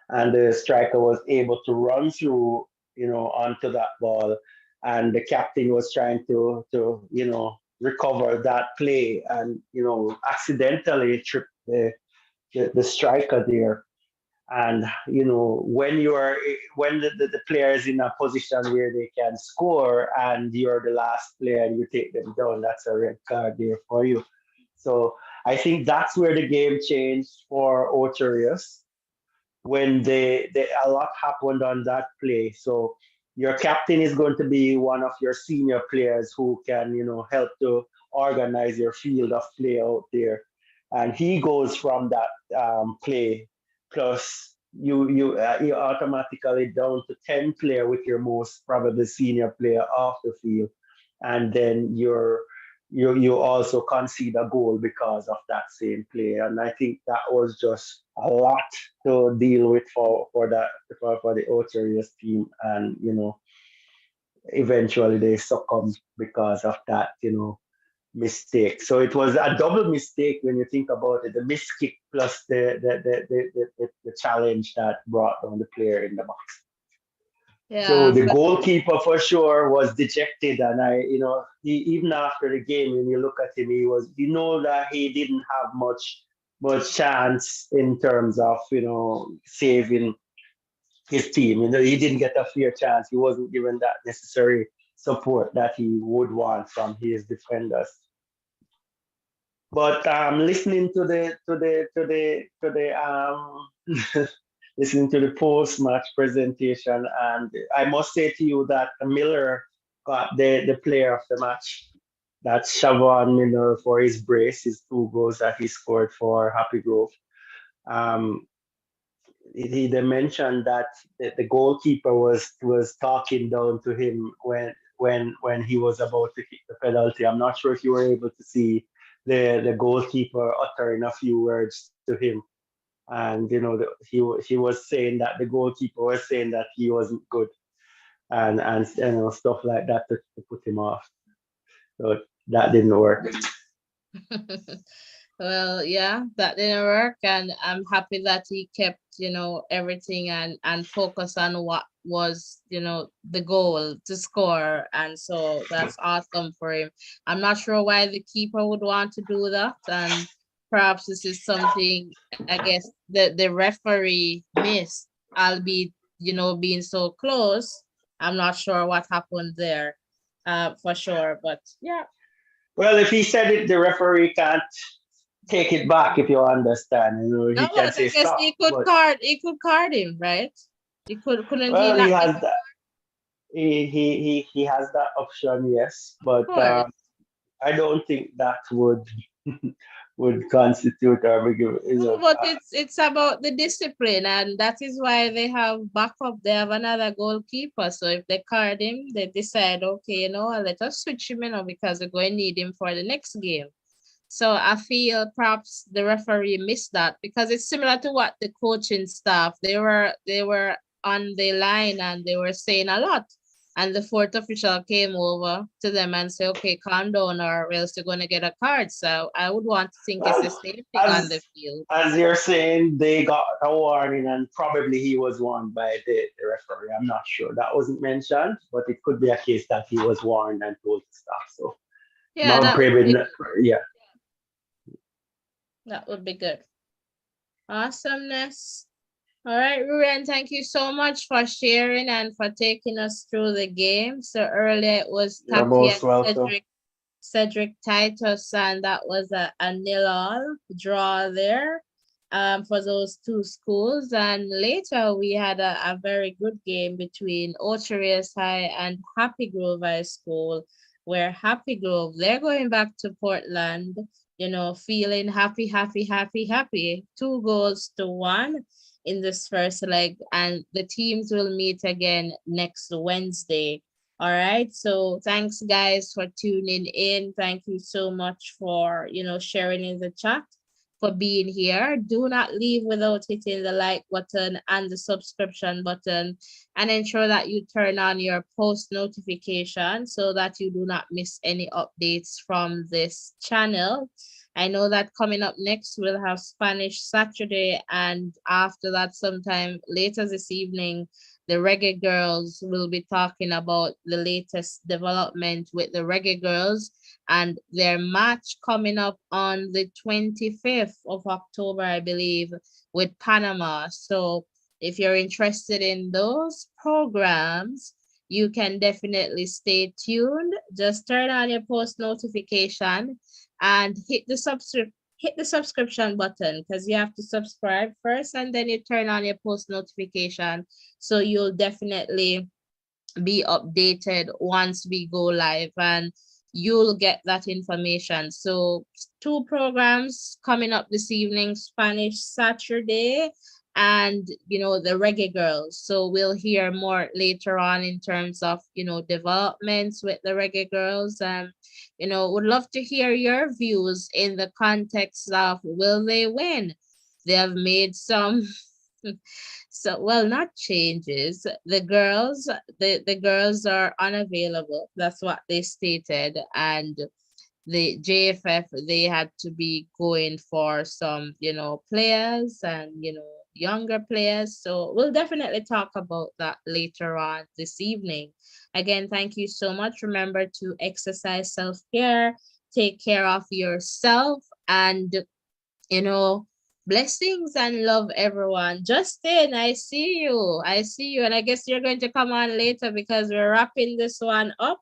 and the striker was able to run through, onto that ball, and the captain was trying to recover that play and accidentally trip the striker there. And when the player is in a position where they can score and you're the last player and you take them down, that's a red card there for you. So I think that's where the game changed for Ocherius, when a lot happened on that play. So your captain is going to be one of your senior players who can, help to organize your field of play out there. And he goes from that play. Plus, you automatically down to 10 player with your most probably senior player off the field, and then you also concede a goal because of that same play. And I think that was just a lot to deal with for the Ocho Rios team. And eventually they succumbed because of that, mistake. So it was a double mistake when you think about it. The missed kick plus the challenge that brought down the player in the box. So Yeah, the for goalkeeper for sure was dejected, and even after the game, when you look at him, that he didn't have much chance in terms of saving his team. He didn't get a fair chance. He wasn't given that necessary support that he would want from his defenders. But listening listening to the post match presentation, and I must say to you that Miller got the player of the match. That's Siobhan Miller for his brace, his 2 goals that he scored for Happy Grove. Um, they mentioned that the goalkeeper was talking down to him when he was about to kick the penalty. I'm not sure if you were able to see the goalkeeper uttering a few words to him, and he was saying that the goalkeeper was saying that he wasn't good, and stuff like that to put him off. So that didn't work. well, yeah, that didn't work, and I'm happy that he kept, everything and focus on what was, the goal to score, and so that's awesome for him. I'm not sure why the keeper would want to do that, and perhaps this is something, I guess, the referee missed, albeit, being so close. I'm not sure what happened there, for sure, but yeah. Well, if he said it, the referee can't take it back. If you understand, No, he can but I say guess stop. But he could card him, right? Couldn't he well, he not give has that. He has that option, yes, of but course? I don't think that would would constitute or be given. No, but it's about the discipline, and that is why they have backup. They have another goalkeeper. So if they card him, they decide, okay, let us switch him, because we're going to need him for the next game. So I feel perhaps the referee missed that, because it's similar to what the coaching staff, they were on the line and they were saying a lot. And the fourth official came over to them and said, okay, calm down or else you're going to get a card. So I would want to think it's the Well, same thing on the field. as you're saying, they got a warning, and probably he was warned by the referee. I'm not sure. That wasn't mentioned, but it could be a case that he was warned and told to stop. So, Yeah, Mount that would be Craven, good. yeah, That would be good. Awesomeness. All right, Ruren, thank you so much for sharing and for taking us through the game. So earlier it was you're Taki most and welcome. Cedric Titus, and that was a 0-0 draw there, for those two schools. And later we had a very good game between Ocho Rios High and Happy Grove High School, where Happy Grove, they're going back to Portland, feeling happy, happy, happy, happy. 2 goals to 1 in this first leg, and the teams will meet again next Wednesday. All right. So thanks guys for tuning in. Thank you so much for, sharing in the chat, for being here. Do not leave without hitting the like button and the subscription button, and ensure that you turn on your post notification so that you do not miss any updates from this channel. I know that coming up next, we'll have Spanish Saturday, and after that, sometime later this evening, the Reggae Girls will be talking about the latest development with the Reggae Girls and their match coming up on the 25th of October, I believe, with Panama. So if you're interested in those programs, you can definitely stay tuned. Just turn on your post notification and hit the subscription button, because you have to subscribe first and then you turn on your post notification, so you'll definitely be updated once we go live, and you'll get that information. So 2 programs coming up this evening: Spanish Saturday and the reggae girls. So we'll hear more later on in terms of developments with the reggae girls. And would love to hear your views in the context of, will they win? They have made some so, well, not changes. The girls are unavailable. That's what they stated. And the JFF, they had to be going for some, players and, younger players. So we'll definitely talk about that later on this evening. Again, thank you so much. Remember to exercise self-care, take care of yourself, and, you know, blessings and love, everyone. Justin, I see you. I see you. And I guess you're going to come on later because we're wrapping this one up.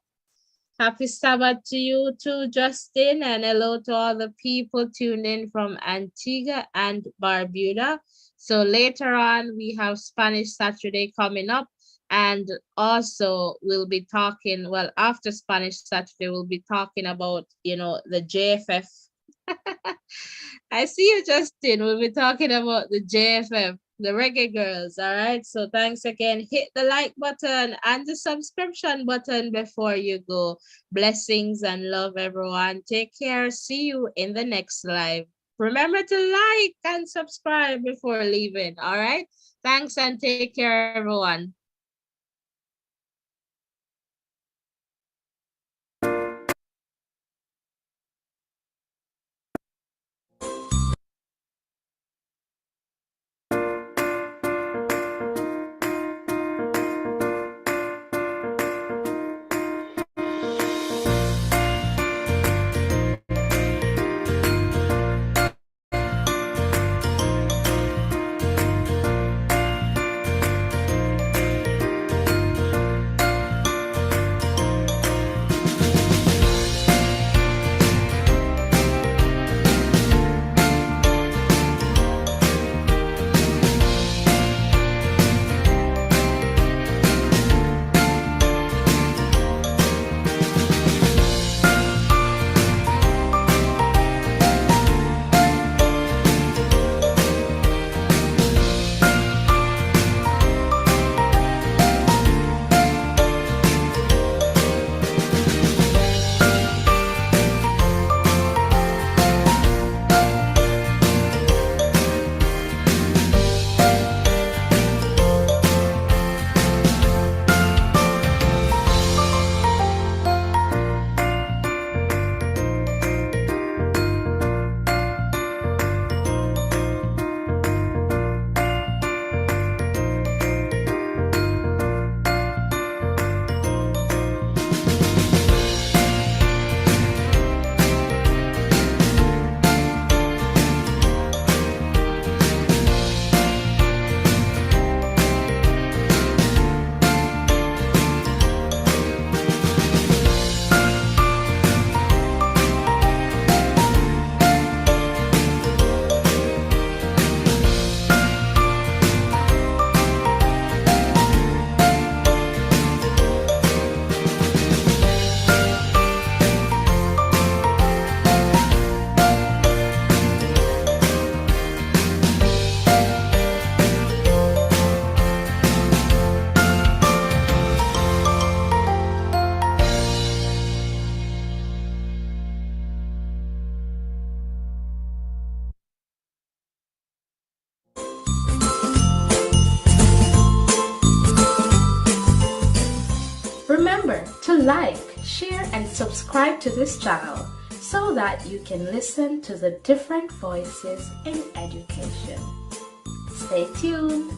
Happy Sabbath to you too, Justin, and hello to all the people tuned in from Antigua and Barbuda. So later on, we have Spanish Saturday coming up, and also we'll be talking, well, after Spanish Saturday, we'll be talking about, the JFF. I see you, Justin. We'll be talking about the JFF, the reggae girls. All right. So thanks again. Hit the like button and the subscription button before you go. Blessings and love, everyone. Take care. See you in the next live. Remember to like and subscribe before leaving. All right. Thanks and take care, everyone. Remember to like, share, and subscribe to this channel so that you can listen to the different voices in education. Stay tuned.